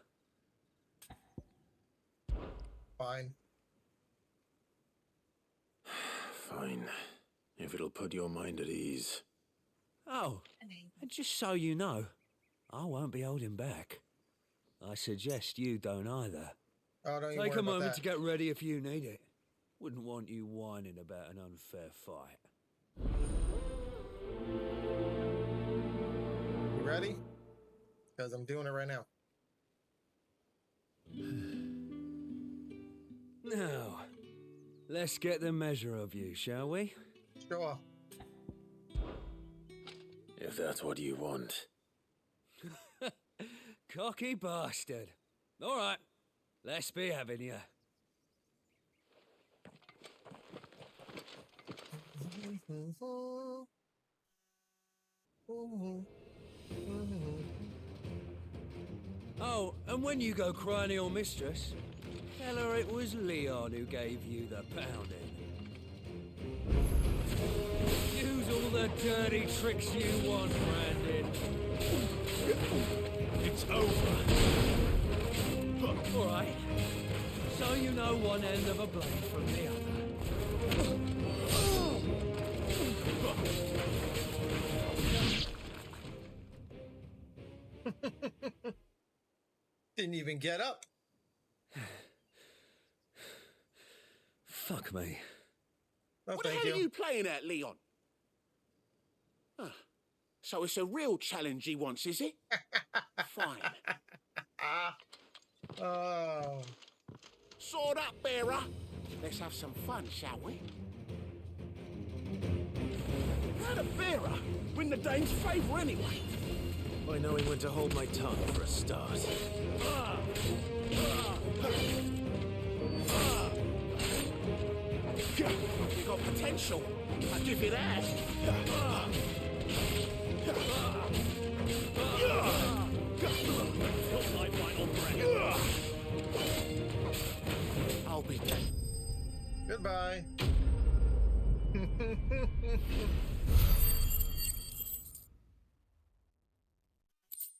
Fine. Fine. If it'll put your mind at ease. Oh, and just so you know, I won't be holding back. I suggest you don't either. Oh, don't you Take worry a moment about to get ready if you need it. Wouldn't want you whining about an unfair fight. You ready? Because I'm doing it right now. Now, let's get the measure of you, shall we? Sure. If that's what you want. Cocky bastard. All right, let's be having you. Oh, and when you go crying to your mistress, tell her it was Leon who gave you the pounding. Use all the dirty tricks you want, Brandon. It's over. All right. So you know one end of a blade from the other. Didn't even get up. Fuck me. Oh, what the hell are you playing at, Leon? So it's a real challenge he wants, is it? Fine. Oh. Sword up, bearer. Let's have some fun, shall we? How'd a bearer win the Dane's favour anyway? By knowing when to hold my tongue for a start. You got potential. I'll give you that. I'll be dead. Goodbye.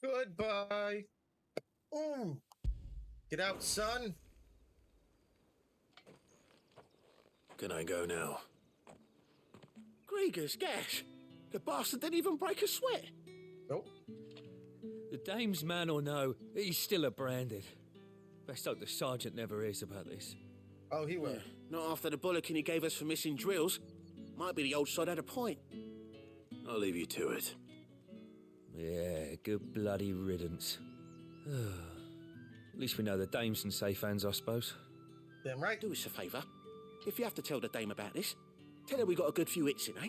Goodbye. Get out, son. Can I go now? Grieger's gas. The bastard didn't even break a sweat. Nope. The dame's man or no, he's still a branded. Best hope the sergeant never hears about this. Oh, he will. Yeah, not after the bollocking he gave us for missing drills. Might be the old sod had a point. I'll leave you to it. Yeah, good bloody riddance. At least we know the dame's in safe hands, I suppose. Damn right. Do us a favour. If you have to tell the dame about this, tell her we got a good few hits in, eh?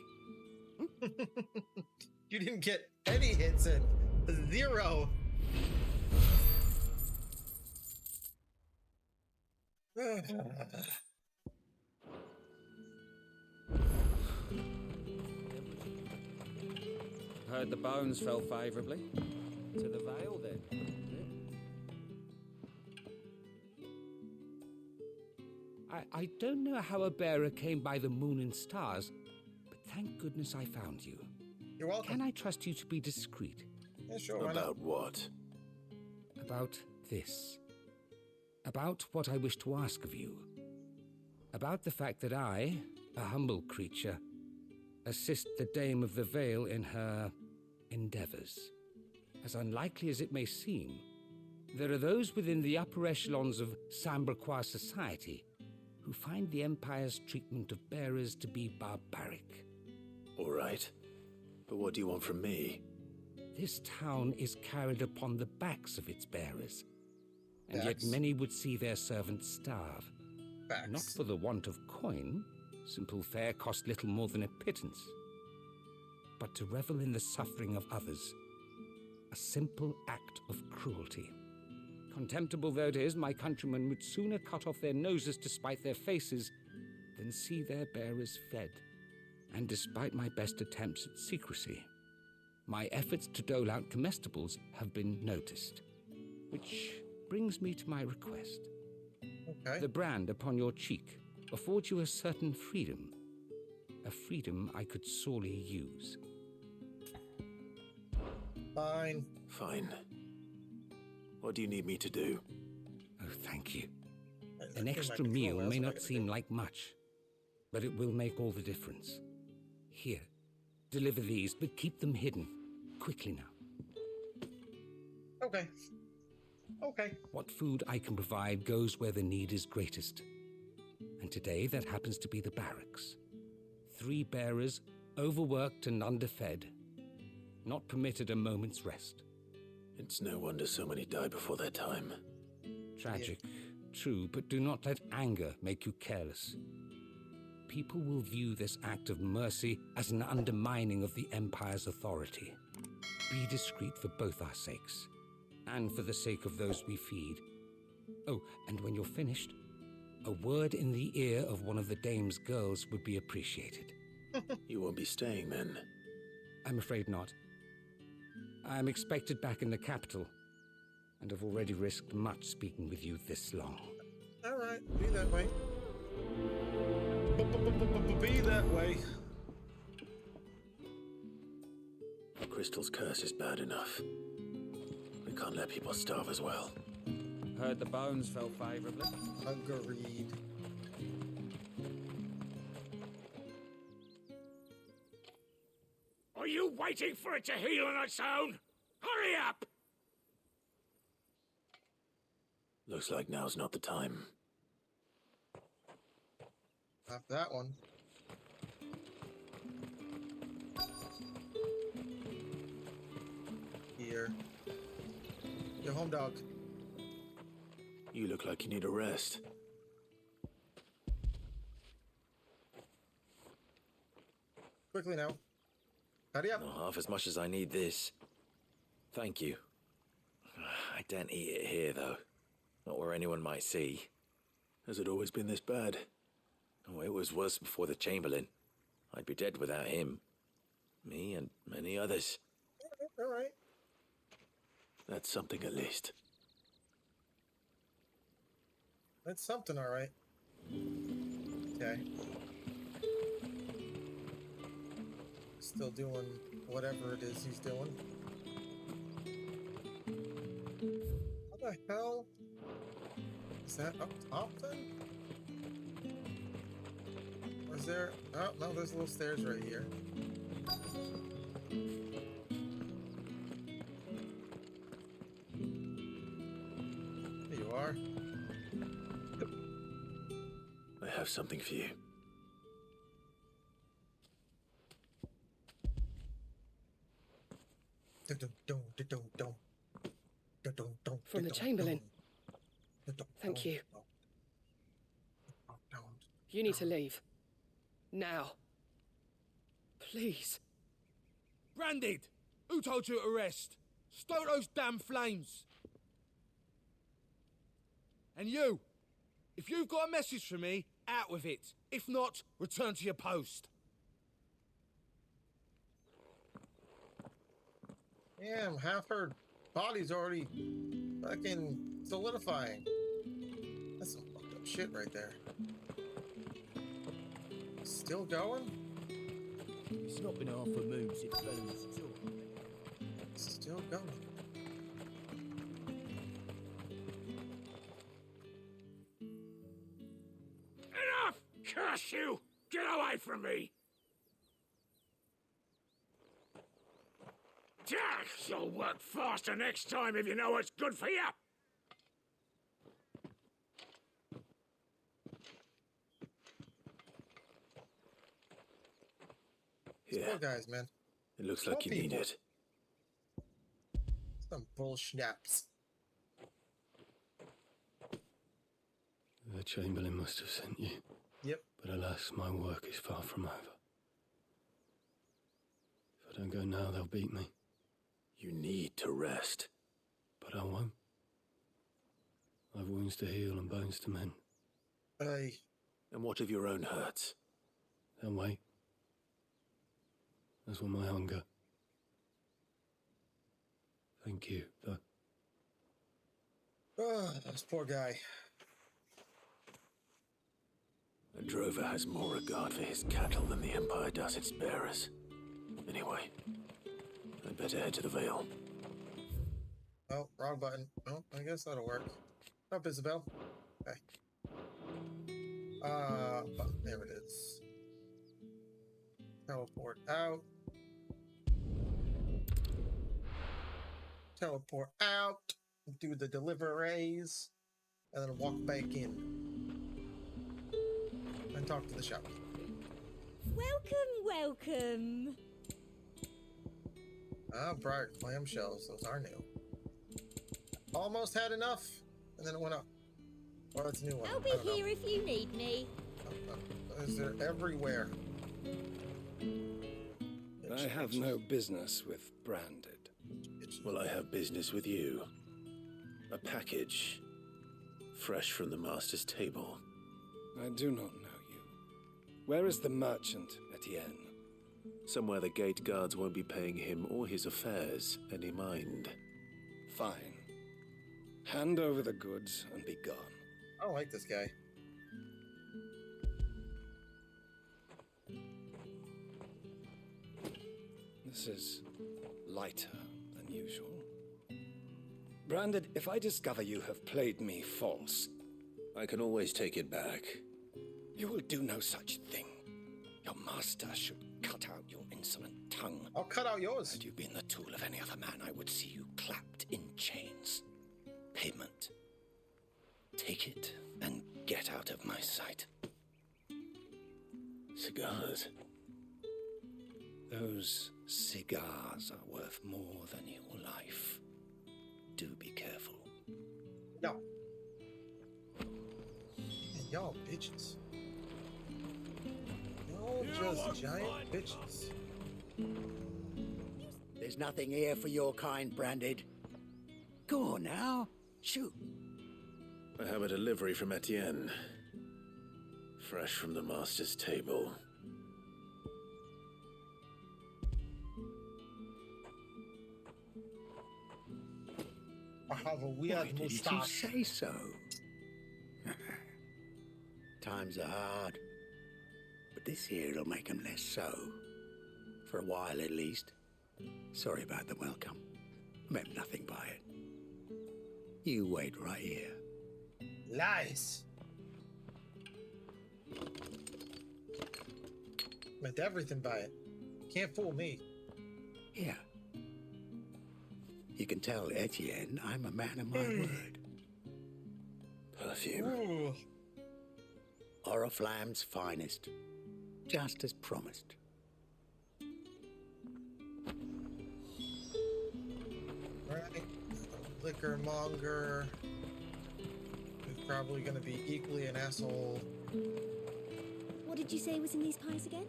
You didn't get any hits in. 0. Heard the bones fell favourably. To the Vale, then. I don't know how a bearer came by the moon and stars, but thank goodness I found you. You're welcome. Can I trust you to be discreet? Yeah, sure. About what? About this. About what I wish to ask of you. About the fact that I, a humble creature, assist the Dame of the Vale in her endeavors. As unlikely as it may seem, there are those within the upper echelons of Samberquois society who find the Empire's treatment of bearers to be barbaric. All right. But what do you want from me? This town is carried upon the backs of its bearers, and yet Backs. many would see their servants starve. Backs. Not for the want of coin. Simple fare cost little more than a pittance. But to revel in the suffering of others, a simple act of cruelty. Contemptible though it is, my countrymen would sooner cut off their noses to spite their faces than see their bearers fed. And despite my best attempts at secrecy, my efforts to dole out comestibles have been noticed. Which brings me to my request. Okay. The brand upon your cheek affords you a certain freedom. A freedom I could sorely use. Fine. Fine. What do you need me to do? Oh, thank you. An extra meal may not seem like much, but it will make all the difference. Here, deliver these, but keep them hidden. Quickly now. Okay. Okay. What food I can provide goes where the need is greatest. And today that happens to be the barracks. 3 bearers, overworked and underfed, not permitted a moment's rest. It's no wonder so many die before their time. Tragic, true, but do not let anger make you careless. People will view this act of mercy as an undermining of the Empire's authority. Be discreet for both our sakes, and for the sake of those we feed. Oh, and when you're finished, a word in the ear of one of the Dame's girls would be appreciated. You won't be staying then? I'm afraid not. I'm expected back in the capital, and have already risked much speaking with you this long. All right, be that way. Be that way. The Crystal's curse is bad enough. We can't let people starve as well. Heard the bones fell favourably. Agreed. Are you waiting for it to heal on its own? Hurry up! Looks like now's not the time. Not that one. Here. Your home dog. You look like you need a rest. Quickly now. Hurry up. Not half as much as I need this. Thank you. I don't eat it here, though. Not where anyone might see. Has it always been this bad? Oh, it was worse before the Chamberlain. I'd be dead without him. Me and many others. All right. That's something at least. That's something, all right. Okay. Still doing whatever it is he's doing. How the hell? Is that up top then? Or is there... Oh, no, there's little stairs right here. There you are. I have something for you. From the Chamberlain. Thank you. You need to leave. Now. Please. Branded! Who told you to rest? Stoke those damn flames! And you! If you've got a message for me, out with it. If not, return to your post. Damn, half her body's already fucking solidifying. That's some fucked up shit right there. Still going? It's not been half a moon since Bones at all. Still going. Enough! Curse you! Get away from me! You'll work faster next time if you know what's good for you! Yeah. Poor guys, man. It looks like you need it. Some bullschnaps. The Chamberlain must have sent you. Yep. But alas, my work is far from over. If I don't go now, they'll beat me. You need to rest. But I won't. I've wounds to heal and bones to mend. Aye. And what of your own hurts? They'll wait. As will my hunger. Thank you, though. Oh, this poor guy. A drover has more regard for his cattle than the Empire does its bearers. Anyway, I'd better head to the Vale. Oh, wrong button. Oh, I guess that'll work. Up, Isabel. Okay. There it is. Teleport out. Teleport out. Do the deliveries. And then walk back in. And talk to the shopkeeper. Welcome. Ah, bright clamshells. Those are new. Almost had enough, and then it went up. Well, that's a new one. I'll be here if you need me. They're everywhere. I have no business with Branded. Well, I have business with you. A package. Fresh from the Master's table. I do not know you. Where is the merchant, Etienne? Somewhere the gate guards won't be paying him or his affairs any mind. Fine. Hand over the goods and be gone. I don't like this guy. This is lighter than usual. Branded, if I discover you have played me false... I can always take it back. You will do no such thing. Your master should cut out your insolent tongue. I'll cut out yours. Had you been the tool of any other man, I would see you clapped in chains. Payment. Take it and get out of my sight. Cigars. Those cigars are worth more than your life. Do be careful. No. Y'all bitches. Y'all just giant bitches. There's nothing here for your kind, Branded. Go on now. Shoot. I have a delivery from Etienne. Fresh from the Master's table. I have a weird Why didn't mustache. you say so? Times are hard. But this here'll make 'em less so. For a while, at least. Sorry about the welcome. Meant nothing by it. You wait right here. Lies. Meant everything by it. Can't fool me. Here. You can tell Etienne I'm a man of my word. Perfume. Ooh. Oriflamme's finest. Just as promised. Right. Liquor monger. Who's probably going to be equally an asshole. What did you say was in these pies again?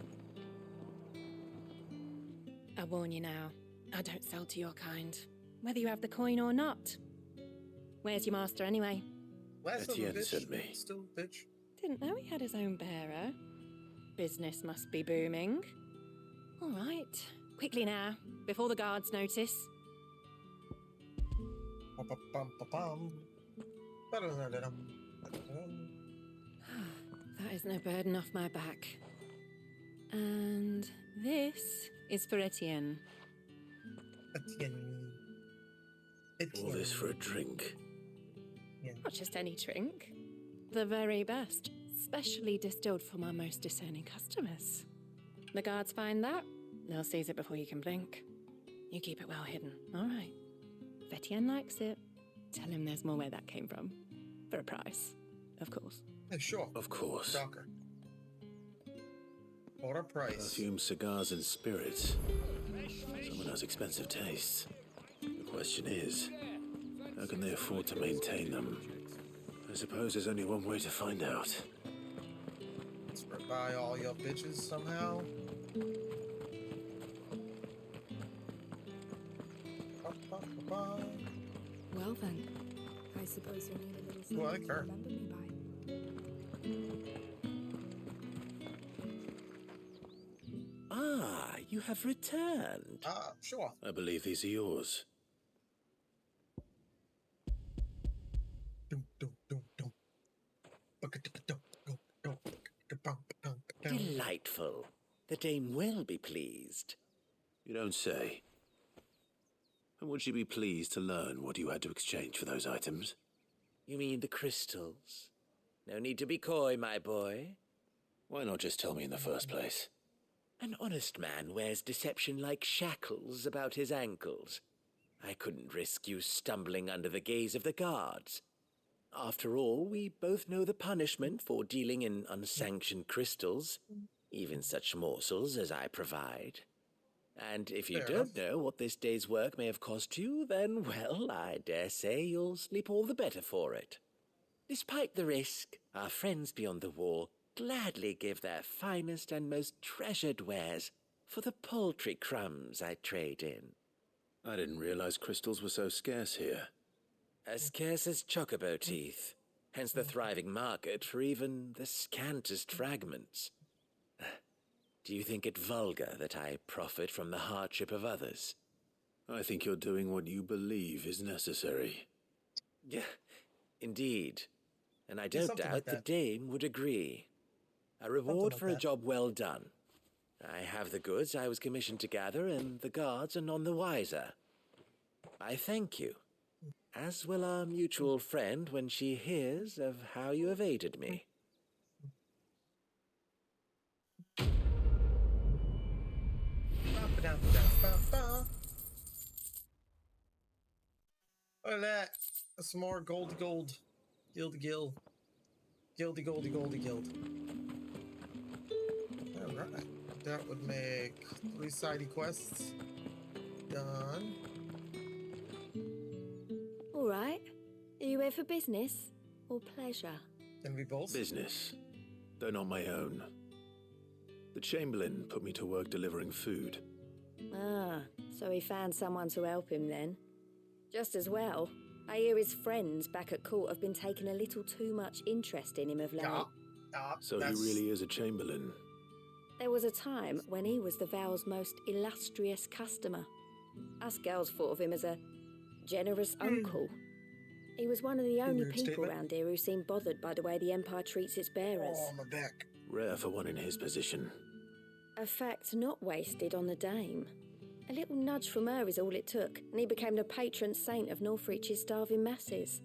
I warn you now, I don't sell to your kind, whether you have the coin or not. Where's your master anyway? Last of a Etienne bitch. sent me. Still a bitch. Didn't know he had his own bearer. Business must be booming. All right, quickly now, before the guards notice. That is no burden off my back. And this is for Etienne. Etienne. All this for a drink. Not just any drink. The very best, specially distilled for my most discerning customers. The guards find that, they'll seize it before you can blink. You keep it well hidden, all right? If Etienne likes it, tell him there's more where that came from. For a price, of course. Yeah, sure. Of course. Shocker. What a price. Perfume, cigars, and spirits. Someone has expensive tastes. The question is, how can they afford to maintain them? I suppose there's only one way to find out. Let's buy all your bitches somehow. Well then, I suppose you'll need a little something Like to her. remember me by. Ah, you have returned. Sure. I believe these are yours. Delightful. The dame will be pleased. You don't say. And would she be pleased to learn what you had to exchange for those items? You mean the crystals? No need to be coy, my boy. Why not just tell me in the first place? An honest man wears deception like shackles about his ankles. I couldn't risk you stumbling under the gaze of the guards. After all, we both know the punishment for dealing in unsanctioned crystals, even such morsels as I provide. And if you don't know what this day's work may have cost you, then, well, I dare say you'll sleep all the better for it. Despite the risk, our friends beyond the wall gladly give their finest and most treasured wares for the paltry crumbs I trade in. I didn't realize crystals were so scarce here. As scarce as chocobo teeth, hence the thriving market for even the scantest fragments. Do you think it vulgar that I profit from the hardship of others? I think you're doing what you believe is necessary. Yeah, indeed. And I don't something doubt like the that. dame would agree. A reward like for a that. job well done. I have the goods I was commissioned to gather, and the guards are none the wiser. I thank you, as will our mutual friend when she hears of how you have aided me. Look at that. Some more gold. Guild. Guildy. Alright. That would make 3 sidey quests. Done. All right. Are you here for business or pleasure? Can we both? Business, though not my own. The Chamberlain put me to work delivering food. Ah, so he found someone to help him then. Just as well. I hear his friends back at court have been taking a little too much interest in him of late. So he really is a Chamberlain. There was a time when he was the Vale's most illustrious customer. Us girls thought of him as a generous uncle. He was one of the only Weird people statement. around here who seemed bothered by the way the Empire treats its bearers. Oh, my back. Rare for one in his position. A fact not wasted on the dame. A little nudge from her is all it took, and he became the patron saint of Northreach's starving masses.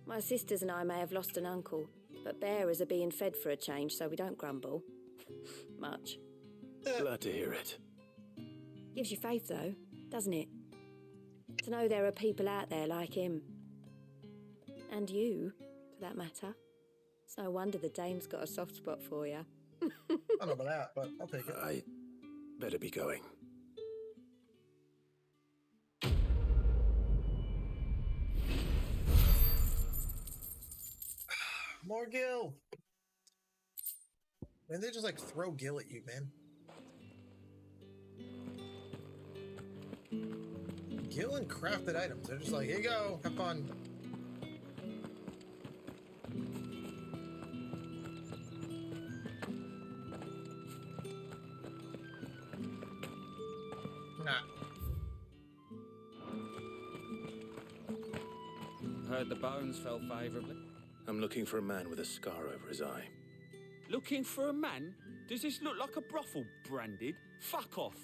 My sisters and I may have lost an uncle, but bearers are being fed for a change, so we don't grumble. Much. Glad to hear it. Gives you faith, though, doesn't it? To know there are people out there like him. And you, for that matter. It's no wonder the dame's got a soft spot for you. I don't know about that, but I'll take it. I better be going. More Gil. Man, they just like throw Gil at you, man. Gil and crafted items. They're just like, here you go, have fun. Nah. Heard the bones fell favourably. I'm looking for a man with a scar over his eye. Looking for a man? Does this look like a brothel, Branded? Fuck off.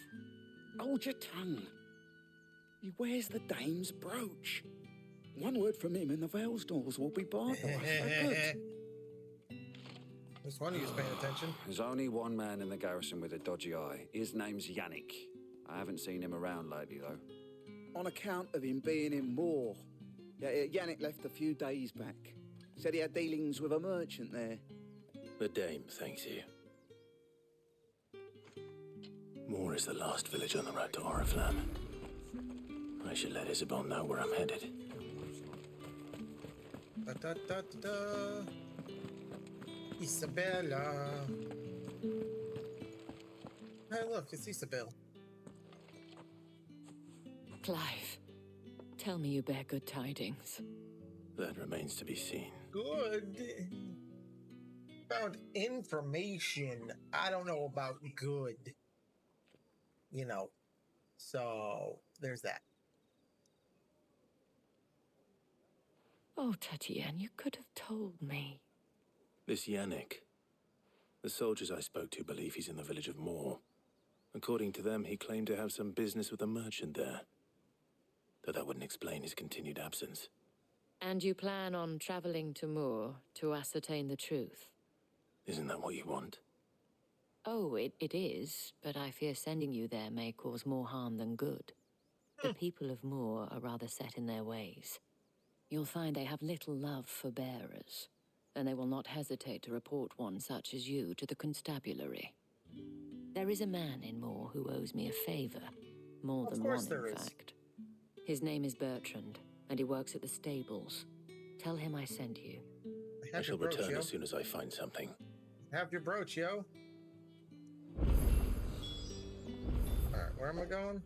Hold your tongue. He wears the dame's brooch. One word from him and the Vale's doors will be barred for good. This one of you's paying attention. There's only one man in the garrison with a dodgy eye. His name's Yannick. I haven't seen him around lately, though. On account of him being in war. Yeah, Yannick left a few days back. Said he had dealings with a merchant there. The dame thanks you. Moor is the last village on the road to Oriflamme. I should let Isabel know where I'm headed. Da, da, da, da, da. Isabella. Hey, look, it's Isabel. Clive, tell me you bear good tidings. That remains to be seen. Good. Found information. I don't know about good. You know. So, there's that. Oh, Tatienne, you could have told me. This Yannick. The soldiers I spoke to believe he's in the village of Moor. According to them, he claimed to have some business with a merchant there. Though that wouldn't explain his continued absence. And you plan on traveling to Moor to ascertain the truth? Isn't that what you want? Oh, it is, but I fear sending you there may cause more harm than good. The people of Moor are rather set in their ways. You'll find they have little love for bearers, and they will not hesitate to report one such as you to the constabulary. There is a man in Moor who owes me a favor, more than one, in fact. His name is Bertrand, and he works at the stables. Tell him I sent you. I shall return as soon as I find something. Have your brooch, yo. Alright, where am I going?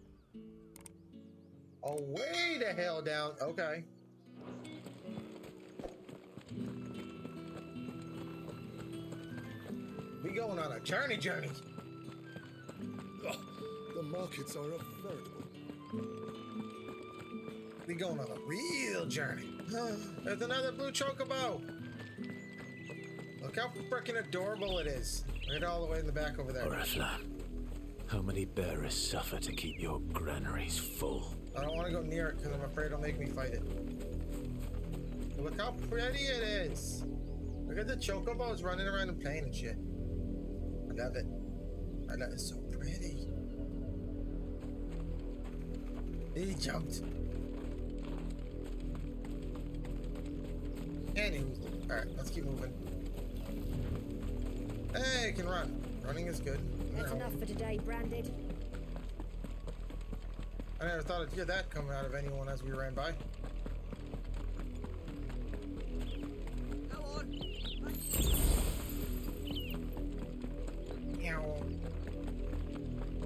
Oh, way the hell down. Okay. We going on a journey. Oh, the markets are a veritable. We going on a real journey. There's another blue chocobo. Look how freaking adorable it is. Right all the way in the back over there. Oriflamme, how many bearers suffer to keep your granaries full? I don't want to go near it because I'm afraid it'll make me fight it. But look how pretty it is. Look at the chocobos running around and playing and shit. I love it. I love it. So pretty. He jumped. And he moved. Alright, let's keep moving. Hey, it can run. Running is good. That's enough for today, Branded. I never thought I'd hear that coming out of anyone as we ran by. Go on.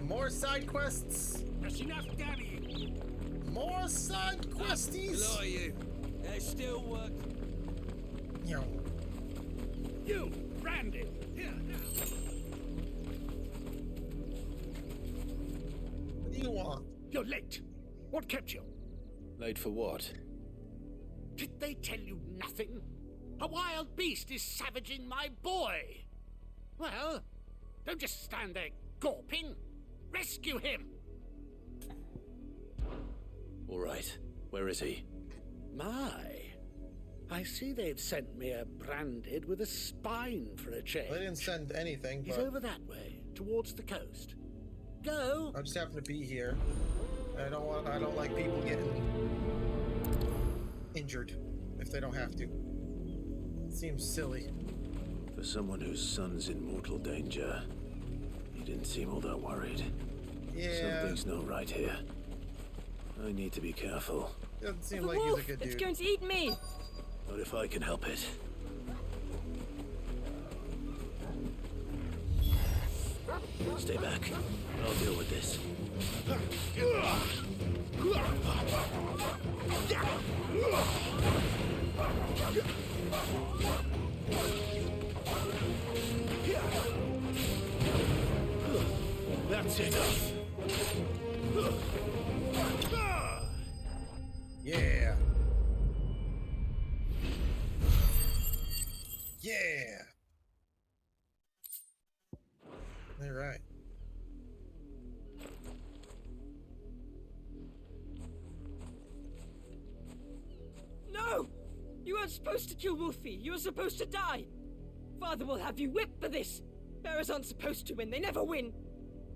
More side quests. That's enough, Danny. More side questies. Below you. There's still work. You, Branded. Here now. What do you want? You're late. What kept you? Late for what? Did they tell you nothing? A wild beast is savaging my boy. Well, don't just stand there Scorpion! Rescue him! All right. Where is he? My. I see they've sent me a branded with a spine for a change. They didn't send anything, He's but over that way, towards the coast. Go! I just happen to be here. I don't like people getting injured if they don't have to. It seems silly. For someone whose son's in mortal danger, he didn't seem all that worried. Yeah. Something's not right here. I need to be careful. Doesn't seem like he's a good dude. It's going to eat me! Not if I can help it. Stay back. I'll deal with this. That's enough. Yeah. Yeah. All right. No! You weren't supposed to kill Wolfie. You were supposed to die. Father will have you whipped for this. Bearers aren't supposed to win. They never win.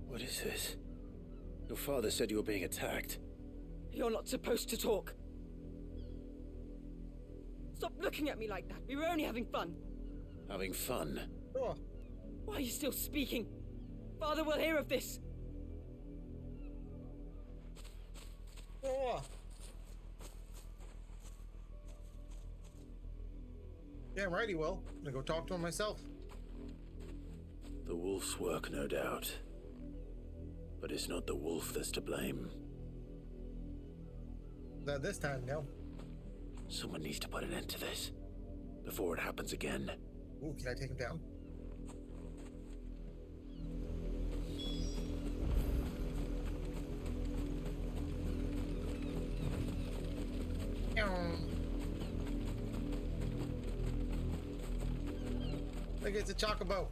What is this? Your father said you were being attacked. You're not supposed to talk. Stop looking at me like that. We were only having fun. Having fun? Oh. Why are you still speaking? Father will hear of this. Oh. Damn right he will. I'm gonna go talk to him myself. The wolf's work, no doubt. But it's not the wolf that's to blame. Not this time, no. Someone needs to put an end to this before it happens again. Ooh, can I take him down? I think it's a chocobo.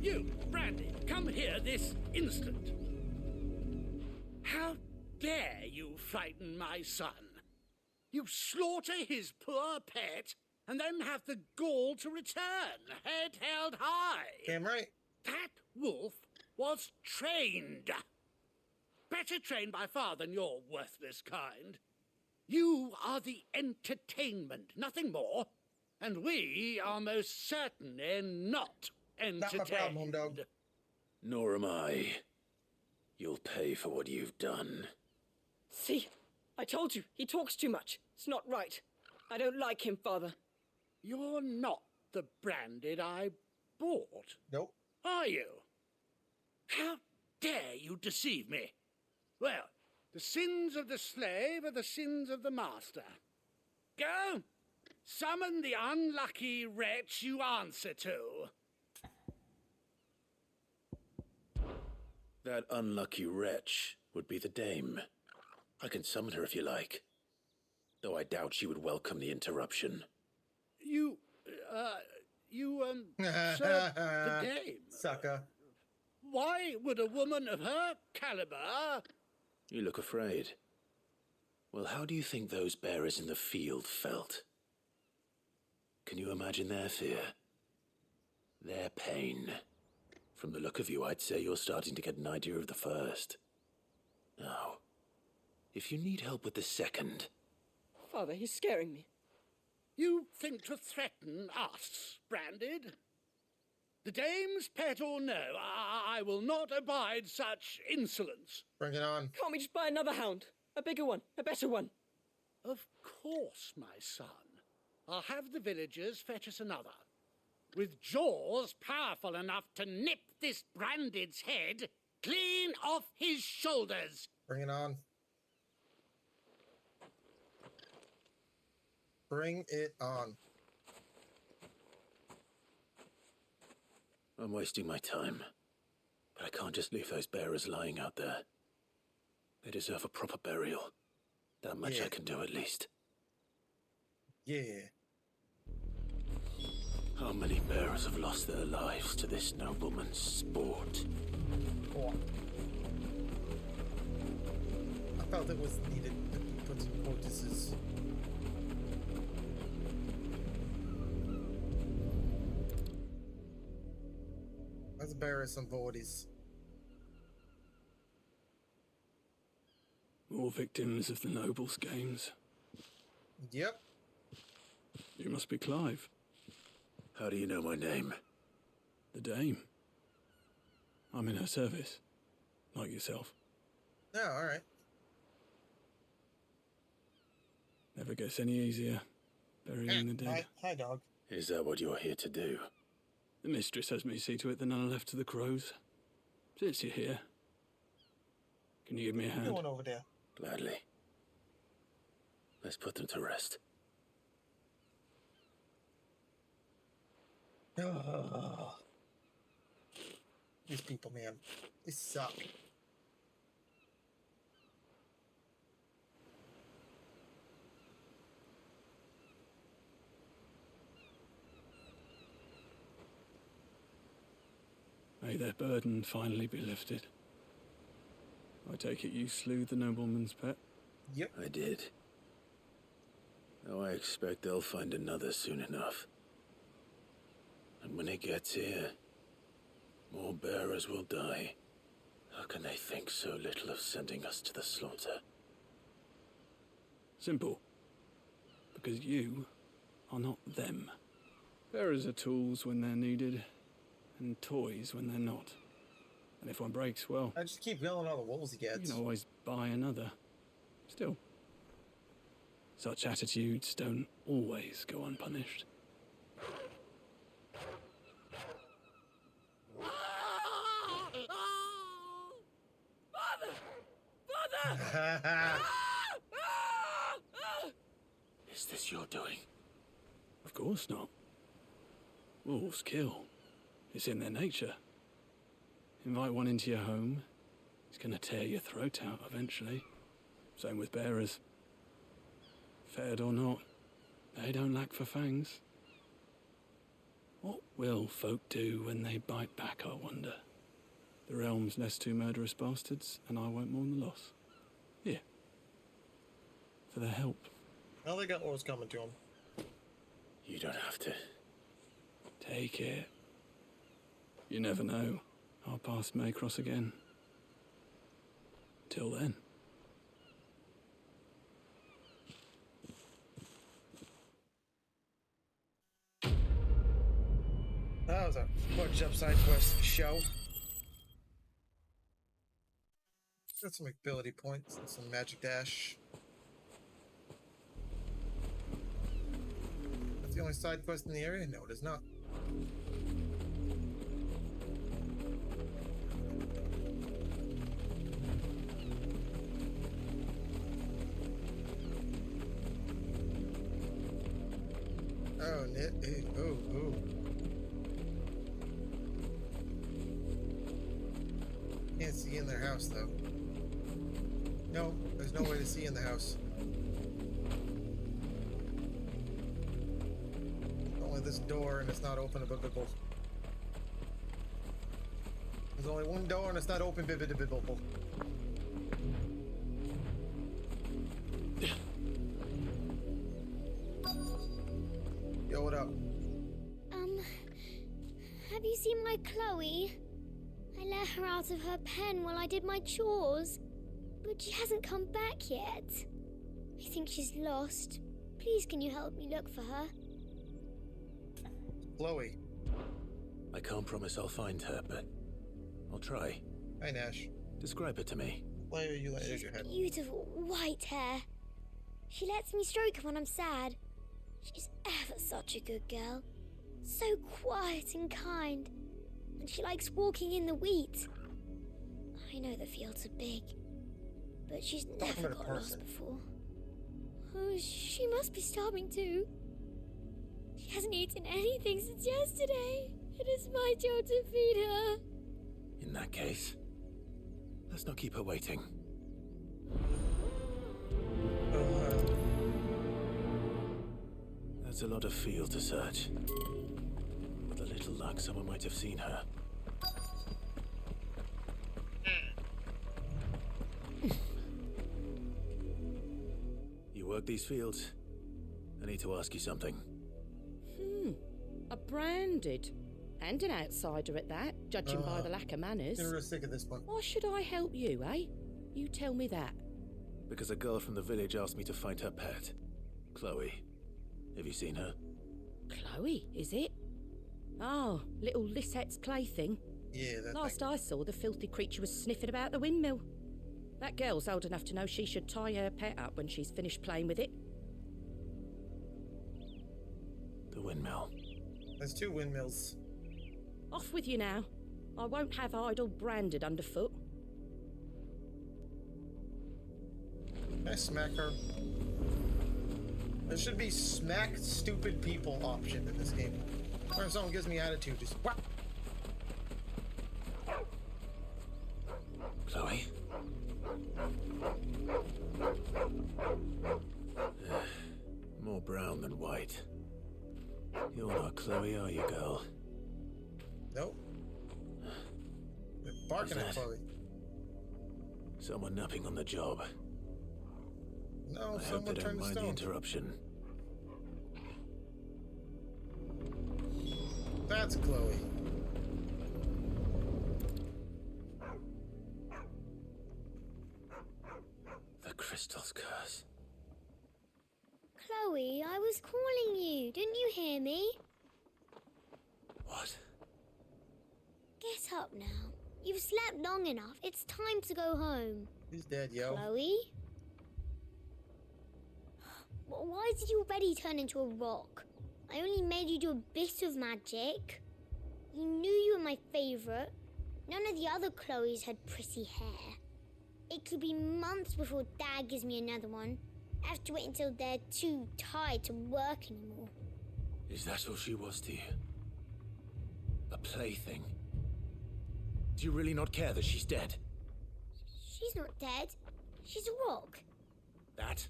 You, Brandy, come here this instant. How dare you frighten my son? You slaughter his poor pet and then have the gall to return, head held high. Damn right. That wolf was trained. Better trained by far than your worthless kind. You are the entertainment, nothing more. And we are most certainly not entertained. Not my problem, home dog. Nor am I. You'll pay for what you've done. See? I told you, he talks too much. It's not right. I don't like him, Father. You're not the branded I bought. Nope. Are you? How dare you deceive me? Well, the sins of the slave are the sins of the master. Go! Summon the unlucky wretch you answer to. That unlucky wretch would be the dame. I can summon her if you like. Though I doubt she would welcome the interruption. Sir, the dame. Sucker. Why would a woman of her caliber... You look afraid. Well, how do you think those bearers in the field felt? Can you imagine their fear? Their pain? From the look of you, I'd say you're starting to get an idea of the first. Now, if you need help with the second... Father, he's scaring me. You think to threaten us, Branded? The dame's pet or no, I will not abide such insolence. Bring it on. Can't we just buy another hound? A bigger one, a better one. Of course, my son. I'll have the villagers fetch us another. With jaws powerful enough to nip this Branded's head clean off his shoulders. Bring it on. Bring it on. I'm wasting my time. But I can't just leave those bearers lying out there. They deserve a proper burial. That much Yeah. I can do at least. Yeah. How many bearers have lost their lives to this nobleman's sport? Oh. I felt it was needed to be put some quotises. Let's bury some bodies. More victims of the nobles' games. Yep. You must be Clive. How do you know my name? The Dame. I'm in her service. Like yourself. Oh, alright. Never gets any easier. Burying the dead. Hi, dog. Is that what you're here to do? The mistress has me see to it that none are left to the crows. Since you're here, can you give me a hand? Going over there. Gladly. Let's put them to rest. Oh. These people, man. They suck. May their burden finally be lifted. I take it you slew the nobleman's pet? Yep. I did. Now I expect they'll find another soon enough. And when it gets here, more bearers will die. How can they think so little of sending us to the slaughter? Simple. Because you are not them. Bearers are tools when they're needed, and toys when they're not. And if one breaks, well... I just keep killing all the wolves he gets. You can always buy another. Still, such attitudes don't always go unpunished. Is this your doing? Of course not. Wolves kill. It's in their nature. Invite one into your home, he's gonna tear your throat out eventually. Same with bearers. Fed or not, they don't lack for fangs. What will folk do when they bite back, I wonder? The realm's less two murderous bastards, and I won't mourn the loss. Here. For their help. Well, they got what was coming to them. You don't have to. Take it. You never know. Our paths may cross again. Till then. That was a bunch up side quest show. Got some ability points and some magic dash. That's the only side quest in the area? No, it is not. Oh, ooh. Can't see in their house, though. No, there's no way to see in the house. Only this door, and it's not openable. There's only one door, and it's not open. Yo, what up? Have you seen my Chloe? I let her out of her pen while I did my chores, but she hasn't come back yet. I think she's lost. Please, can you help me look for her? Chloe. I can't promise I'll find her, but I'll try. Hi, Nash. Describe her to me. Chloe, you let your head. Beautiful white hair. She lets me stroke her when I'm sad. She's ever such a good girl. So quiet and kind. And she likes walking in the wheat. I know the fields are big, but she's never got lost before. Oh, she must be starving too. She hasn't eaten anything since yesterday. It is my job to feed her. In that case, let's not keep her waiting. Oh, That's a lot of field to search. With a little luck, someone might have seen her. You work these fields? I need to ask you something. A branded. And an outsider at that, judging by the lack of manners. I'm real sick of this one. Why should I help you, eh? You tell me that. Because a girl from the village asked me to find her pet. Chloe. Have you seen her? Chloe, is it? Oh, little Lisette's plaything. Yeah, that Last I saw, the filthy creature was sniffing about the windmill. That girl's old enough to know she should tie her pet up when she's finished playing with it. The windmill. There's 2 windmills. Off with you now. I won't have idle branded underfoot. Can I smack her? There should be smack stupid people option in this game. Or if someone gives me attitude, just whack. Chloe? More brown than white. You're not Chloe, are you, girl? Nope. They're barking at Chloe. Someone napping on the job. No, I hope someone they don't turned the mind the stone. interruption. That's Chloe. The crystal's curse. Chloe, I was calling you. Didn't you hear me? What? Get up now. You've slept long enough. It's time to go home. He's dead, yo. Chloe? Why did you already turn into a rock? I only made you do a bit of magic. You knew you were my favorite. None of the other Chloes had pretty hair. It could be months before Dad gives me another one. I have to wait until they're too tired to work anymore. Is that all she was to you? A plaything? Do you really not care that she's dead? She's not dead. She's a rock. That?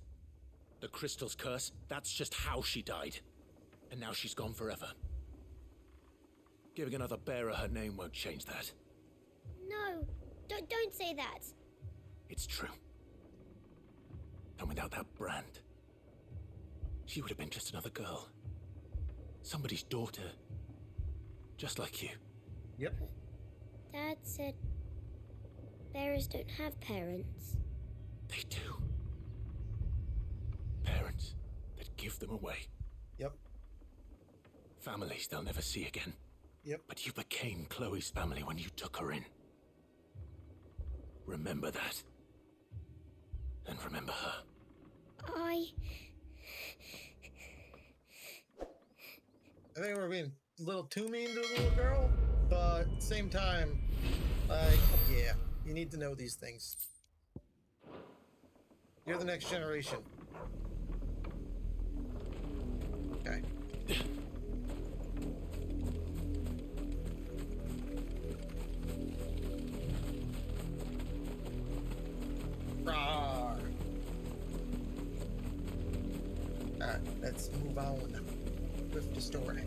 The crystal's curse? That's just how she died. And now she's gone forever. Giving another bearer her name won't change that. No, don't say that. It's true. And without that brand, she would have been just another girl. Somebody's daughter. Just like you. Yep. Dad said bearers don't have parents. They do. Parents that give them away. Yep. Families they'll never see again. Yep. But you became Chloe's family when you took her in. Remember that. And remember her. I think we're being a little too mean to the little girl, but at the same time, like, yeah, you need to know these things. You're the next generation. Okay. Rawr. Alright, let's move on with the story.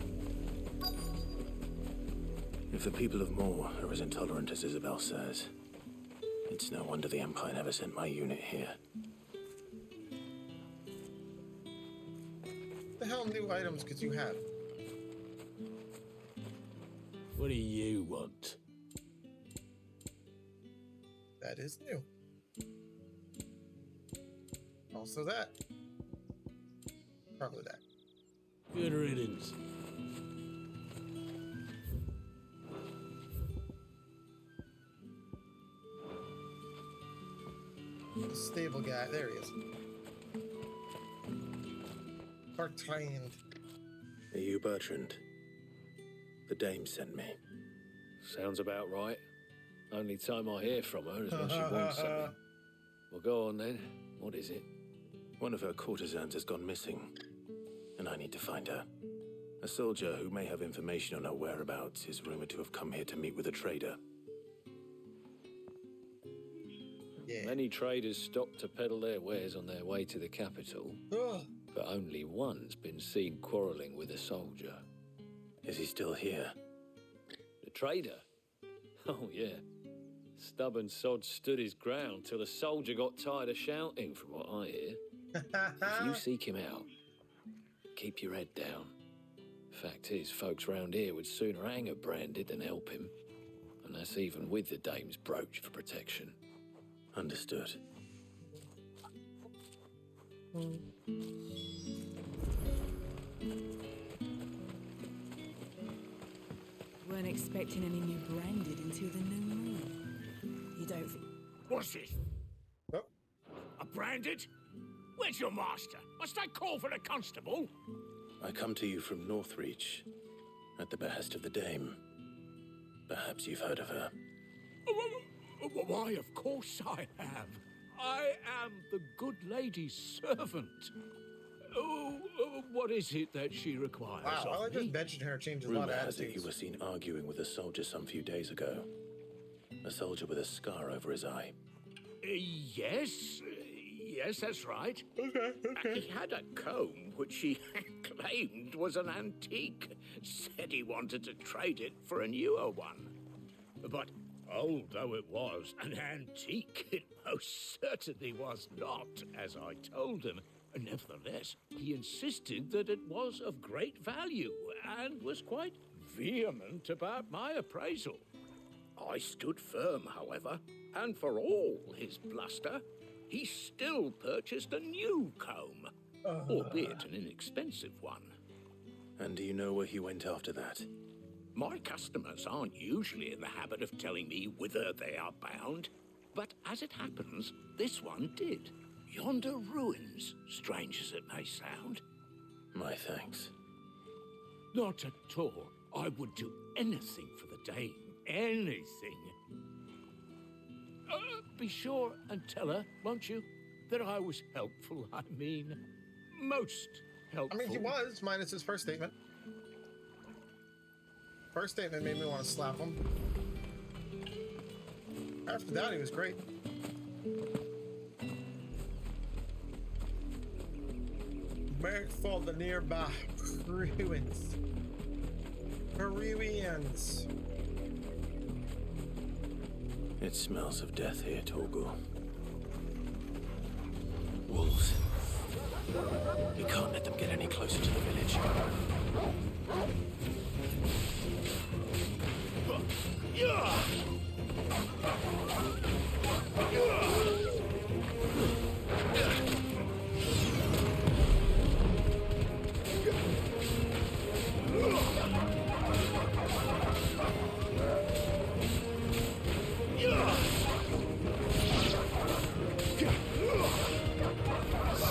If the people of Moor are as intolerant as Isabel says, it's no wonder the Empire never sent my unit here. The hell new items could you have? What do you want? That is new. Also that. Probably that. Good riddance. Stable guy. There he is. Part-trained. Are you Bertrand? The dame sent me. Sounds about right. Only time I hear from her is when she wants something. Well, go on then. What is it? One of her courtesans has gone missing, and I need to find her. A soldier who may have information on her whereabouts is rumored to have come here to meet with a trader. Yeah. Many traders stop to peddle their wares on their way to the capital. Ugh. but only one's been seen quarrelling with a soldier. Is he still here? The trader? Oh, yeah. Stubborn sod stood his ground till the soldier got tired of shouting, from what I hear. If you seek him out, keep your head down. Fact is, folks round here would sooner hang a branded than help him. And that's even with the dame's brooch for protection. Understood. Weren't expecting any new branded until the new moon. You don't think... What's this? Oh. A branded? Where's your master? Must I call for a constable? I come to you from Northreach, at the behest of the dame. Perhaps you've heard of her. Why, of course I have. I am the good lady's servant. What is it that she requires Wow, of I me? just mentioned her changed a lot Rumor of has it attitudes. you were seen arguing with a soldier some few days ago. A soldier with a scar over his eye. Yes, that's right. He had a comb which he claimed was an antique. Said he wanted to trade it for a newer one. But old though it was, an antique it most certainly was not, as I told him. Nevertheless, he insisted that it was of great value and was quite vehement about my appraisal. I stood firm, however, and for all his bluster, he still purchased a new comb, albeit an inexpensive one. And do you know where he went after that? My customers aren't usually in the habit of telling me whither they are bound, but as it happens, this one did. Yonder ruins, strange as it may sound. My thanks. Not at all. I would do anything for the dame. Anything. Be sure and tell her, won't you, that I was helpful. I mean, most helpful. I mean, he was, minus his first statement. First statement made me want to slap him. After that, he was great. Make for the nearby ruins. Ruins. It smells of death here, Torgul. Wolves. You can't let them get any closer to the village.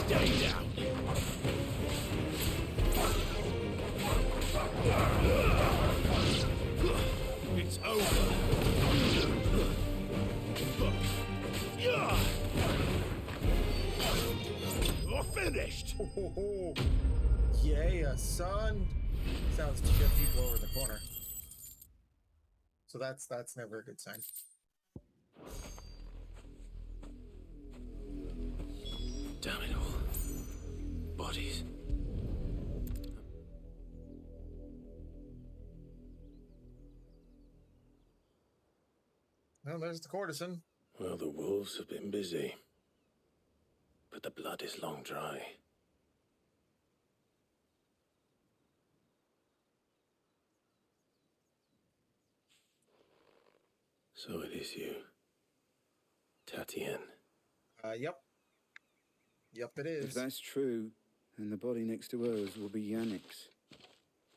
Stay down. It's over. You're finished. Yeah, son. Sounds to get people over the corner. So that's never a good sign. Damn it all. Bodies. Well, there's the courtesan. Well, the wolves have been busy. But the blood is long dry. So it is you. Tatien. Yep. Yep, it is. If that's true, then the body next to hers will be Yannick's.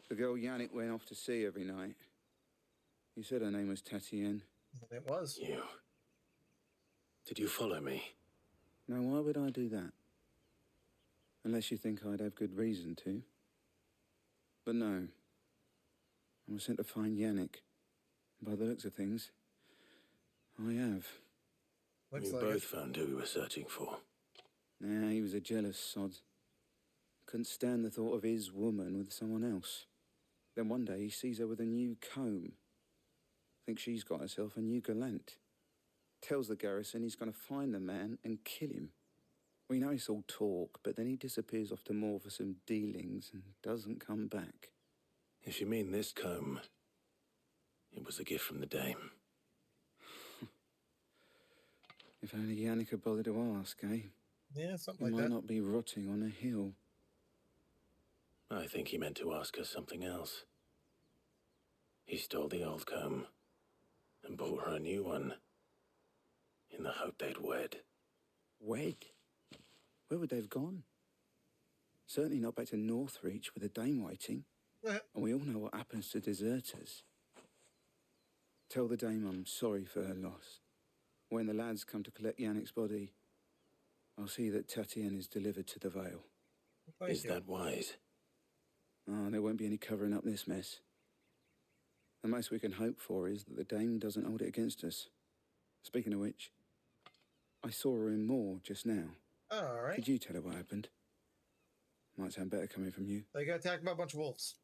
The girl Yannick went off to sea every night. You said her name was Tatien. It was. You. Did you follow me? Now, why would I do that? Unless you think I'd have good reason to. But no. I was sent to find Yannick. By the looks of things, I have. We both found who we were searching for. Nah, he was a jealous sod. Couldn't stand the thought of his woman with someone else. Then one day he sees her with a new comb. Thinks she's got herself a new gallant. Tells the garrison he's going to find the man and kill him. We know it's all talk, but then he disappears off to more for some dealings and doesn't come back. If you mean this comb, it was a gift from the dame. If only Yannick had bothered to ask, eh? Yeah, something He like might that. not be rotting on a hill. I think he meant to ask her something else. He stole the old comb and bought her a new one in the hope they'd wed. Wed? Where would they have gone? Certainly not back to Northreach with a dame waiting. And we all know what happens to deserters. Tell the dame I'm sorry for her loss. When the lads come to collect Yannick's body, I'll see that Tatienne is delivered to the Vale. Is that wise? Oh, there won't be any covering up this mess. The most we can hope for is that the dame doesn't hold it against us. Speaking of which, I saw her in Moor just now. All right. Could you tell her what happened? Might sound better coming from you. They got attacked by a bunch of wolves.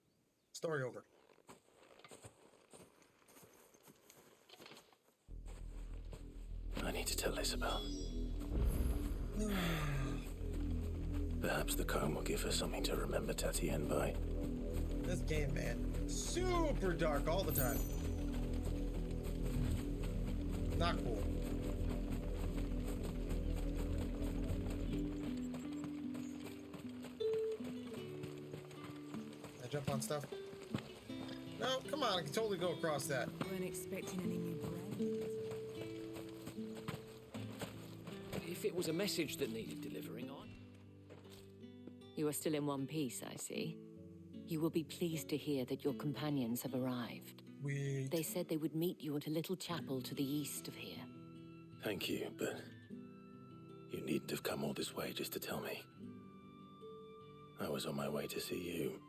Story over. I need to tell Isabel. Perhaps the comb will give her something to remember Tatienne by. This game, man, super dark all the time. Not cool. I jump on stuff. No, come on, I can totally go across that. Weren't expecting any new bread. If it was a message that needed delivering on. You are still in one piece, I see. You will be pleased to hear that your companions have arrived. They said they would meet you at a little chapel to the east of here. Thank you, but you needn't have come all this way just to tell me. I was on my way to see you.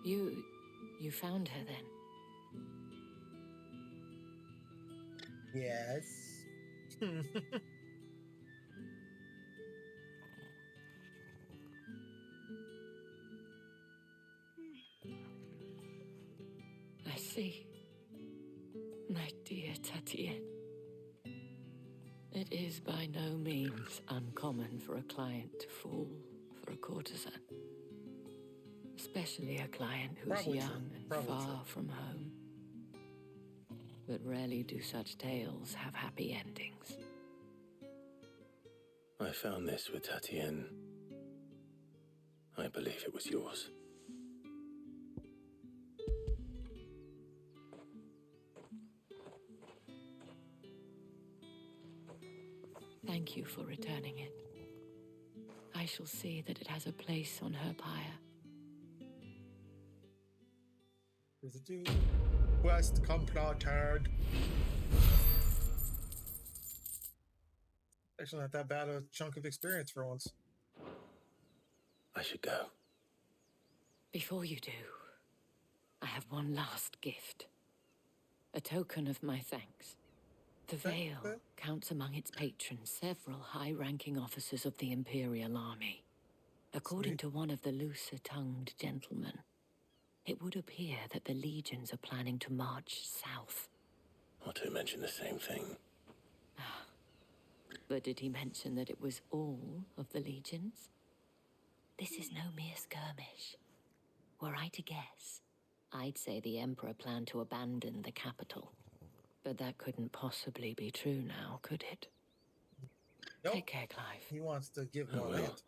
You found her then? Yes. I see. My dear Tatienne. It is by no means uncommon for a client to fall for a courtesan. Especially a client who's Probably young true. and Probably far from home. But rarely do such tales have happy endings. I found this with Tatienne. I believe it was yours. Thank you for returning it. I shall see that it has a place on her pyre. Quest completed. Actually, not that bad a chunk of experience for once. I should go. Before you do, I have one last gift. A token of my thanks. The Vale counts among its patrons several high-ranking officers of the Imperial Army. According to one of the looser-tongued gentlemen, it would appear that the legions are planning to march south. Otto mentioned the same thing. But did he mention that it was all of the legions? This is no mere skirmish. Were I to guess, I'd say the Emperor planned to abandon the capital. But that couldn't possibly be true now, could it? Nope. Take care, Clive. He wants to give I more will. land.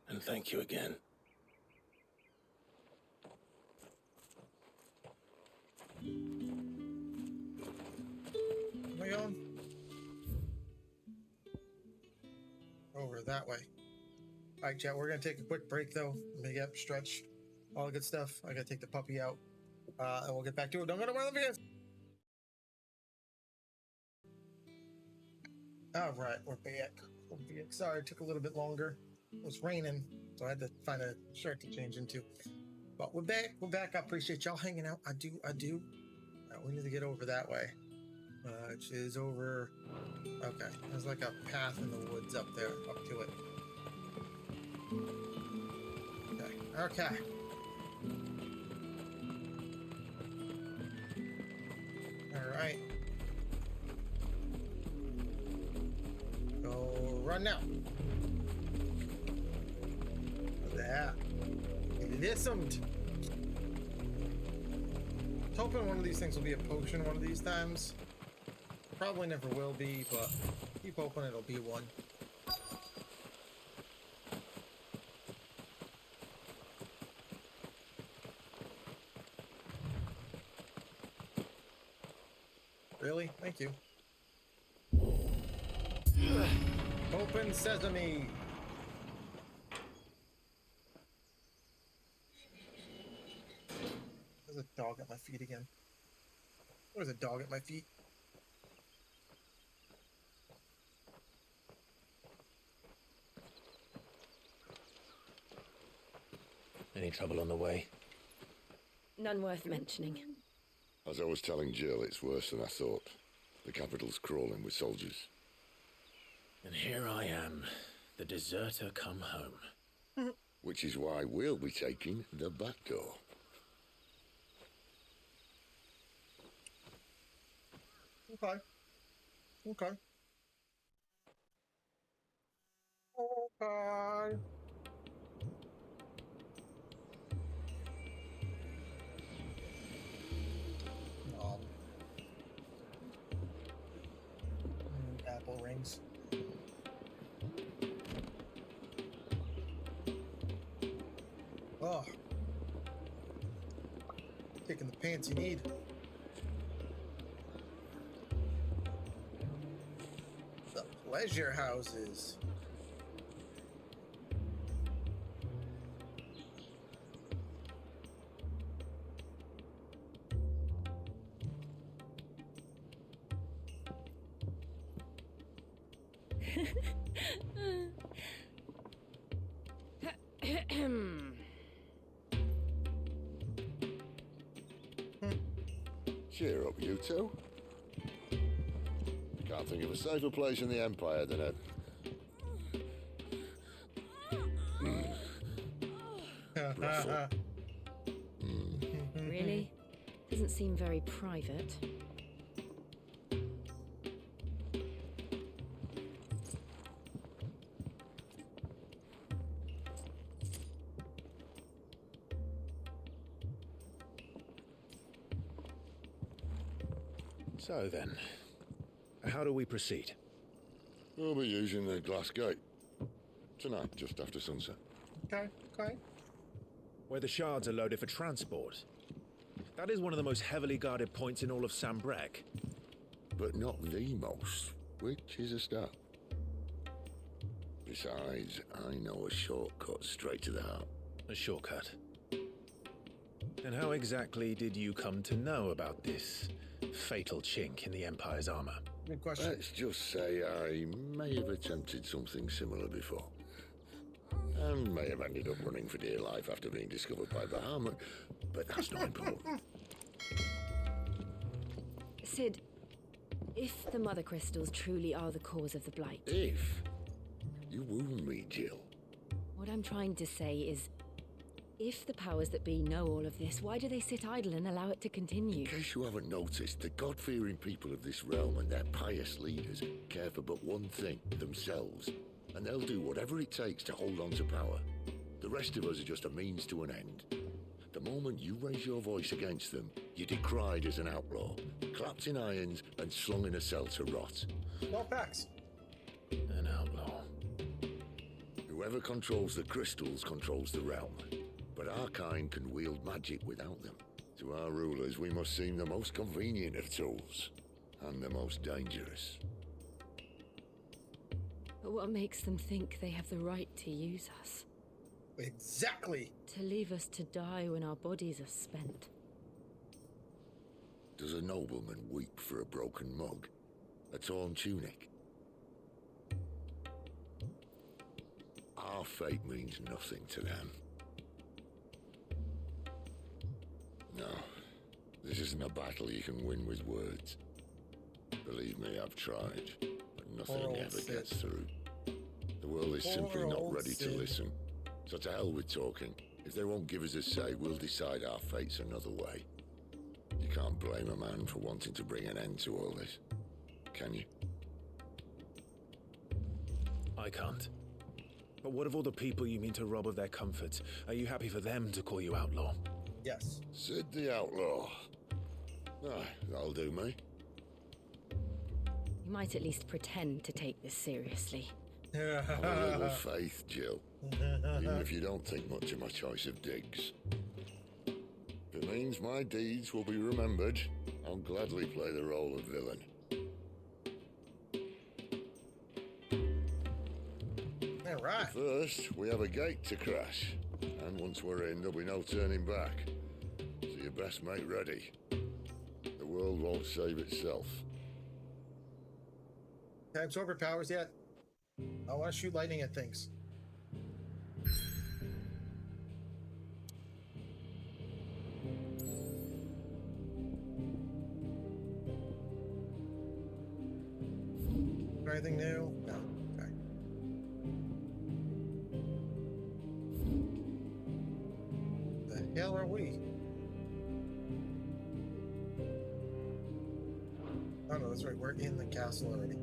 And thank you again. Am I going? Over that way. Alright, chat, we're gonna take a quick break though. Make up, stretch, all the good stuff. I gotta take the puppy out. And we'll get back to it. Don't go to one of the videos. Alright, we're back. Sorry, it took a little bit longer. It was raining, so I had to find a shirt to change into. But we're back. We're back. I appreciate y'all hanging out. I do. We need to get over that way. Which is over. Okay. There's like a path in the woods up there, up to it. Okay. Alright. Go right. on now. There. Listened. Hoping one of these things will be a potion one of these times. Probably never will be, but keep hoping it'll be one. Really? Thank you. Open sesame. There's a dog at my feet again. There's a dog at my feet. Any trouble on the way? None worth mentioning. As I was telling Jill, it's worse than I thought. The capital's crawling with soldiers. And here I am, the deserter come home. Which is why we'll be taking the back door. Okay. Okay. Okay. Apple rings. Oh. Taking the pants you need. The pleasure houses. Cheer up, you two. Can't think of a safer place in the Empire than a... Ruffle. Really? Doesn't seem very private. So then, how do we proceed? We'll be using the glass gate. Tonight, just after sunset. Okay, okay. Where the shards are loaded for transport. That is one of the most heavily guarded points in all of Sambrek. But not the most, which is a start. Besides, I know a shortcut straight to the heart. A shortcut? And how exactly did you come to know about this fatal chink in the Empire's armor? Good question. Let's just say I may have attempted something similar before. And may have ended up running for dear life after being discovered by Bahamut, but that's not important. Sid, if the Mother Crystals truly are the cause of the Blight... If? You wound me, Jill. What I'm trying to say is, if the powers that be know all of this, why do they sit idle and allow it to continue? In case you haven't noticed, the God-fearing people of this realm and their pious leaders care for but one thing, themselves. And they'll do whatever it takes to hold on to power. The rest of us are just a means to an end. The moment you raise your voice against them, you're decried as an outlaw, clapped in irons and slung in a cell to rot. No facts. An outlaw. Whoever controls the crystals controls the realm. But our kind can wield magic without them. To our rulers, we must seem the most convenient of tools, and the most dangerous. But what makes them think they have the right to use us? Exactly. To leave us to die when our bodies are spent. Does a nobleman weep for a broken mug? A torn tunic? Our fate means nothing to them. No, this isn't a battle you can win with words. Believe me, I've tried, but nothing ever gets through. The world is simply not ready to listen. So to hell with talking. If they won't give us a say, we'll decide our fates another way. You can't blame a man for wanting to bring an end to all this, can you? I can't. But what of all the people you mean to rob of their comforts? Are you happy for them to call you outlaw? Yes. Sid the Outlaw. Ah, that'll do me. You might at least pretend to take this seriously. Have a little faith, Jill. Even if you don't think much of my choice of digs. If it means my deeds will be remembered, I'll gladly play the role of villain. All right. But first, we have a gate to crash. And once we're in, there'll be no turning back. So you best make ready. The world won't save itself. Can I absorb her powers yet? I want to shoot lightning at things. Anything new? No. Okay. The hell are we? Oh no, that's right. We're in the castle already.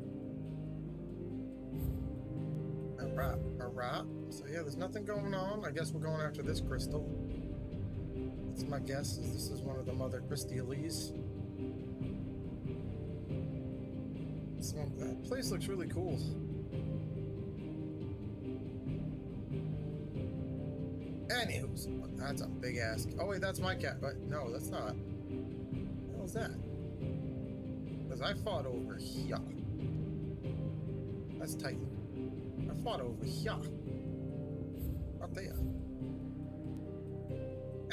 Alright, alright. So yeah, there's nothing going on. I guess we're going after this crystal. That's my guess. Is this is one of the mother crystales. That place looks really cool. Anywho's, that's a big ass. Oh wait, that's my cat. But no, that's not. What the hell is that? Because I fought over here. That's Titan. I fought over here. Not there.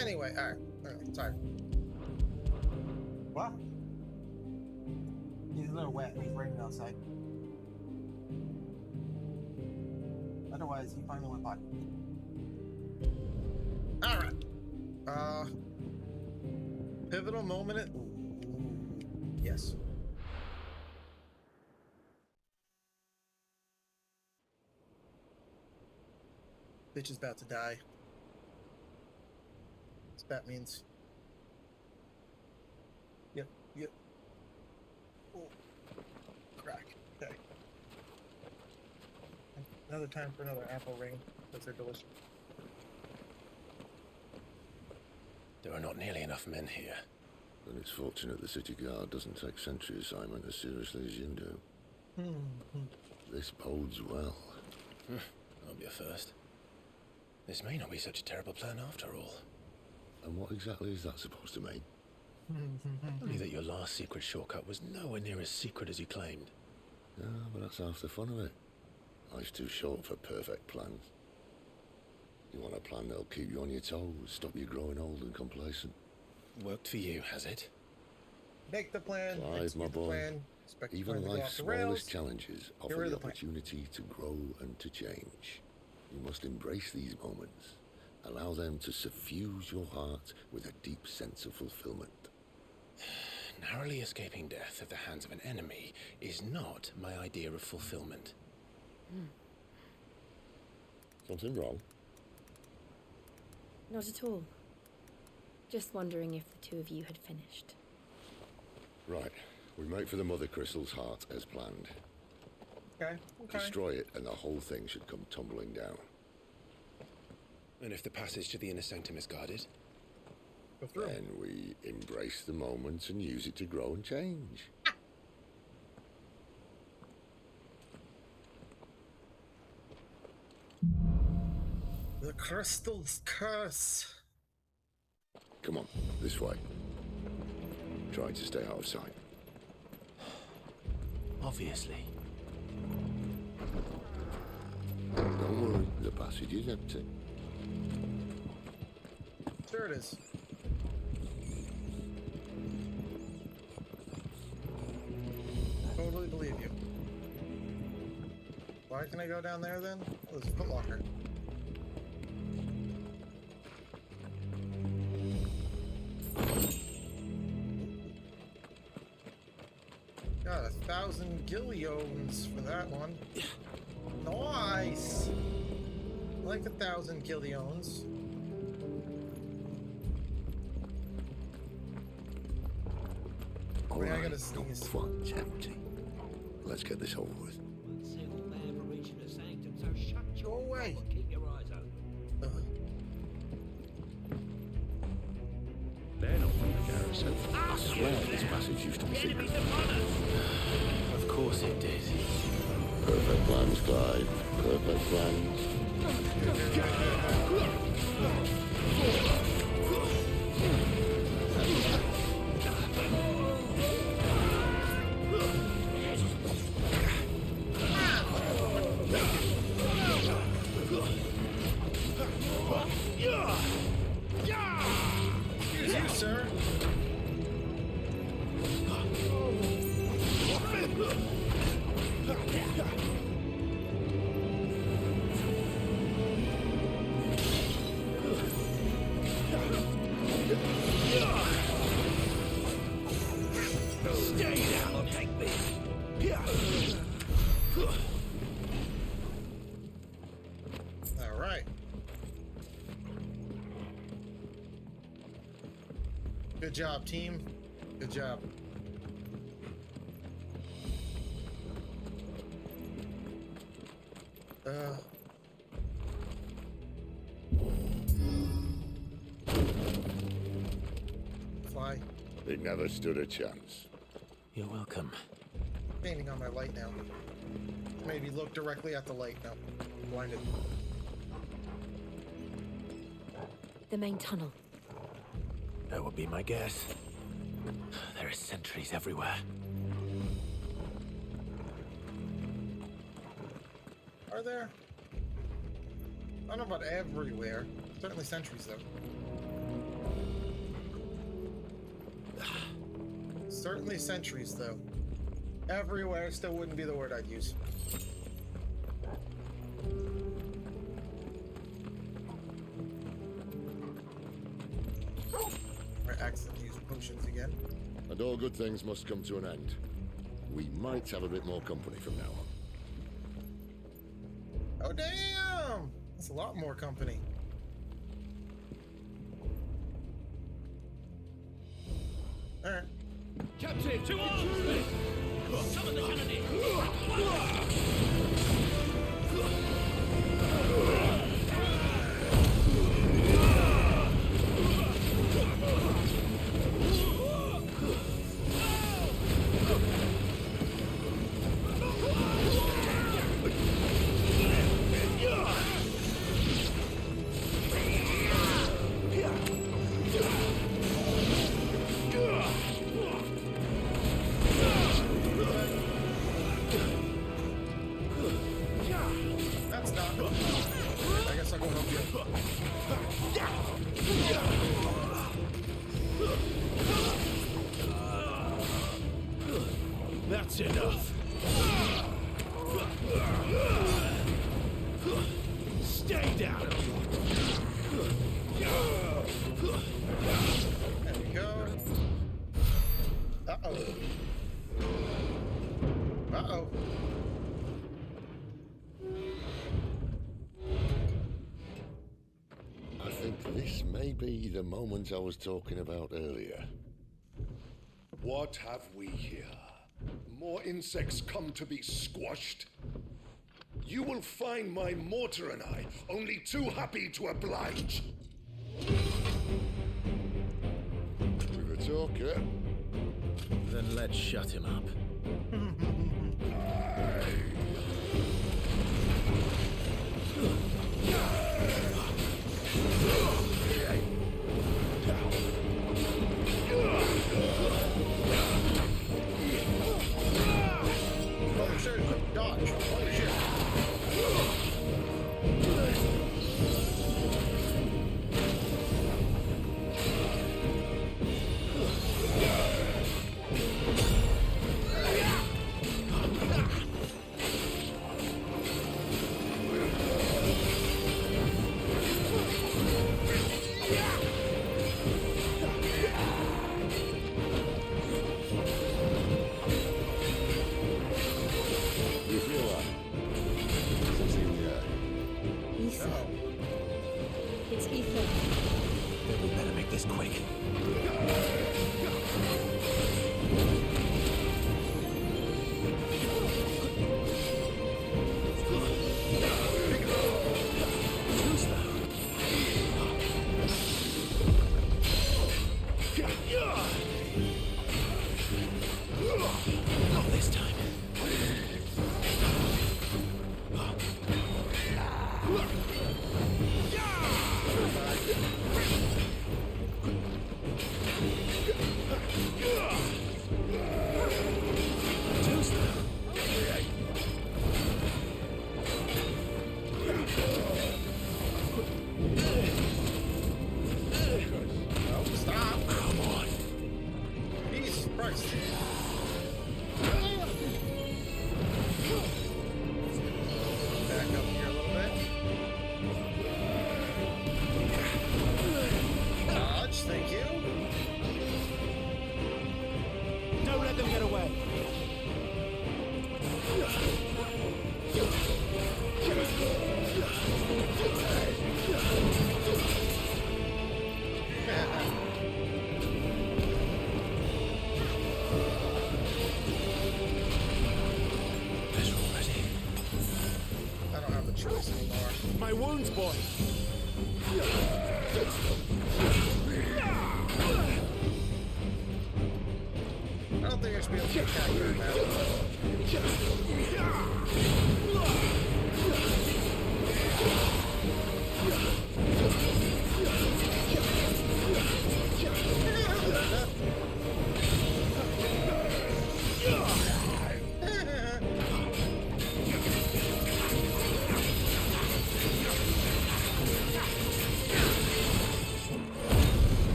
Anyway, alright, sorry. What? He's a little wet. He's raining outside. Otherwise, he finally went by. All right. Pivotal moment. Yes. Bitch is about to die. That's what that means. Yep. Yep. Oh, crack. Okay. Another time for another apple ring. Those are delicious. There are not nearly enough men here. Then it's fortunate the city guard doesn't take sentry assignment as seriously as you do. This bodes well. That'll be a first. This may not be such a terrible plan after all. And what exactly is that supposed to mean? Only that your last secret shortcut was nowhere near as secret as you claimed. Yeah, but that's half the fun of it. Life's too short for perfect plans. You want a plan that'll keep you on your toes, stop you growing old and complacent. Worked for you, has it? Make the plan. Clive, my boy. Plan, even life's smallest challenges offer the opportunity to grow and to change. You must embrace these moments. Allow them to suffuse your heart with a deep sense of fulfillment. Narrowly escaping death at the hands of an enemy is not my idea of fulfillment. Something wrong? Not at all. Just wondering if the two of you had finished. Right. We make for the Mother Crystal's heart as planned. Okay. Destroy it and the whole thing should come tumbling down. And if the passage to the inner sanctum is guarded? Then we embrace the moment and use it to grow and change. The crystal's curse. Come on, this way. Try to stay out of sight. Obviously. Don't worry, the passage is empty. Sure it is. Totally believe you. Why can I go down there then? Oh, there's a footlocker. Got 1,000 gillions for that one. Nice! I like 1,000 gillions. All right, I gotta not sneeze. fun, empty. Let's get this over with. swear this passage used to be secret. Of course it did. Perfect plans, Clyde. Perfect plans. Excuse you, sir. Stay down or take this. All right. Good job, team. Good job. Fly. They never stood a chance. You're welcome. Painting on my light now. Maybe look directly at the light now. Blinded. The main tunnel. That would be my guess. There are sentries everywhere. Are there? I don't know about everywhere. Certainly sentries, though. Certainly sentries, though. Everywhere still wouldn't be the word I'd use. I accidentally used potions again. And all good things must come to an end. We might have a bit more company from now on. Oh, damn! That's a lot more company. Alright. Captain, to arms! Summon the cannoneer! That's not. I guess I'll go help you. That's enough. Stay down! There we go. Uh-oh. Uh-oh. I think this may be the moment I was talking about earlier. What have we here? More insects come to be squashed? You will find my mortar and I only too happy to oblige. With a talker. Then let's shut him up. Oh shit, quick dodge. Holy shit. missed. Back up here a little bit. Dodge, thank you. Don't let them get away. I don't have a choice anymore. My wounds, boy. I don't think I should be able to attack you right now.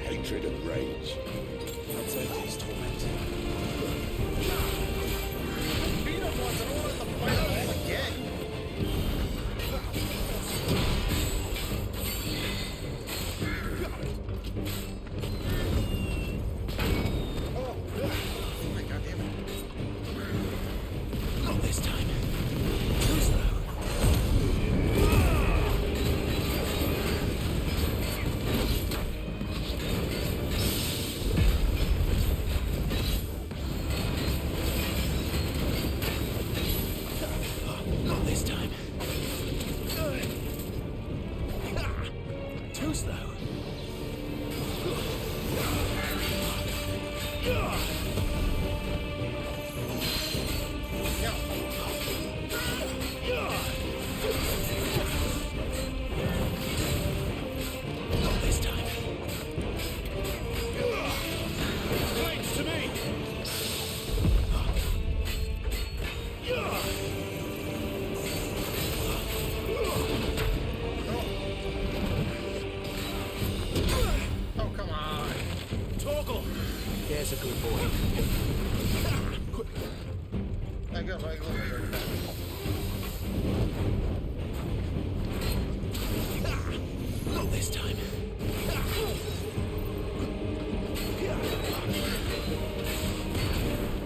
Hatred and rage. I'd say he's tormented. Beat him once, I don't want to fight him all again. Oh my god damn it. Not this time. Too slow. Not this time. Too slow. Not this time. Thanks to me. Oh, come on. Torgal. There's a good boy. I got my glove. Not this time.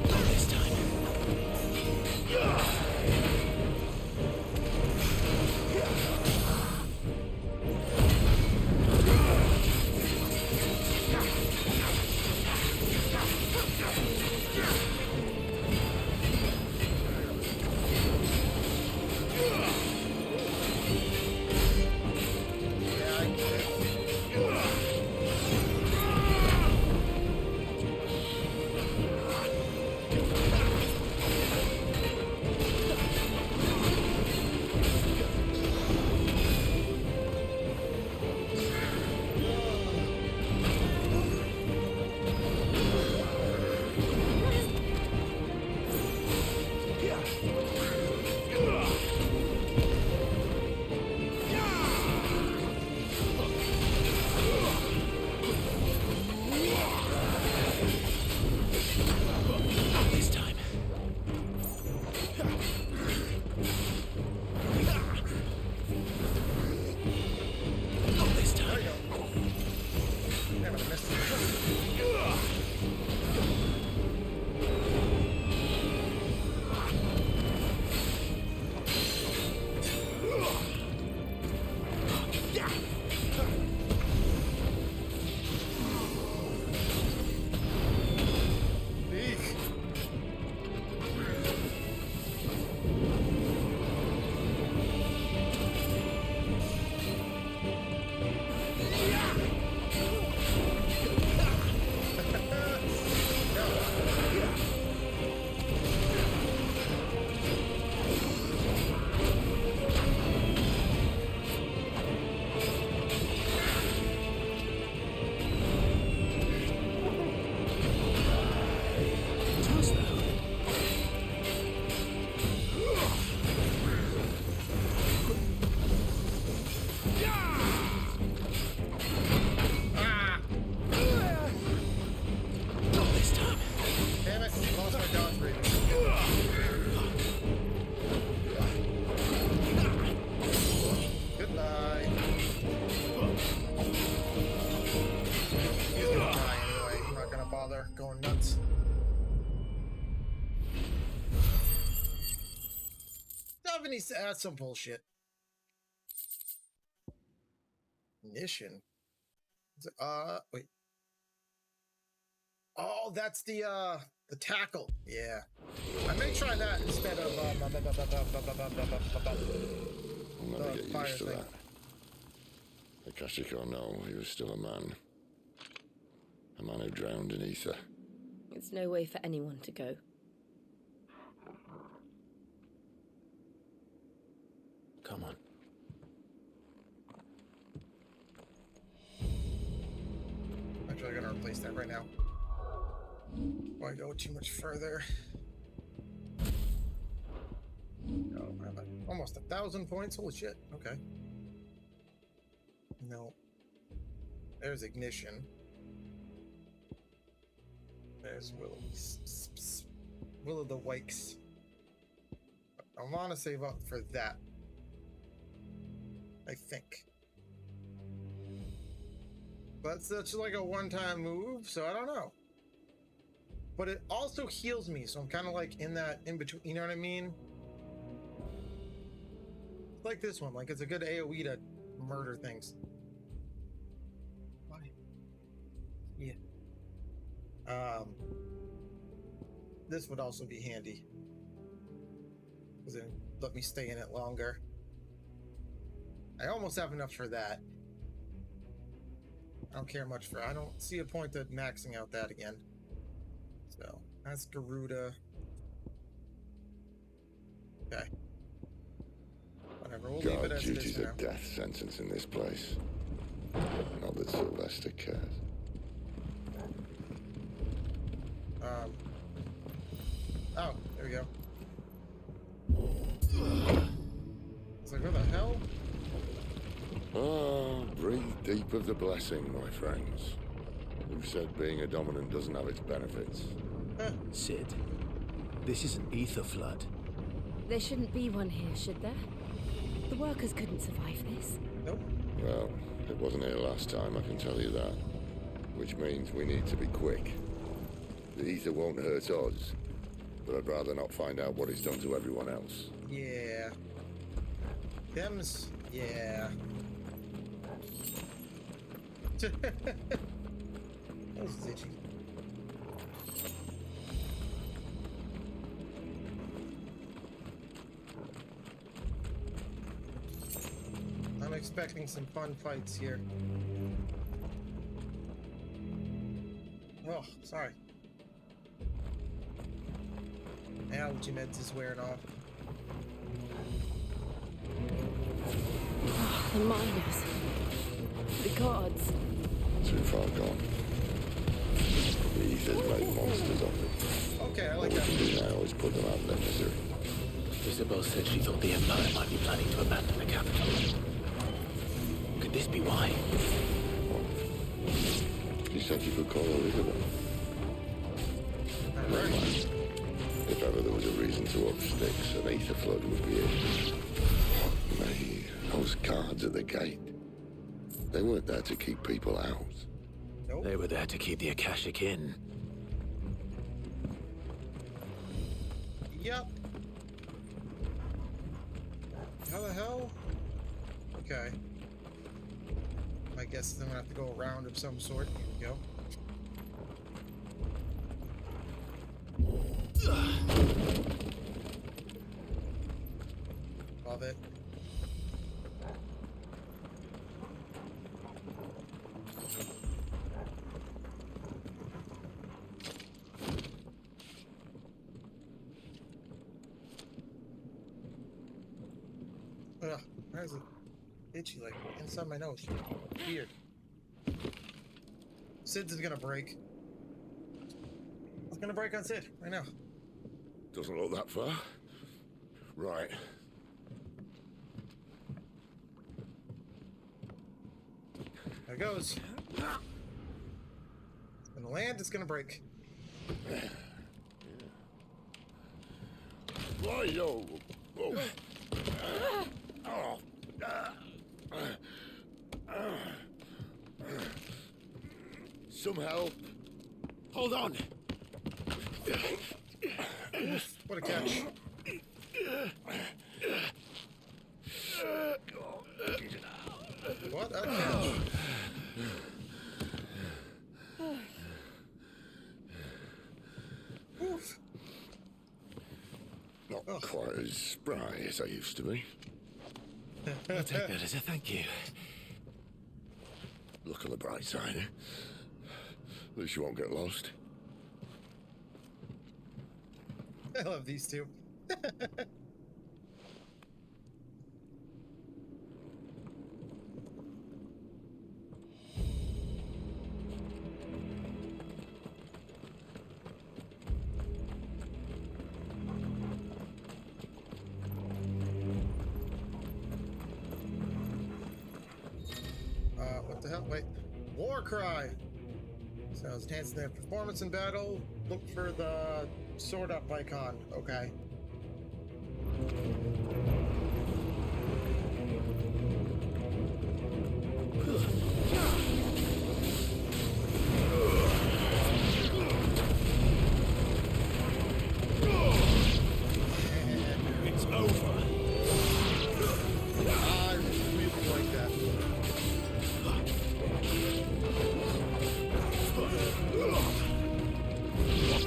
Not this time. That's some bullshit. Ignition. Wait. Oh, that's the tackle. Yeah. I may try that instead of I'll never get used to that. Akashic or no, he was still a man. A man who drowned in ether. It's no way for anyone to go. Come on. Actually, I'm gonna replace that right now. Why go too much further? Oh, almost 1,000 points. Holy shit. Okay. No. There's ignition. There's Will of the Wikes. I want to save up for that. I think. But it's such like a one-time move, so I don't know. But it also heals me, so I'm kind of like in that in-between, you know what I mean? It's like this one, like it's a good AoE to murder things. Why? Yeah. This would also be handy. Because it let me stay in it longer. I almost have enough for that. I don't care much for. I don't see a point to maxing out that again. So that's Garuda. Okay. Whatever. We'll leave it as it is duty's now. a death sentence in this place. Not that Sylvester cares. Oh, there we go. It's like, where the hell? Ah, breathe deep of the blessing, my friends. Who said being a dominant doesn't have its benefits? Sid, this is an ether flood. There shouldn't be one here, should there? The workers couldn't survive this. Nope. Well, it wasn't here last time, I can tell you that. Which means we need to be quick. The ether won't hurt us, but I'd rather not find out what it's done to everyone else. Yeah. Them's... yeah. That was itchy. I'm expecting some fun fights here. Oh, sorry. Allergy meds is wearing off. The miners. The gods. Too far gone. The ether's made monsters of them. Okay, I like All we that. can do now is put them out of their misery. Isabel said she thought the Empire might be planning to abandon the capital. Could this be why? She said you could call her Isabel. Never mind. If ever there was a reason to up sticks, an ether flood would be it. Those guards at the gate. They weren't there to keep people out. Nope. They were there to keep the Akashic in. Yep. How the hell? Okay. I guess then I'm gonna have to go around of some sort. Here we go. Love it. Ugh, why is it itchy like inside my nose? Weird. Sid's is gonna break. It's gonna break on Sid right now. Doesn't look that far. Right. There it goes. It's gonna land, it's gonna break. Right-o. Oh. Some help. Hold on. Oof, what a catch. Oof. Not quite as spry as I used to be. I'll take that as a thank you. Look on the bright side, eh? At least you won't get lost. I love these two. What the hell? Wait. War cry! So it's enhancing their performance in battle. Look for the sword up icon. Okay. It's over. I really like that.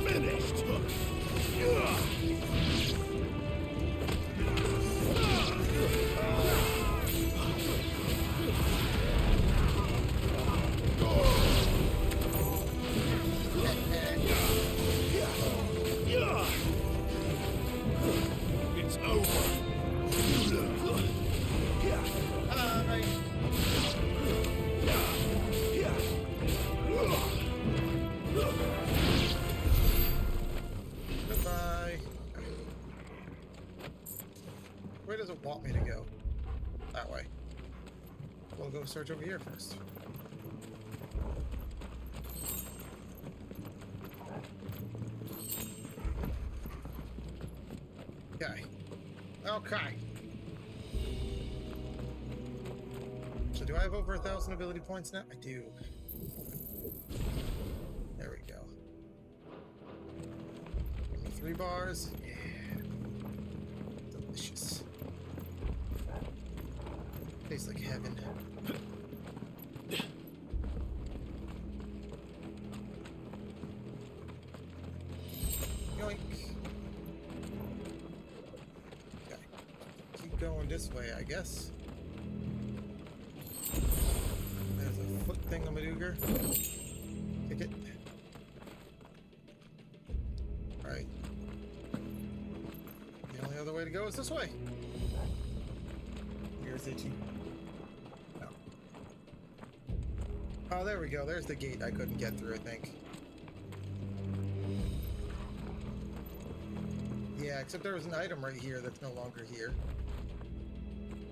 Finished. It's over. Goodbye. Where does it want me to go? That way. We'll go search over here first. Okay. Okay. So do I have over 1,000 ability points now? I do. There we go. Give me 3 bars. Yeah. Delicious. Tastes like heaven. Yoink. Okay. Keep going this way, I guess. There's a foot thingamadooger. Kick it. Alright. The only other way to go is this way. Here's itchy. No. Oh, there we go. There's the gate I couldn't get through, I think. Yeah, except there was an item right here that's no longer here.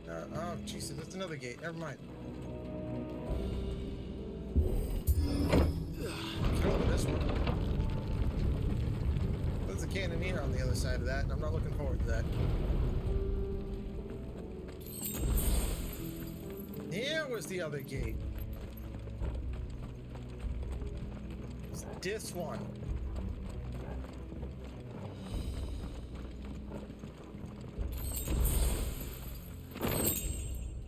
Oh, Jesus, that's another gate. Never mind. Go to this one. There's a cannoneer on the other side of that, and I'm not looking forward to that. Here was the other gate. It's this one.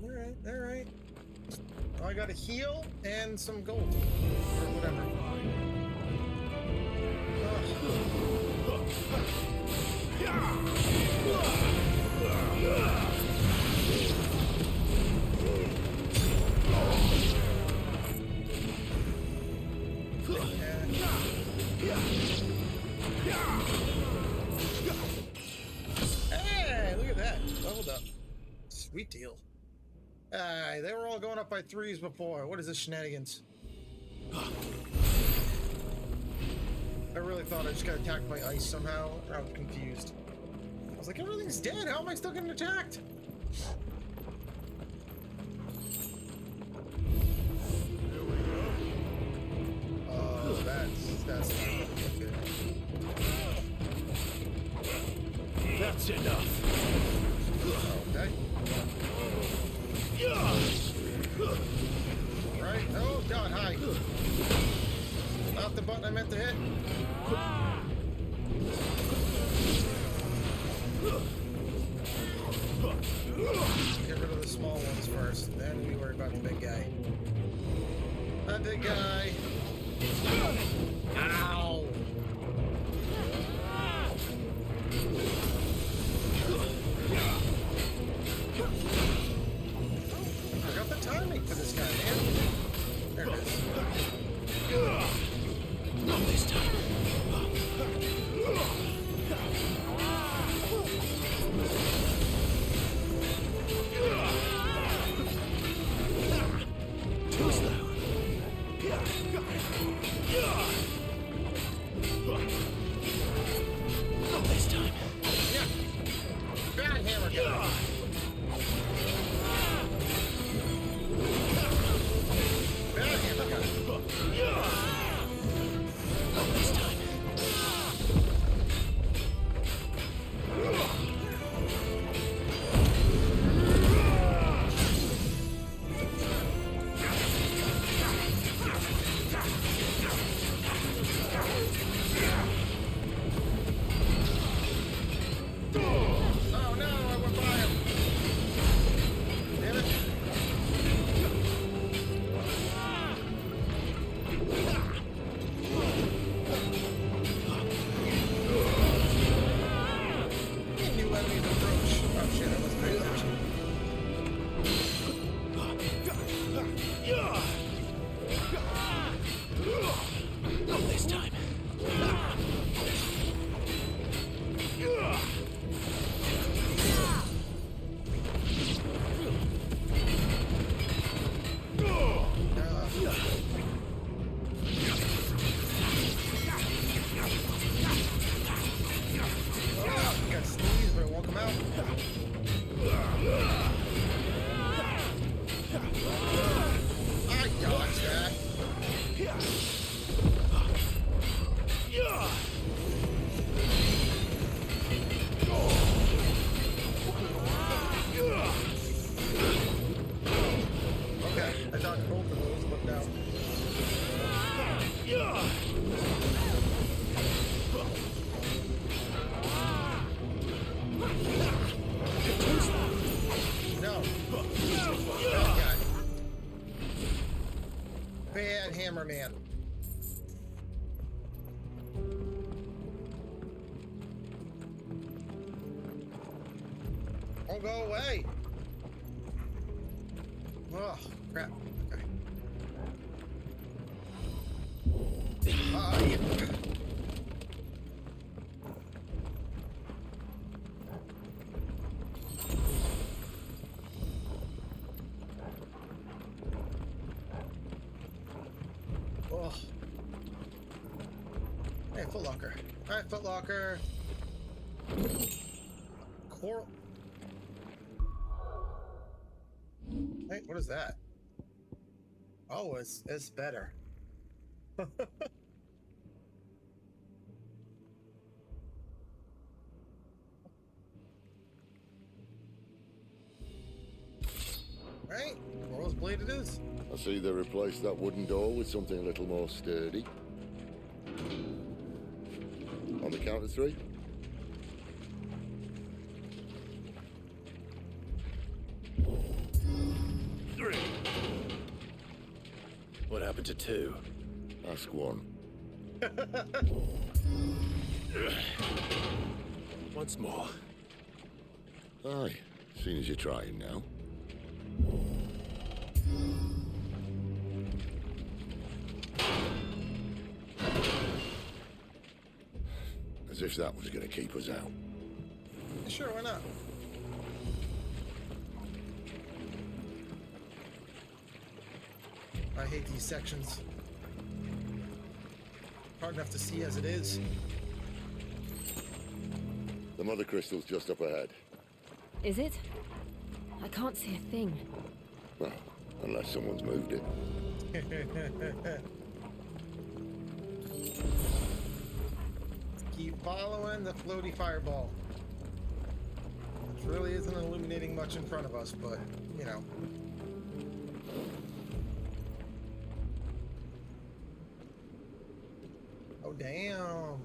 Alright, alright. Well, I got a heal and some gold. Or whatever. Hey, look at that. Leveled up. Sweet deal. They were all going up by 3s before. What is this shenanigans? I really thought I just got attacked by ice somehow. I was confused. I was like, everything's dead. How am I still getting attacked? Oh, that's not good. That's enough. Okay. Right. Oh, God, hi. Not the button I meant to hit. Get rid of the small ones first, then we worry about the big guy. That big guy. Ow! I got the timing for this guy, man. There it is. Not this time. Too slow. Not this time. Bad hammer guy. Bad hammer guy. Not this time. Oh no, I went by him. Damn it. New enemies approach. Oh shit, I wasn't paying attention. Not this time. I got sneeze, but it won't come out. I dodged that. Okay, I dodged both of those, but now. No. Bad guy. Bad hammer man. Don't go away. Oh, crap. Okay. Yeah. Oh. Hey, footlocker. Alright, footlocker. Coral. Hey, what is that? Oh, it's better. Right, Coral's blade it is. I see they replaced that wooden door with something a little more sturdy. On the count of 3. What happened to 2? Ask 1. Once more. Aye, seeing as you're trying now. As if that was going to keep us out. Sure, why not? I hate these sections. Hard enough to see as it is. The mother crystal's just up ahead. Is it? I can't see a thing. Well, unless someone's moved it. Keep following the floaty fireball. Which really isn't illuminating much in front of us, but, you know. Oh, damn.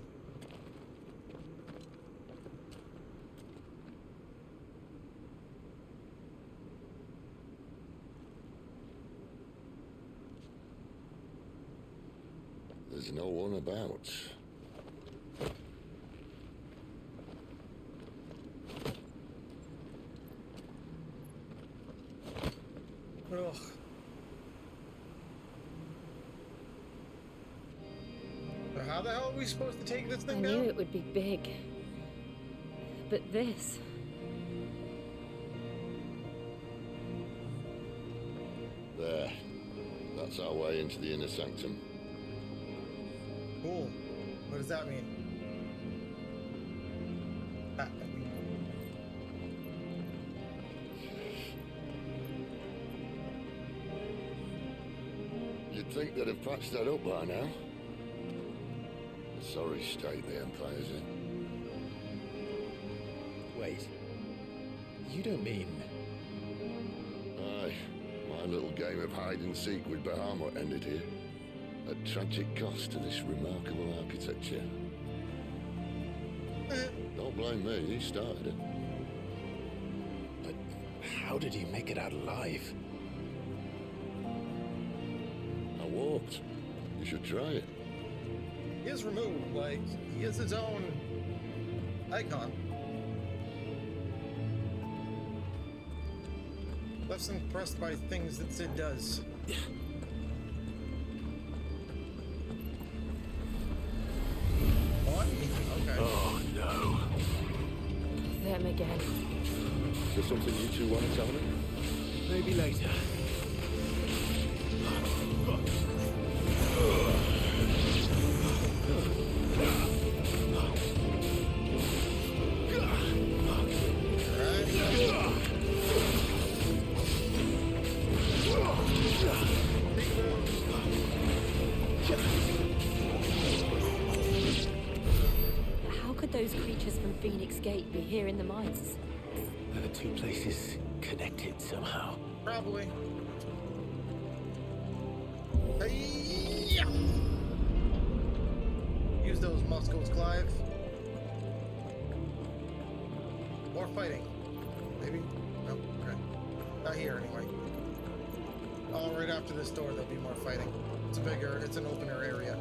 There's no one about. Ugh. So how the hell are we supposed to take this I thing knew down? it would be big. But this... There. That's our way into the inner sanctum. Cool. What does that mean? Ah, You'd think they'd have patched that up by now. Sorry state the Empire's in. Wait. You don't mean... Aye. My little game of hide-and-seek with Bahamut ended here. At tragic cost to this remarkable architecture. Don't blame me, he started it. But how did he make it out alive? I walked. You should try it. he is removed. Like, he is his own icon. Less impressed by things that Sid does. What? Okay. Oh, no. Them again. Is there something you two want to tell me? Maybe later. How could those creatures from Phoenix Gate be here in the mines? Are the two places connected somehow? Probably. Hey-ya! Use those muscles, Clive. More fighting. Maybe? No, okay. Not here, anyway. Oh, right after this door, there'll be more fighting. It's bigger, it's an opener area.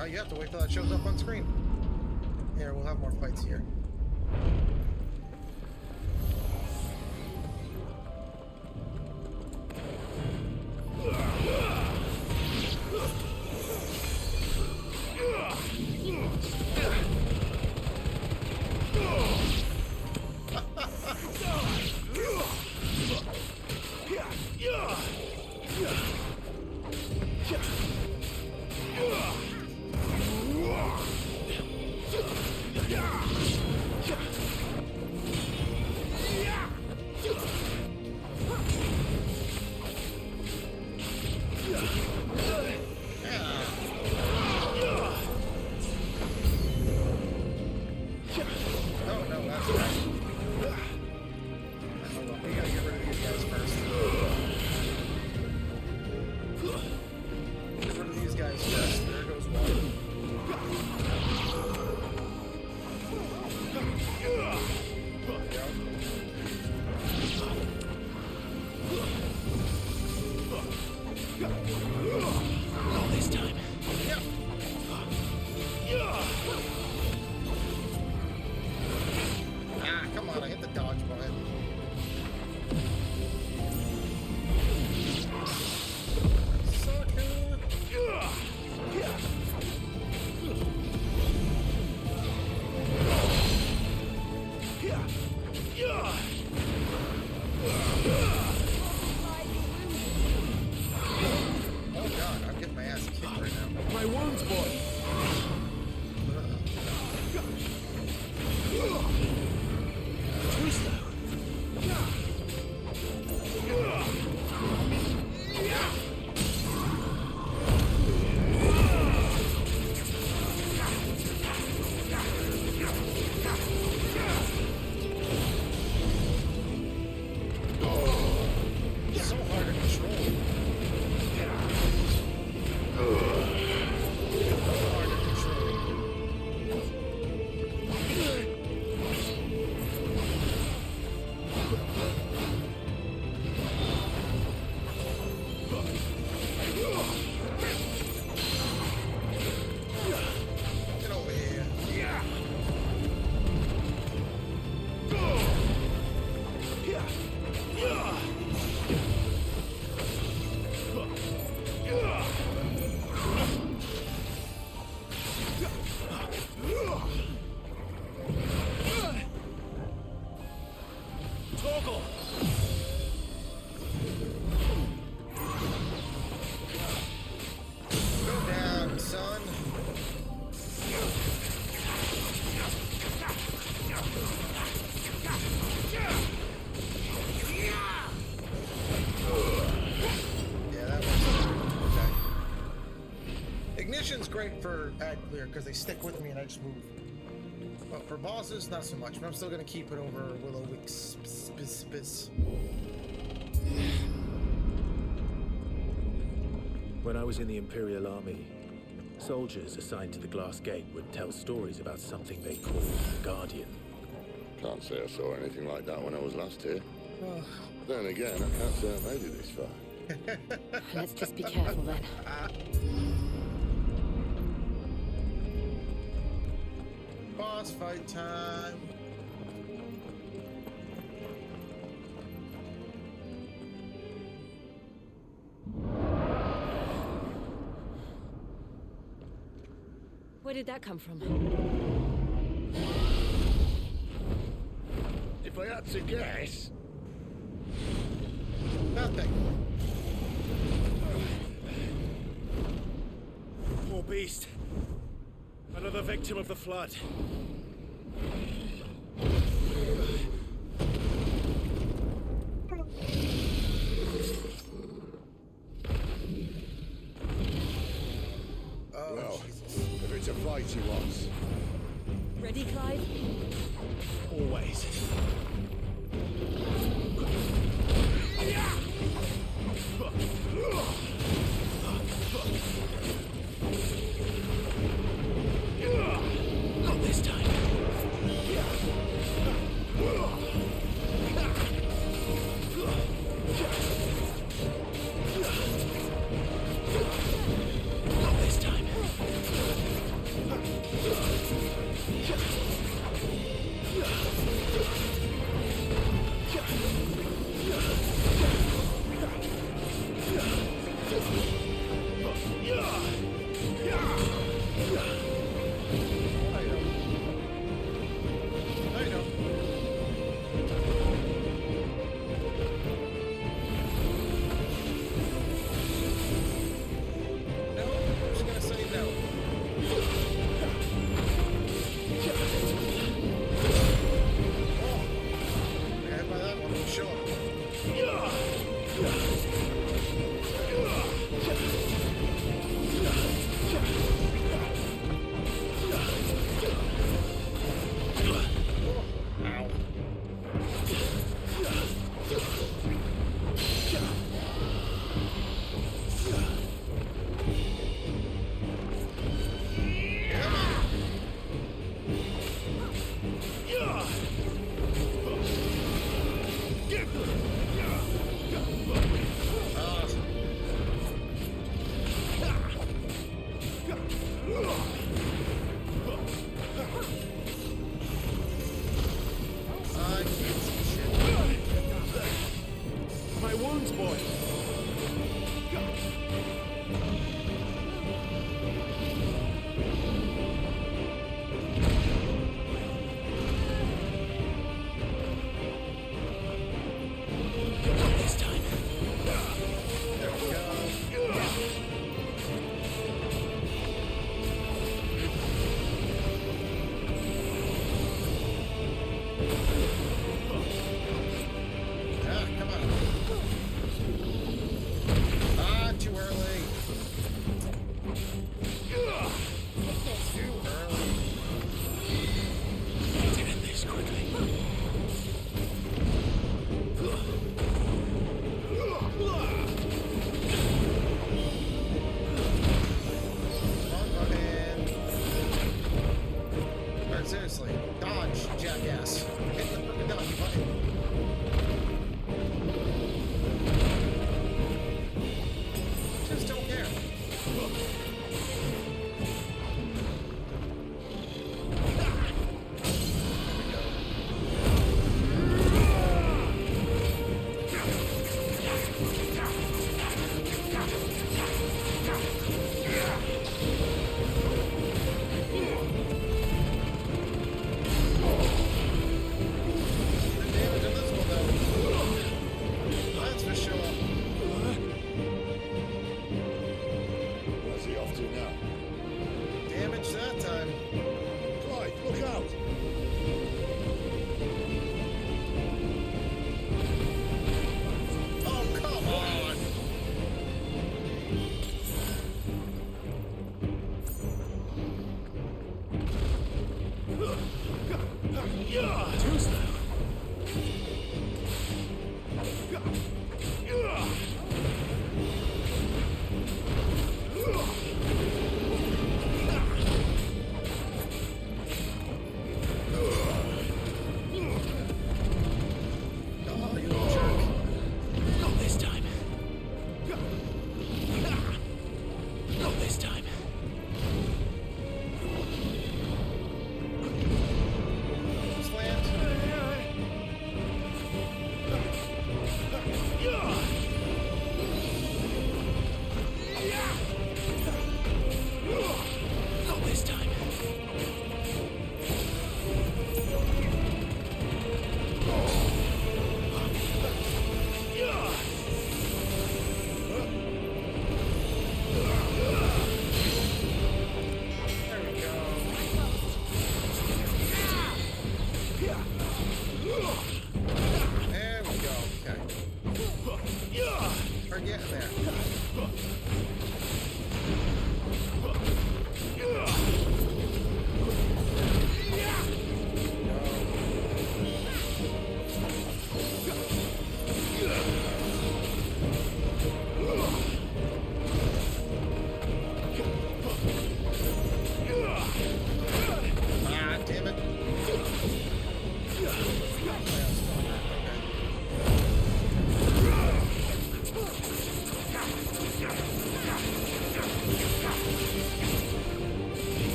Oh, you have to wait till that shows up on screen. Here, we'll have more fights here. Magician's great for ad clear because they stick with me and I just move. But for bosses, not so much. But I'm still gonna keep it over Willow Weeks. When I was in the Imperial Army, soldiers assigned to the Glass Gate would tell stories about something they called the Guardian. Can't say I saw anything like that when I was last here. Then again, I can't say I made it this far. Let's just be careful then. Boss fight time. Where did that come from? If I had to guess... Nothing. Poor beast. Another victim of the flood. Well, if it's a fight he wants. Ready, Clive? Always. Not this time. Not this time. My wounds, boy. This time. There we go. Ah, come on. Ah, too early. Too early. Need to end this quickly. Alright, seriously. Dodge, jackass. Hit the freaking dodge button. Just don't care. That's for sure. Where's he off to now? Damage that time. Clyde, look out! Oh, come on!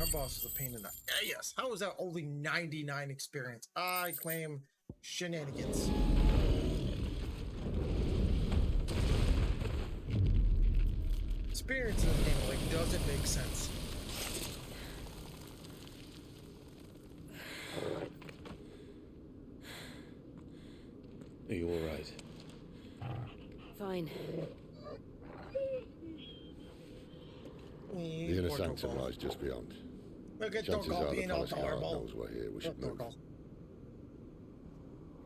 That boss is a pain in the ass. How is that only 99 experience? I claim shenanigans. Experience in the game like doesn't make sense. Are you all right? Fine. The inner sanctum lies just beyond. Look at Chances Doggle are the being palace guard adorable. knows we're here. We should move.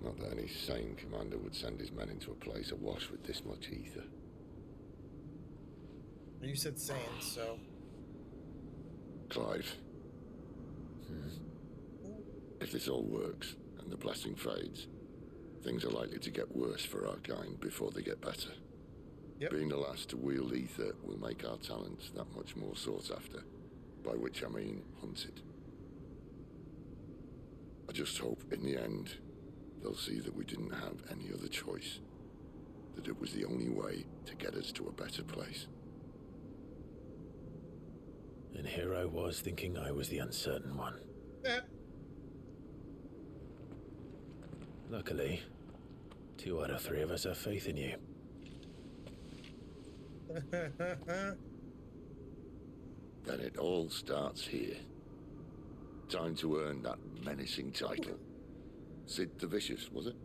Not that any sane commander would send his men into a place awash with this much ether. You said sane, so... Clive. If this all works, and the blessing fades, things are likely to get worse for our kind before they get better. Yep. Being the last to wield ether will make our talents that much more sought after, by which I mean hunted. I just hope, in the end, they'll see that we didn't have any other choice, that it was the only way to get us to a better place. And here I was thinking I was the uncertain one. Luckily, 2 out of 3 of us have faith in you. Then it all starts here. Time to earn that menacing title. Sid the Vicious, was it?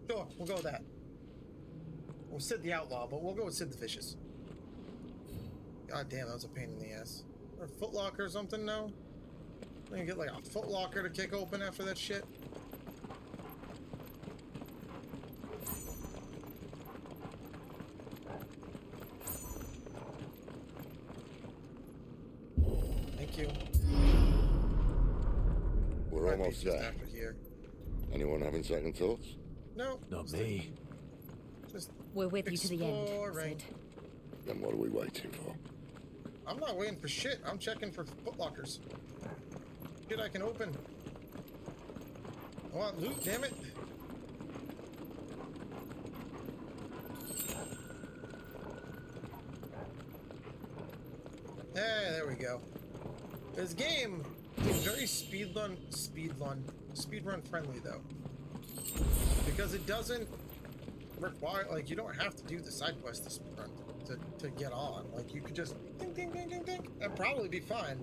Sure, we'll go with that. We'll Sid the Outlaw, but we'll go with Sid the Vicious. God damn, that was a pain in the ass. Or a footlocker or something, no? Then you get like a footlocker to kick open after that shit. Thank you. We're almost there. After here. Anyone having second thoughts? No. Not me. Just we're with you to the end, exploring. Sid. Then what are we waiting for? I'm not waiting for shit. I'm checking for footlockers. Shit I can open. I want loot, damn it. Hey, there we go. This game is very speedrun friendly though, because it doesn't require, like, you don't have to do the side quest to speedrun to get on. Like, you could just ding ding ding ding ding and probably be fine.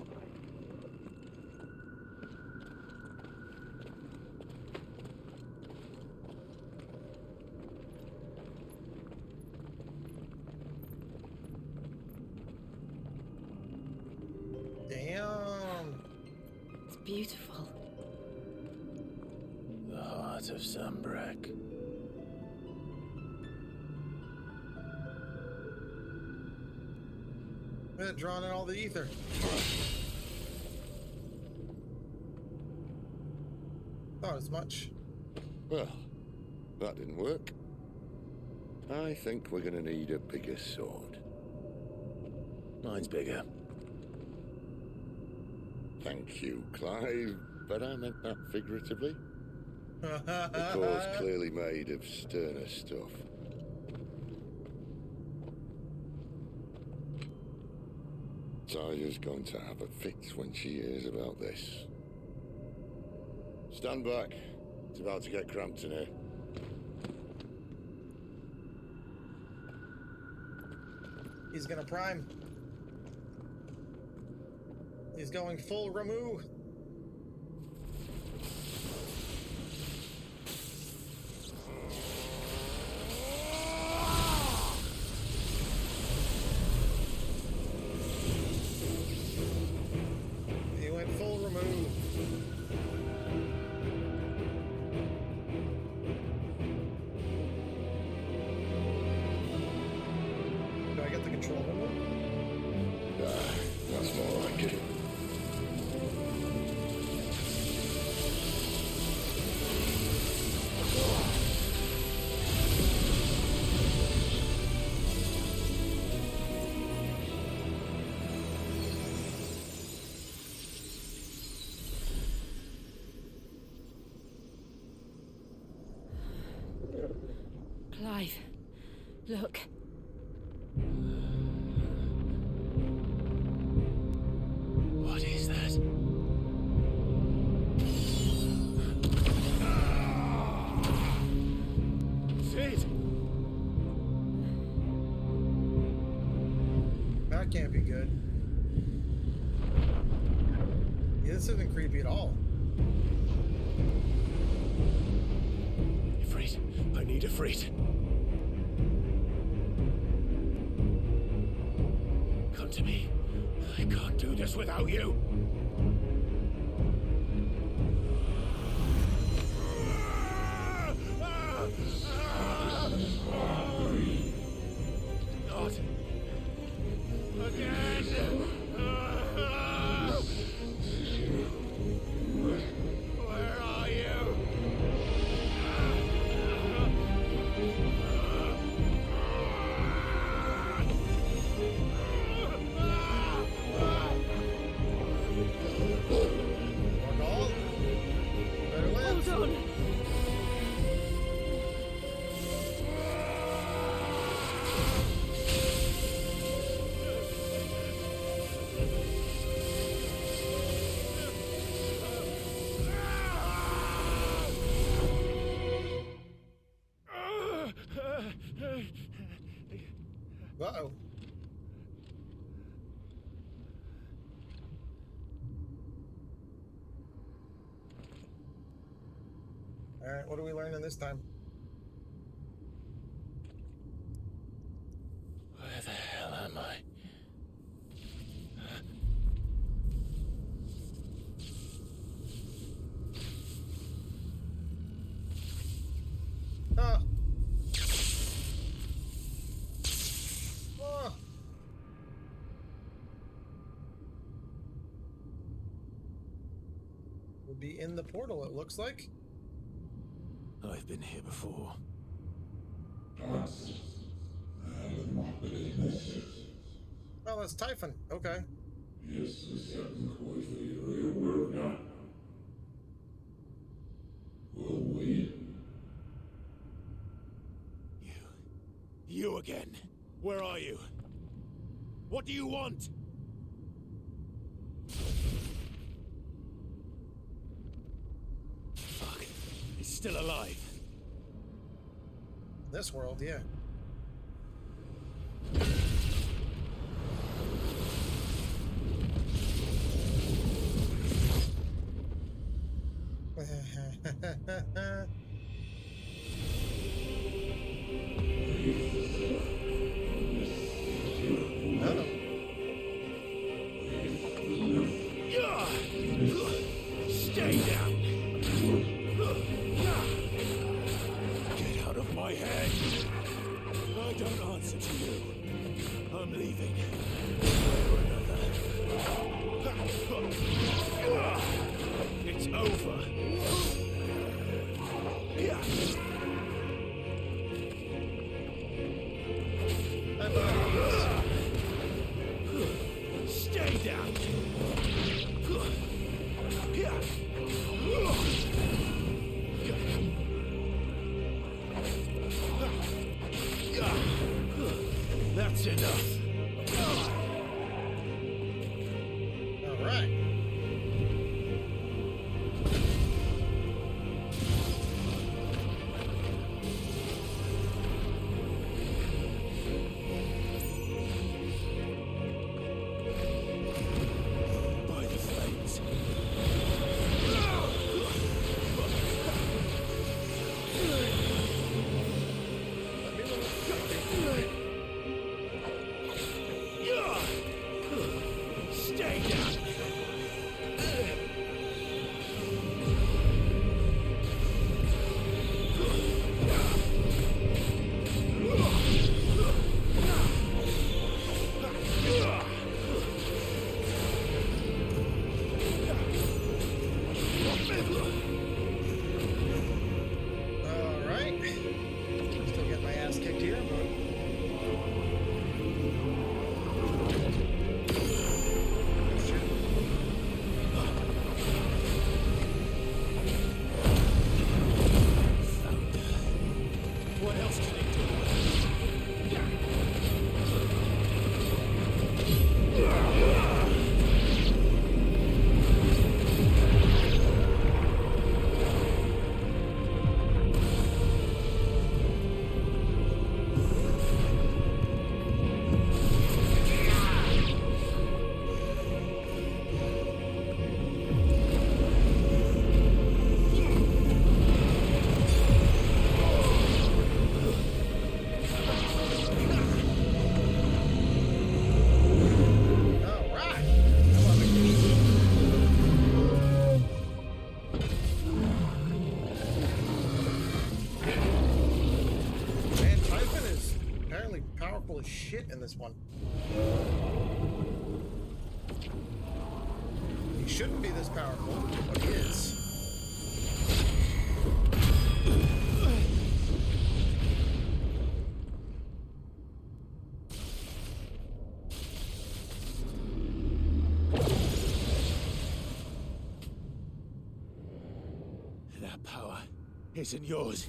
Damn. It's beautiful. The heart of Sunbreak. Drawing in all the ether. Not as much. Well, that didn't work. I think we're gonna need a bigger sword. Mine's bigger. Thank you, Clive, but I meant that figuratively. The core's clearly made of sterner stuff. Taya's going to have a fit when she hears about this. Stand back. It's about to get cramped in here. He's gonna prime. He's going full Ramu. He went full Ramu. Do I get the control remote? That's more like it. Clive, look. this isn't creepy at all. Ifrit, I need Ifrit. Come to me. I can't do this without you. Not again. Where are you? Hold on. Uh-oh. Alright, what are we learning this time? Where the hell am I? Ah! Ah! We'll be in the portal, it looks like. I've been here before. Oh, that's Typhon. Okay. You again. Where are you? What do you want? Fuck. He's still alive. This world, yeah. Stay down. Get out of my head. I don't answer to you. I'm leaving. It's over. Stay down. That's enough. All right. By the flames. Stay down. shit in this one. He shouldn't be this powerful, but he is. That power isn't yours.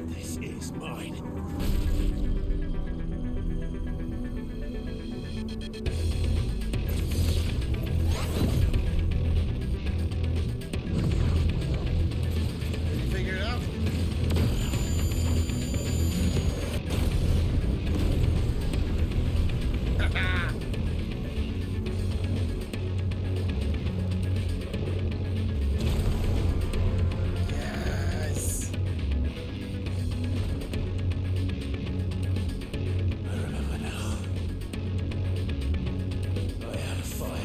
This is mine. Figure it out. Yes. I remember now. I had a fire.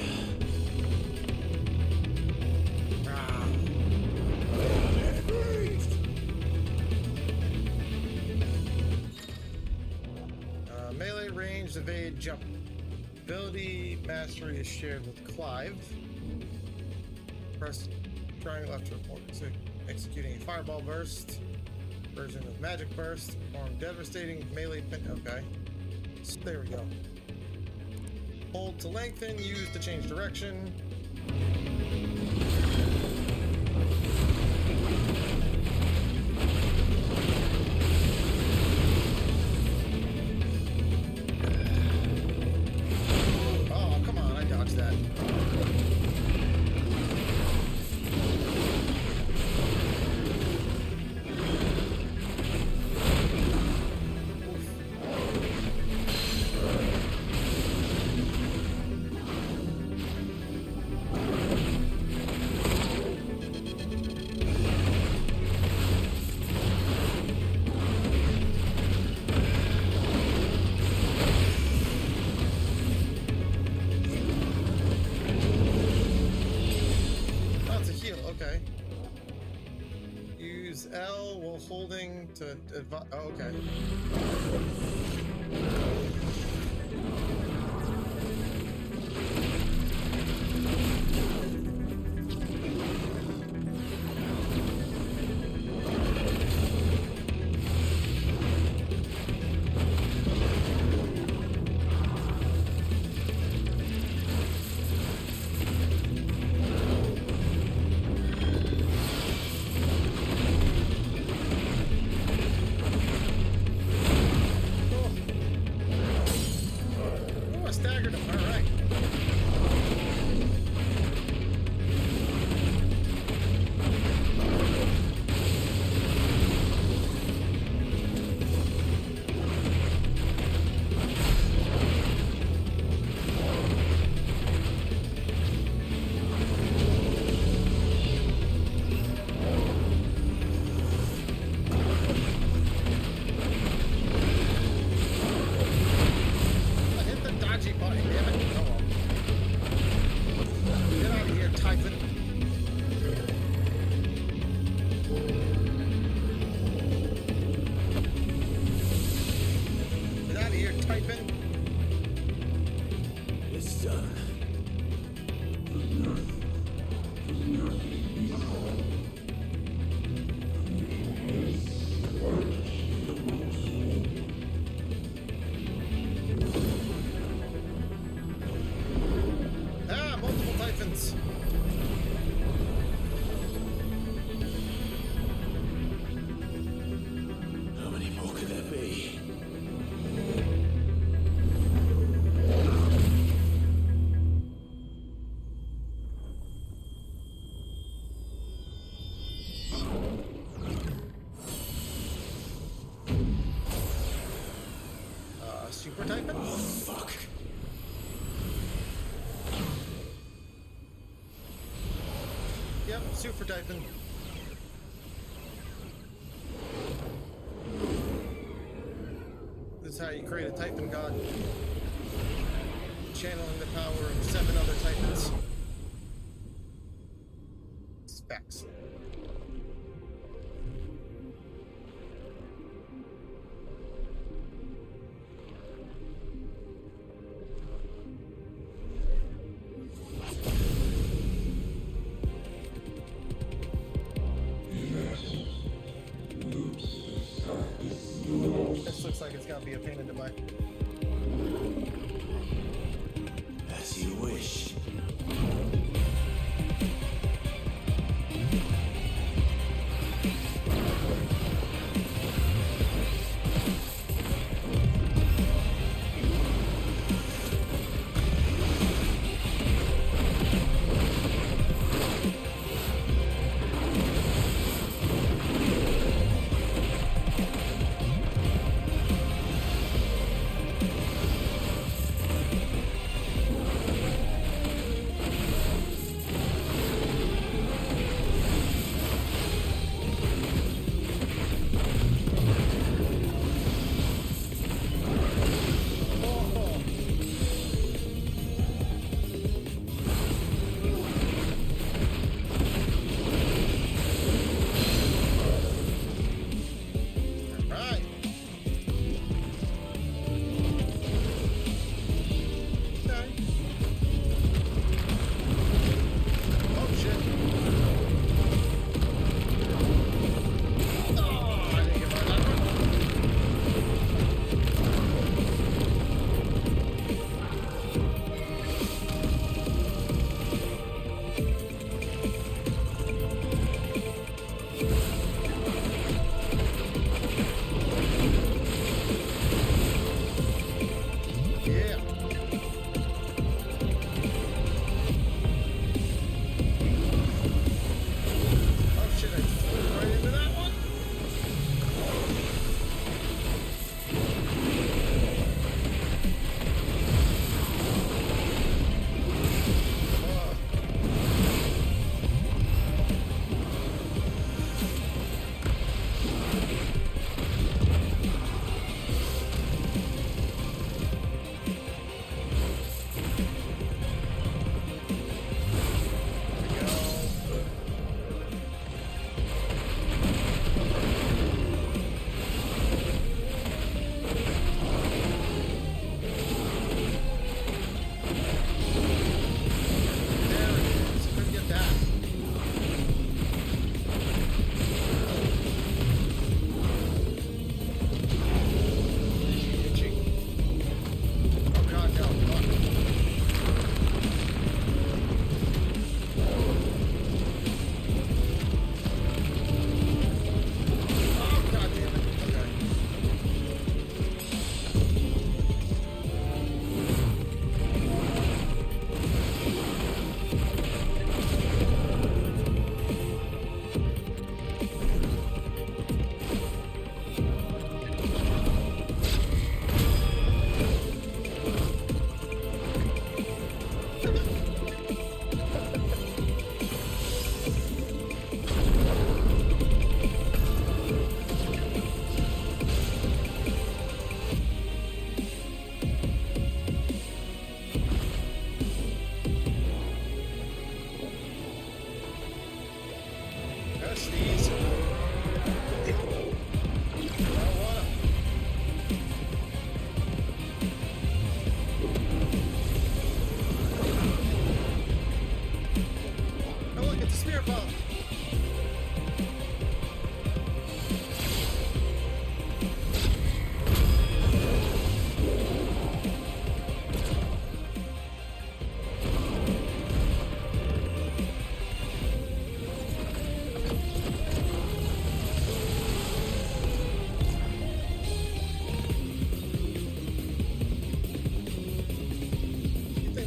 Melee range, evade, jump. Ability mastery is shared with Clive. Press triangle left to report. So executing a fireball burst. Version of magic burst. Perform devastating melee pin. Okay. So there we go. Hold to lengthen. Use to change direction. Oh, come on. I dodged that. Okay. Use L while holding to advise. Oh, okay. Oh, I staggered him. All right. I hit the dodgy button, damn it. Oh well. Get out of here, Typhon. Get out of here, Typhon. It's done. Ah, multiple Typhons. How many more could there be? Super Typhon? Oh, fuck. Yep, Super Typhon. is how you create a Titan god. Channeling the power of 7 other Titans. Specs. This looks like it's gonna be a pain in the butt. As you wish.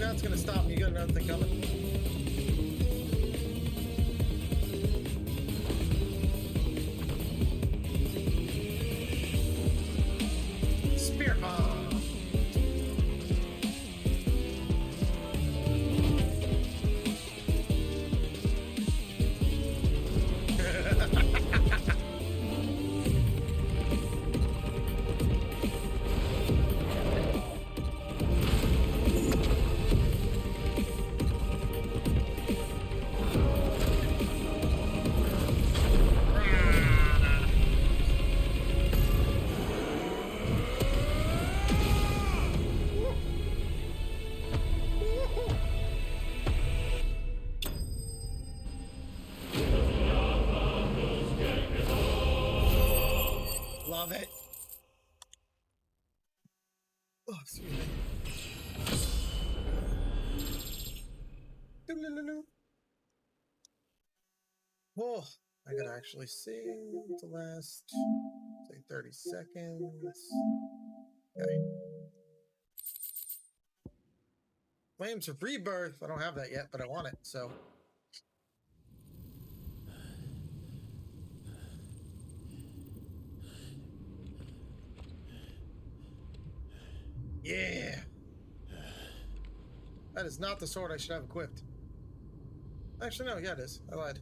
That's gonna stop me. You got another thing coming. Spear bomb. love it. Oh, excuse me. Oh, I gotta actually save the last, say, 30 seconds. Okay. Flames of Rebirth. I don't have that yet, but I want it, so. Yeah. That is not the sword I should have equipped. Actually, no, yeah, it is. I lied.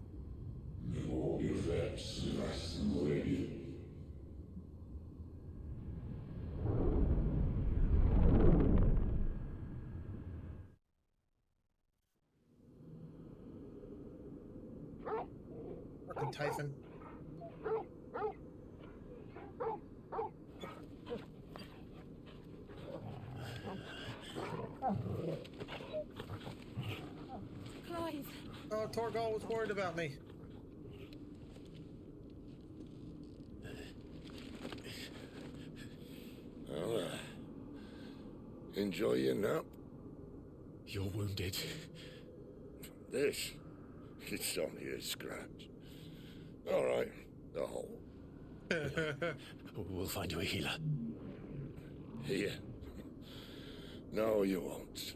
Fucking Typhon. Clive. Oh, Torgal was worried about me. Well, enjoy your nap. You're wounded. This? It's only a scratch. All right, the hole. We'll find you a healer. Here? No, you won't.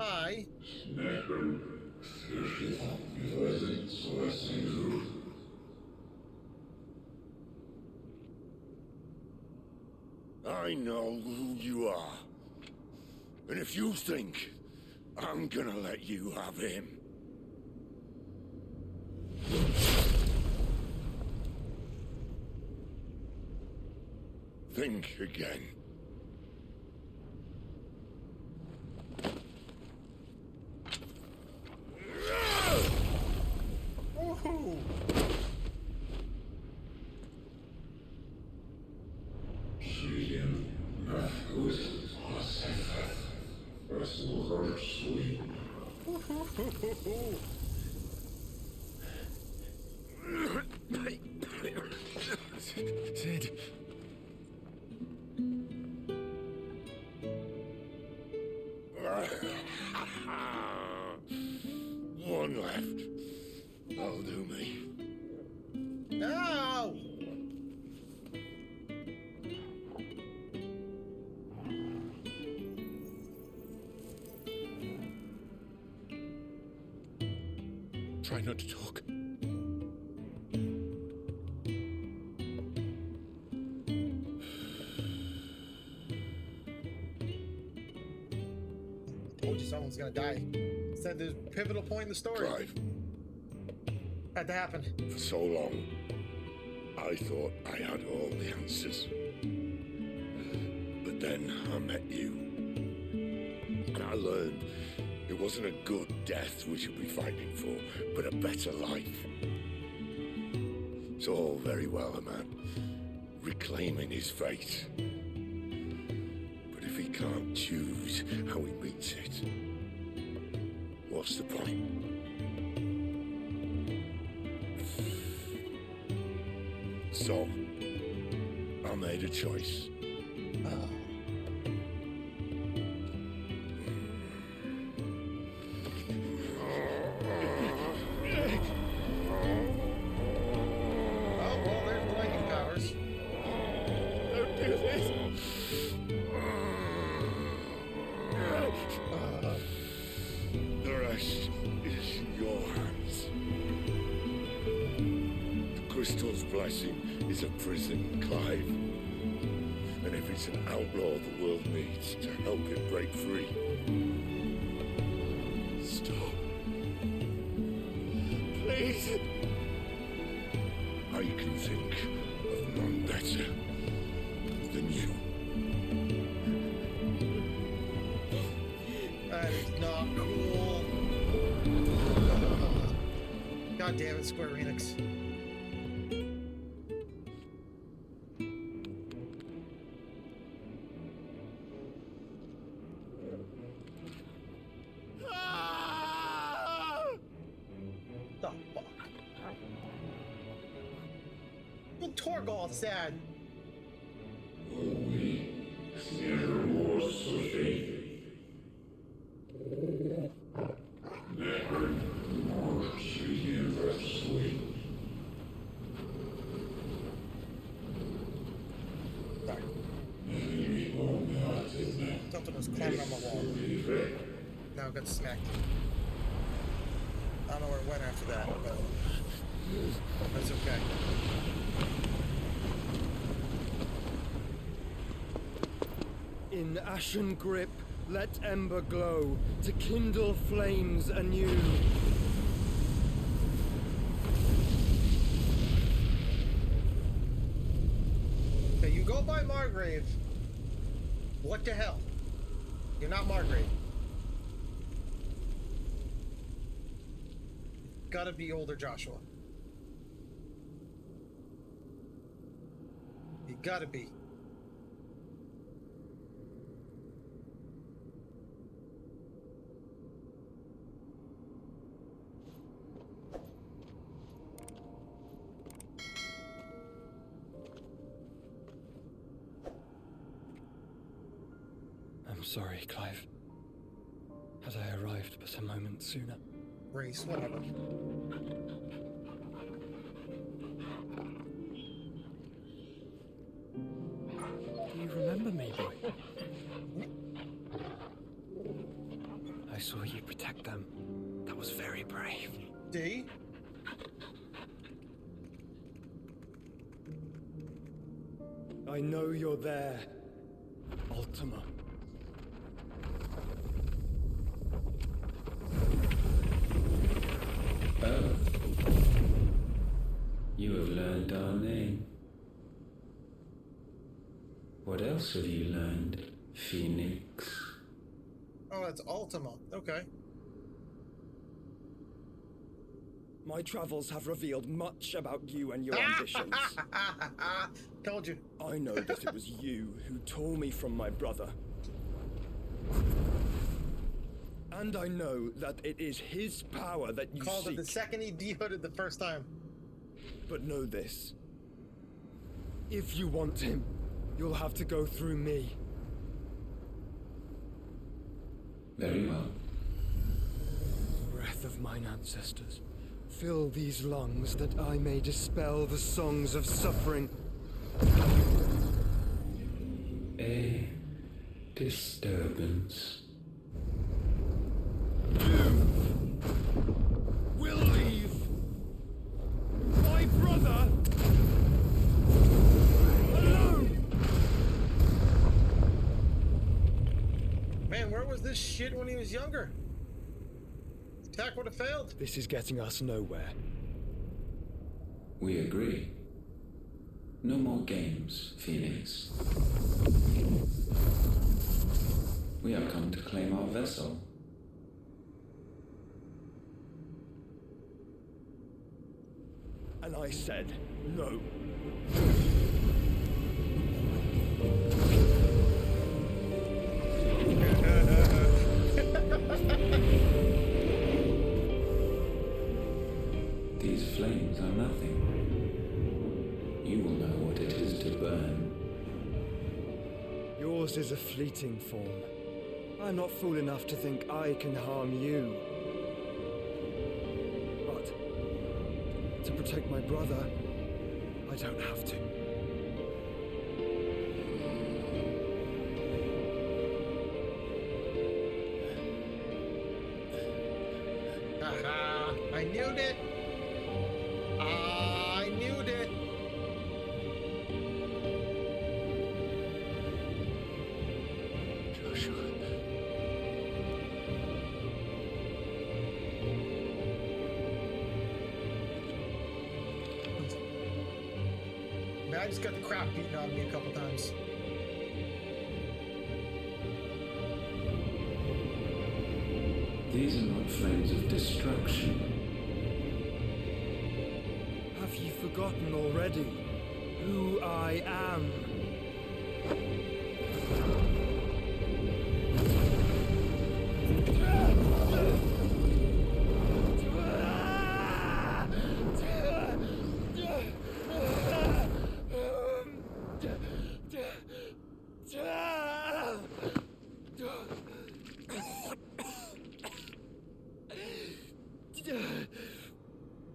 Hi. I know who you are. And if you think I'm gonna let you have him... think again. Woohoo! Sid. One left. That'll do me. No! Try not to talk. Told you someone's gonna die. Said there's a pivotal point in the story. Clive. Had to happen. For so long, I thought I had all the answers. But then I met you. And I learned it wasn't a good death we should be fighting for, but a better life. It's all very well, a man reclaiming his fate. But if he can't choose how he meets it, what's the point? So, I made a choice. Oh, well, there's lightning powers. Don't do this. The rest is in your hands. The crystal's blessing is a prison, Clive. And if it's an outlaw the world needs to help it break free. Stop. Please. I can think of none better than you. That is not cool. God damn it, Square Enix. The fuck? What Torgal said? Something was climbing on my wall. Now I got smacked. I don't know where it went after that, but that's okay. In ashen grip, let ember glow, to kindle flames anew. Okay, you go by Margrave. What the hell? You're not Margrave. Gotta be older Joshua. You gotta be. I'm sorry, Clive. Had I arrived but a moment sooner. Race, whatever. Do you remember me, boy? I saw you protect them. That was very brave. D? I know you're there, Ultima. Oh. You have learned our name. What else have you learned, Phoenix? Oh, that's Ultima. Okay. My travels have revealed much about you and your ambitions. Told you. I know that it was you who tore me from my brother. And I know that it is his power that you Called seek. it the second he de-hooded the first time. But know this. If you want him, you'll have to go through me. Very well. Breath of mine ancestors, fill these lungs that I may dispel the songs of suffering. A disturbance. You will leave my brother alone. Man, where was this shit when he was younger? Attack would have failed. This is getting us nowhere. We agree. No more games, Phoenix. We have come to claim our vessel. And I said no. These flames are nothing. You will know what it is to burn. Yours is a fleeting form. I'm not fool enough to think I can harm you. But to protect my brother, I don't have to. Haha, I knew it. I knew it. Joshua. Man, I just got the crap beaten out of me a couple times. These are not flames of destruction. Have you forgotten already who I am?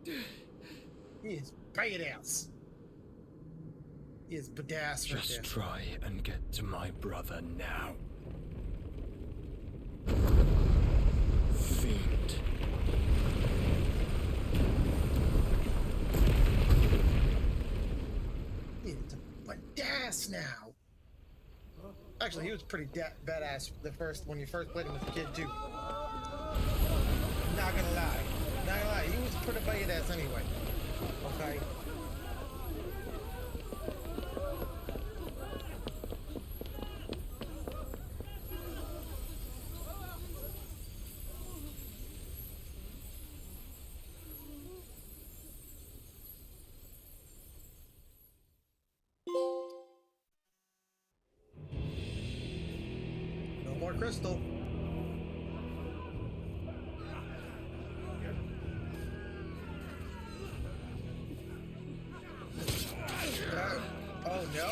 He is badass. He is badass. Just try and get to my brother now. Fiend. He is badass now. Actually, he was pretty badass when you first played him as a kid too. Not gonna lie. He was pretty badass anyway. Okay. No more crystal. Oh no.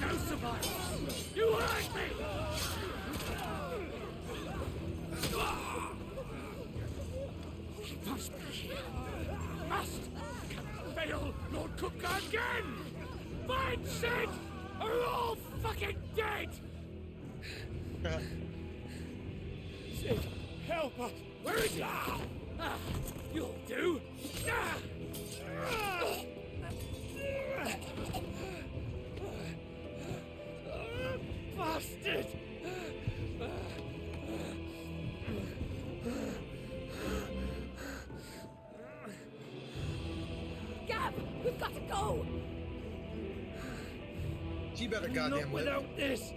No survivors! You hurt me! He must be here. Must! Fail Lord Cook again! Find Sid! Or we're all fucking dead! Sid, help us! Where is he? You'll do! Bastard! Gab, we've got to go! She better goddamn Not live. without this!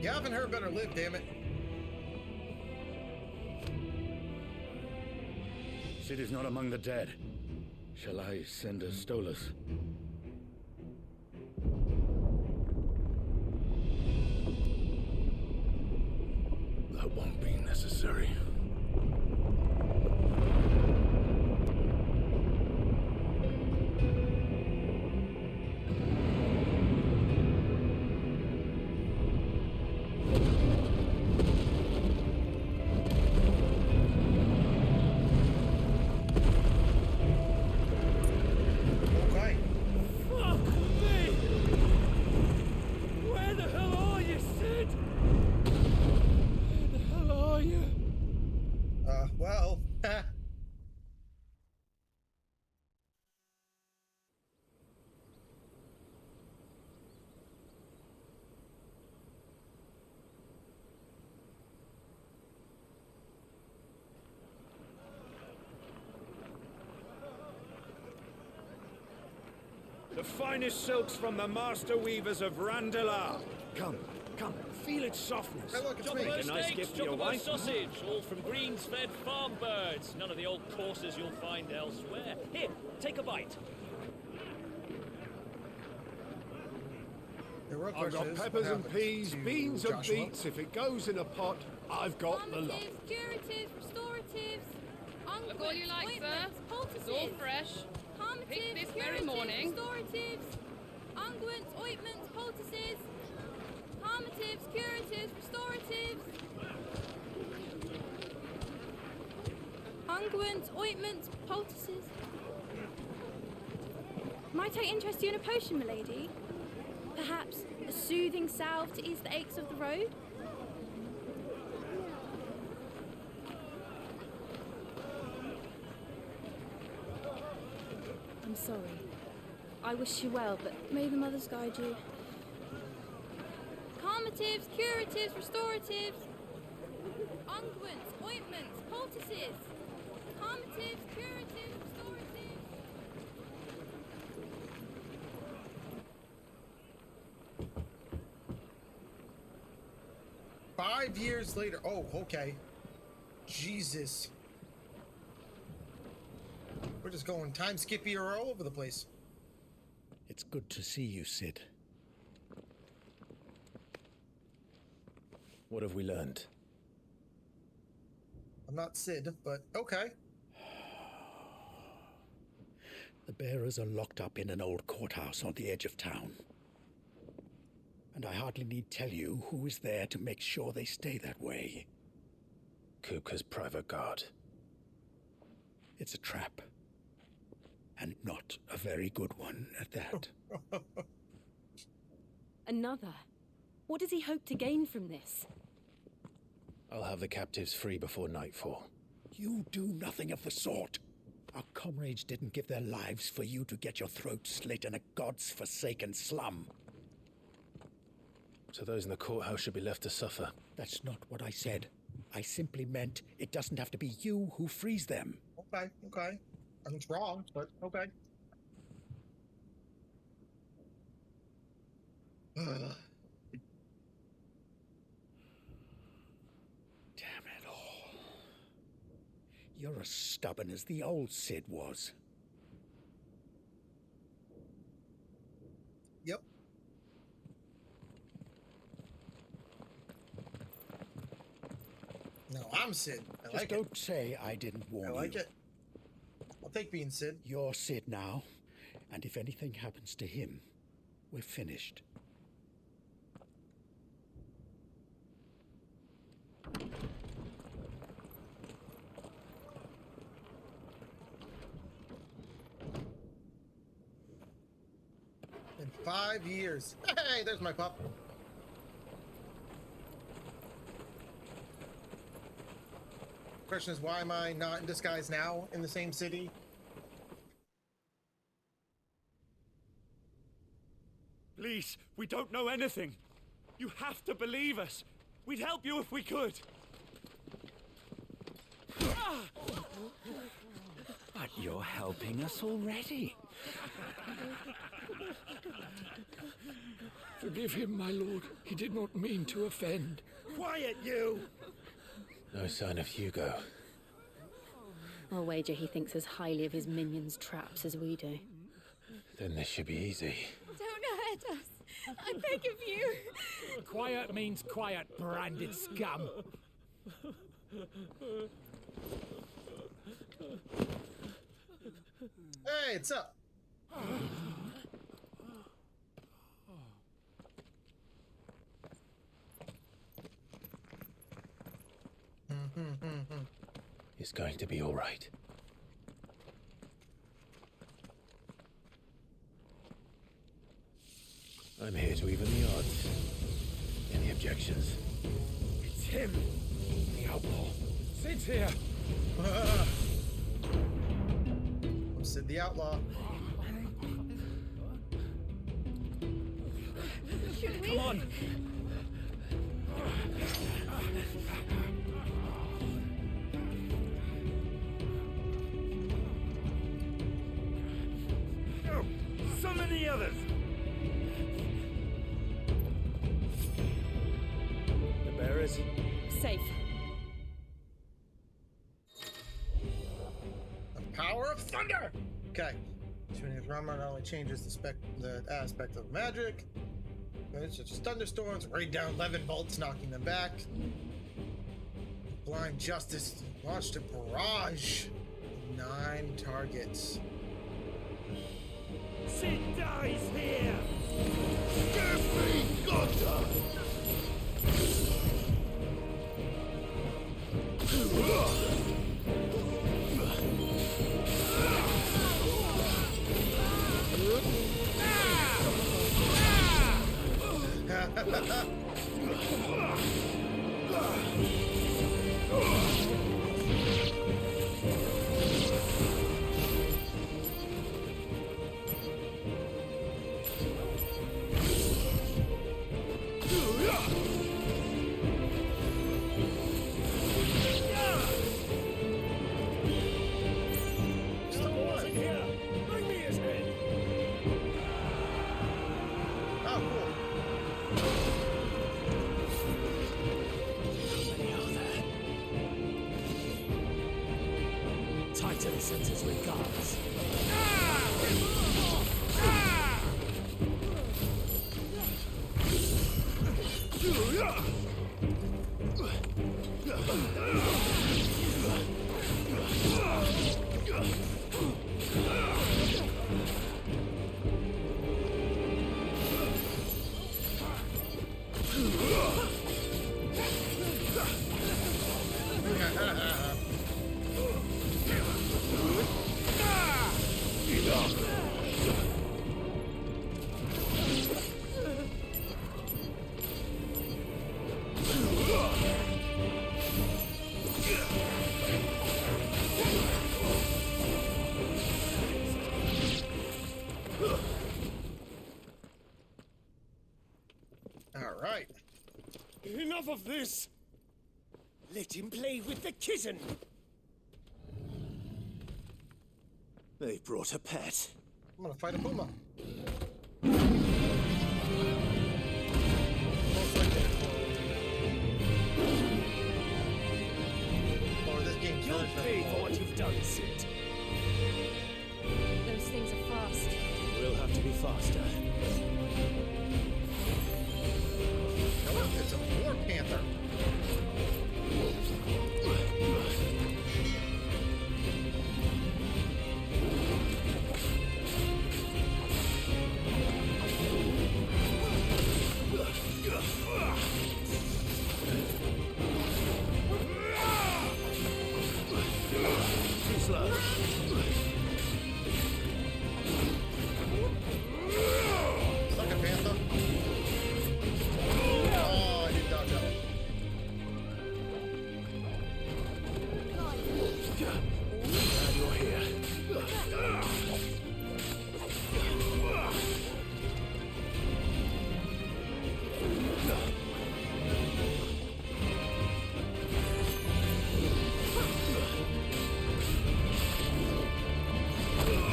Gavin her better live, damn it. Sid is not among the dead. Shall I send a Stolas? That won't be necessary. Okay. Fuck me! Where the hell are you, Sid? Where the hell are you? Well. The finest silks from the master weavers of Randalar. Come, feel its softness. Hey, look, it's Make me. a nice gift for your wife. Sausage, all from greens-fed farm birds. None of the old courses you'll find elsewhere. Here, take a bite. The real I've question got is, peppers what and happens peas, to beans and Joshua? beets. If it goes in a pot, I've got the lot. Curatives, restoratives, Look all you like, sir. It's all fresh. Picked this very morning. restoratives, unguents, ointments, poultices, palmatives, curatives, restoratives, unguents, ointments, poultices. Might I interest you in a potion, milady? Perhaps a soothing salve to ease the aches of the road? I'm sorry. I wish you well, but may the mothers guide you. Calmatives, curatives, restoratives, unguents, ointments, poultices. Calmatives, curatives, restoratives. 5 years later. Oh, okay. Jesus. We're just going time skippy or all over the place. It's good to see you, Sid. What have we learned? I'm not Sid, but okay. The bearers are locked up in an old courthouse on the edge of town. And I hardly need tell you who is there to make sure they stay that way. Kupka's private guard. It's a trap. And not a very good one at that. Another? What does he hope to gain from this? I'll have the captives free before nightfall. You do nothing of the sort. Our comrades didn't give their lives for you to get your throat slit in a god's forsaken slum. So those in the courthouse should be left to suffer. That's not what I said. I simply meant it doesn't have to be you who frees them. Okay, okay. I think it's wrong, but okay. Damn it all. You're as stubborn as the old Cid was. Yep. No, I'm Cid. I like it. Don't say I didn't warn you. I like it. I'll take being Cid. You're Cid now, and if anything happens to him, we're finished. In 5 years. Hey, there's my pup. Question is, why am I not in disguise now in the same city? Please, we don't know anything. You have to believe us. We'd help you if we could. But you're helping us already. Forgive him, my lord. He did not mean to offend. Quiet, you! No sign of Hugo. I'll wager he thinks as highly of his minions' traps as we do. Then this should be easy. Don't hurt us. I beg of you. Quiet means quiet, branded scum. Hey, it's up. It's going to be all right. I'm here to even the odds. Any objections? It's him, the outlaw. Sid's here. I'm Cid the Outlaw. Come on. Oh, so many others. The bearers? Safe. The power of thunder! Okay. Tuning his armor not only changes the aspect of magic, but it's just thunderstorms, rain down 11 bolts, knocking them back. Blind Justice launched a barrage of 9 targets. Sid dies here! Give me Gotha! Titan sends his regards. All right. Enough of this! Let him play with the kitten! They brought a pet. I'm gonna fight a puma. You'll pay for what you've done, Sid. Those things are fast. We'll have to be faster. No, it's a war panther. Too slow. Suck it, panther. Oh, I didn't dodge out. Glad you're here.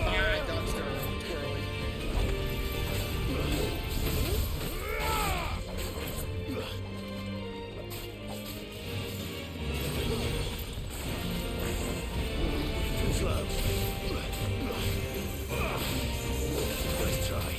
I dodged her too early. Too slow. Nice try.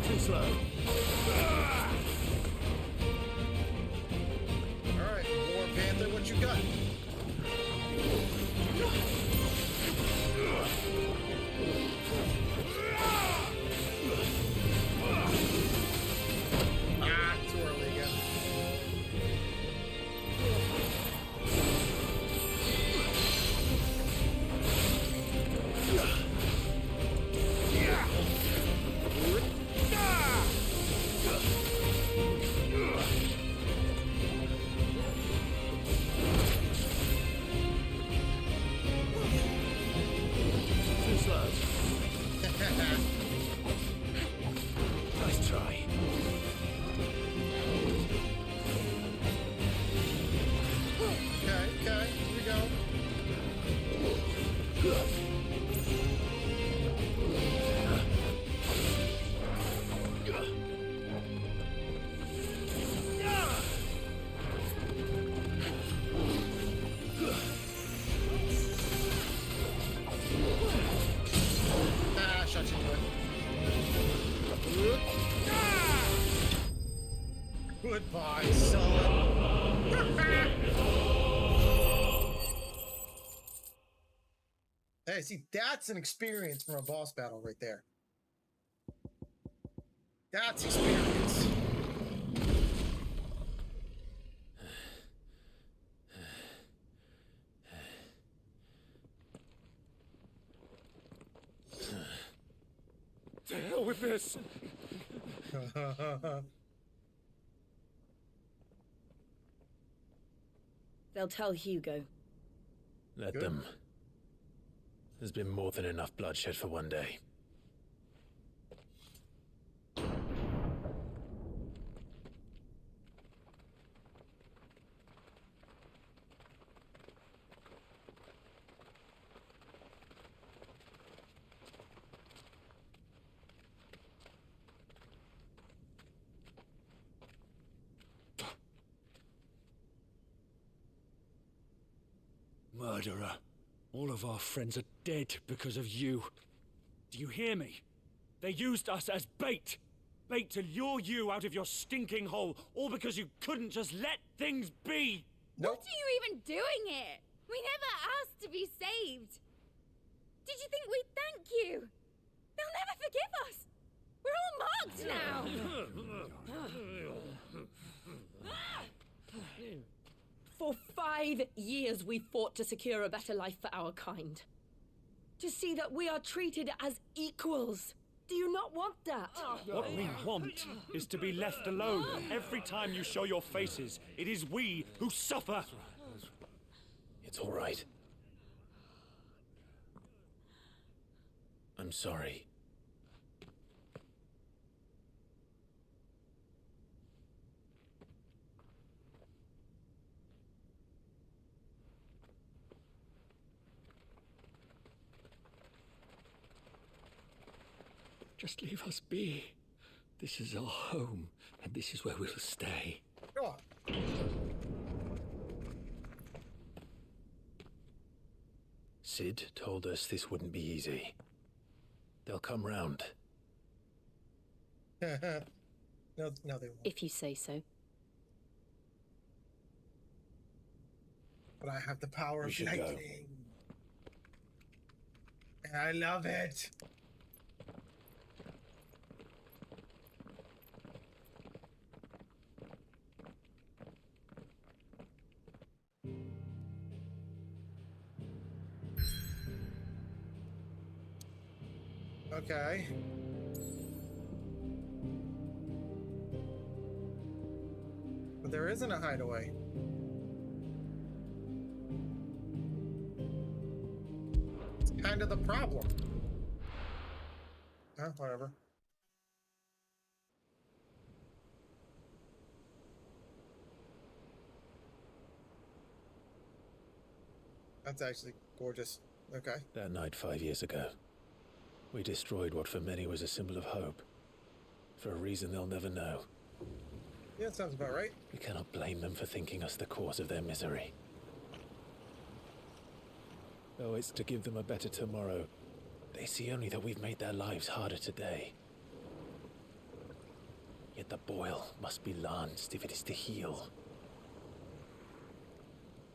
Too slow. All right, war panther, what you got? Ah, too early again. Too slow. Nice try. Okay, here we go. Ah, shot you good. Goodbye, son. Hey, see, that's an experience from a boss battle right there. That's experience. To hell with this! They'll tell Hugo. Let them. There's been more than enough bloodshed for one day. murderer. All of our friends are dead because of you. Do you hear me? They used us as bait. Bait to lure you out of your stinking hole, all because you couldn't just let things be. What are you even doing here? We never asked to be saved. Did you think we'd thank you? They'll never forgive us. We're all marked now. For 5 years we fought to secure a better life for our kind. To see that we are treated as equals. Do you not want that? What we want is to be left alone. Every time you show your faces, it is we who suffer. It's all right. I'm sorry. Just leave us be. This is our home, and this is where we'll stay. Oh. Sid told us this wouldn't be easy. They'll come round. No, they won't. If you say so. But I have the power We of should go. lightning. And I love it. Okay. But there isn't a hideaway. It's kind of the problem. Whatever. That's actually gorgeous. Okay. That night 5 years ago, we destroyed what for many was a symbol of hope. For a reason they'll never know. Yeah, that sounds about right. We cannot blame them for thinking us the cause of their misery. Though it's to give them a better tomorrow, they see only that we've made their lives harder today. Yet the boil must be lanced if it is to heal.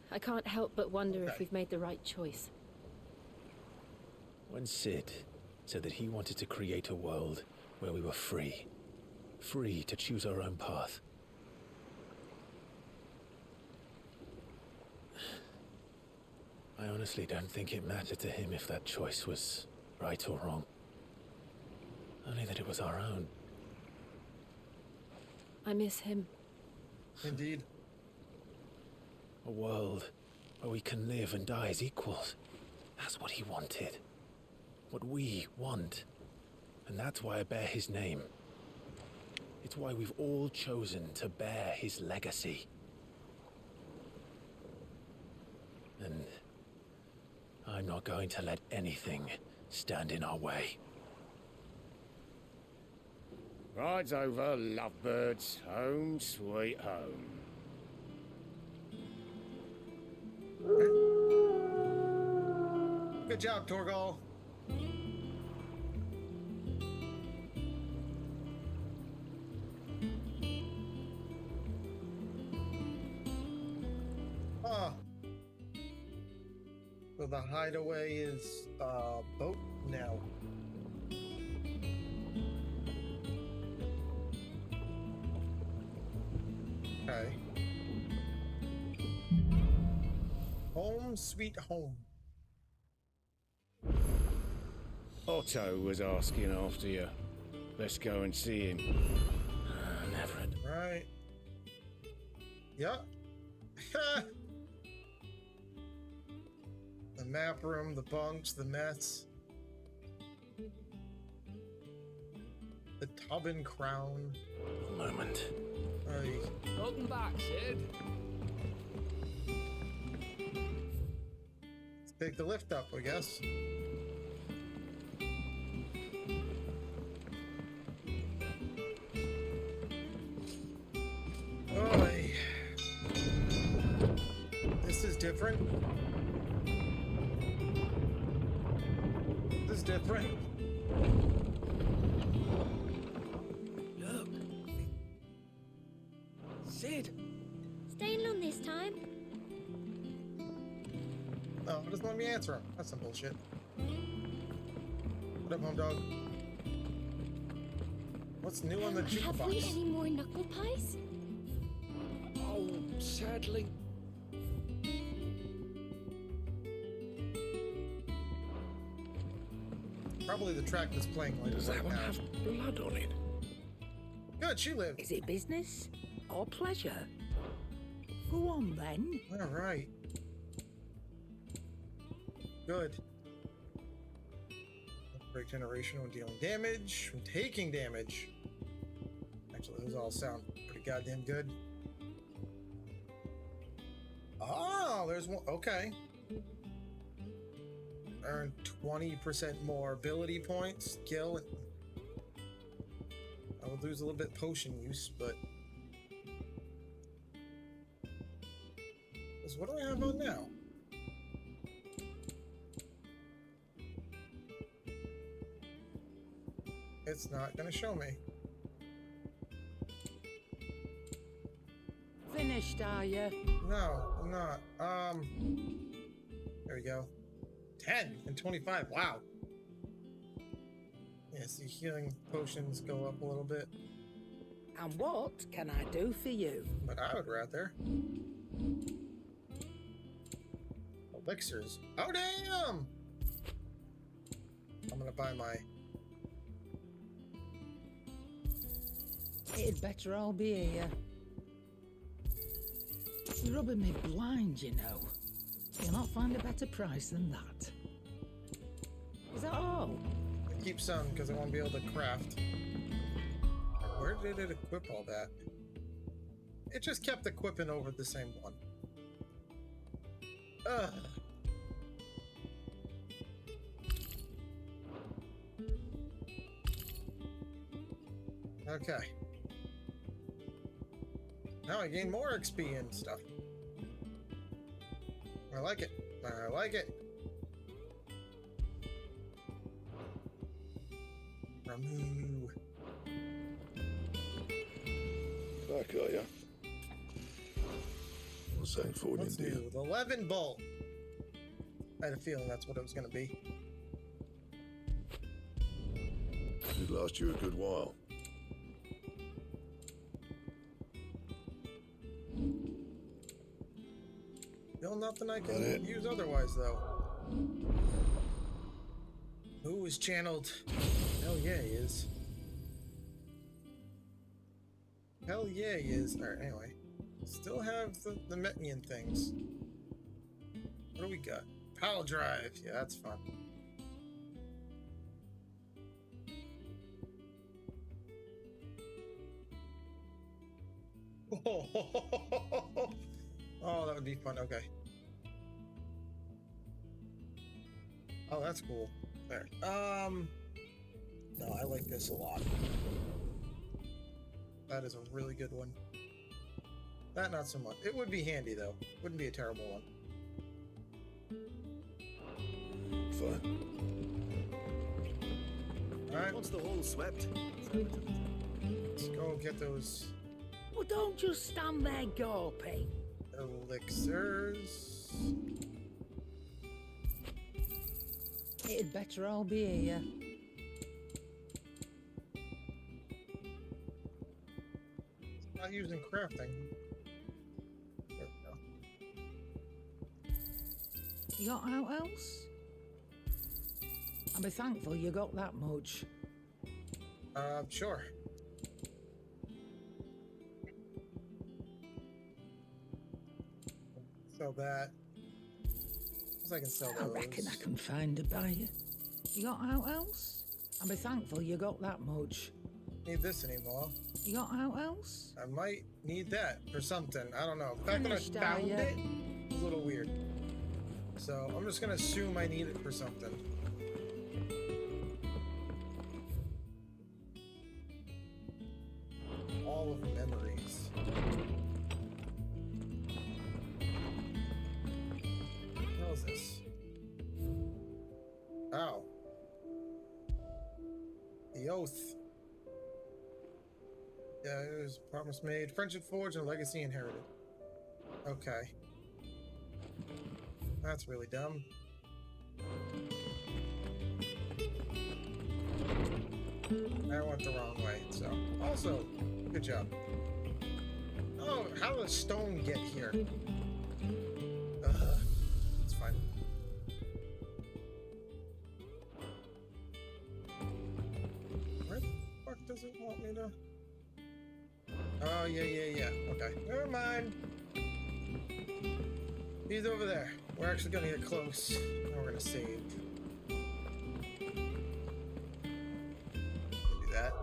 I can't help but wonder if we've made the right choice. When Sid said that he wanted to create a world where we were free. Free to choose our own path. I honestly don't think it mattered to him if that choice was right or wrong. Only that it was our own. I miss him. Indeed. A world where we can live and die as equals. That's what he wanted. What we want. And that's why I bear his name. It's why we've all chosen to bear his legacy. And I'm not going to let anything stand in our way. Ride's over, lovebirds. Home sweet home. Good job, Torgal. So the hideaway is boat now. Okay. Home sweet home. Otto was asking after you. Let's go and see him. Never. Right. Yeah. The map room, the bunks, the mess. The Tobin crown. A moment. Aye. Welcome back, Sid. Let's pick the lift up, I guess. Oy. This is different. is different. Look. Sid. Staying long this time? No, it doesn't let me answer him. That's some bullshit. What up, home dog? What's new on the Have we jukebox? any more knuckle pies? Oh, sadly. Probably the track that's playing like Does right that one now. have blood on it? Good, she lived. Is it business or pleasure? Go on then. All right. Good. Break generation when dealing damage, when taking damage. Actually, those all sound pretty goddamn good. Oh, there's one. Okay. Earn 20% more ability points, skill. I would lose a little bit potion use, but. So what do I have on now? It's not gonna show me. Finished, are you? No, I'm not. There we go. 10 and 25. Wow. Yeah, see, healing potions go up a little bit. And what can I do for you? But I would rather. Elixirs. Oh, damn! I'm gonna buy my. It'd better all be here. It's rubbing me blind, you know. You'll not find a better price than that. Is that all? I keep some because I won't be able to craft. Where did it equip all that? It just kept equipping over the same one. Ugh. Okay. Now I gain more XP and stuff. I like it. I like it. Ramu. Back, are ya? What's that for What's India? new? The 11 bolt. I had a feeling that's what it was going to be. Should last you a good while. Still nothing I can use otherwise, though. Who is channeled? Hell yeah, he is. Hell yeah, he is. Alright, anyway. Still have the Metnian things. What do we got? Pal drive. Yeah, that's fun. Oh, that would be fun. Okay. Oh, that's cool. There. No, I like this a lot. That is a really good one. That not so much. It would be handy though. Wouldn't be a terrible one. Fine. Alright. Once the hall swept. Let's go get those Well, don't just stand there gawping. elixirs. It'd better all be here. Not using crafting. There we go. You got out else? I'll be thankful you got that much. Sure. Sell that. I can sell I those. reckon I can find a buyer. You got out else? I'll be thankful you got that much. Need this anymore. You got out else? I might need that for something. I don't know. The fact that I Finished, are found ya? it is a little weird. So I'm just gonna assume I need it for something. All of memories. What is this? Oh. The oath. Yeah, it was a promise made. Friendship forged and a legacy inherited. Okay. That's really dumb. I went the wrong way, so. Also, good job. Oh, how did stone get here? It's fine. Where the fuck does it want me to? Oh, yeah. Okay, never mind. He's over there. We're actually gonna get close. Now we're gonna save. Do that.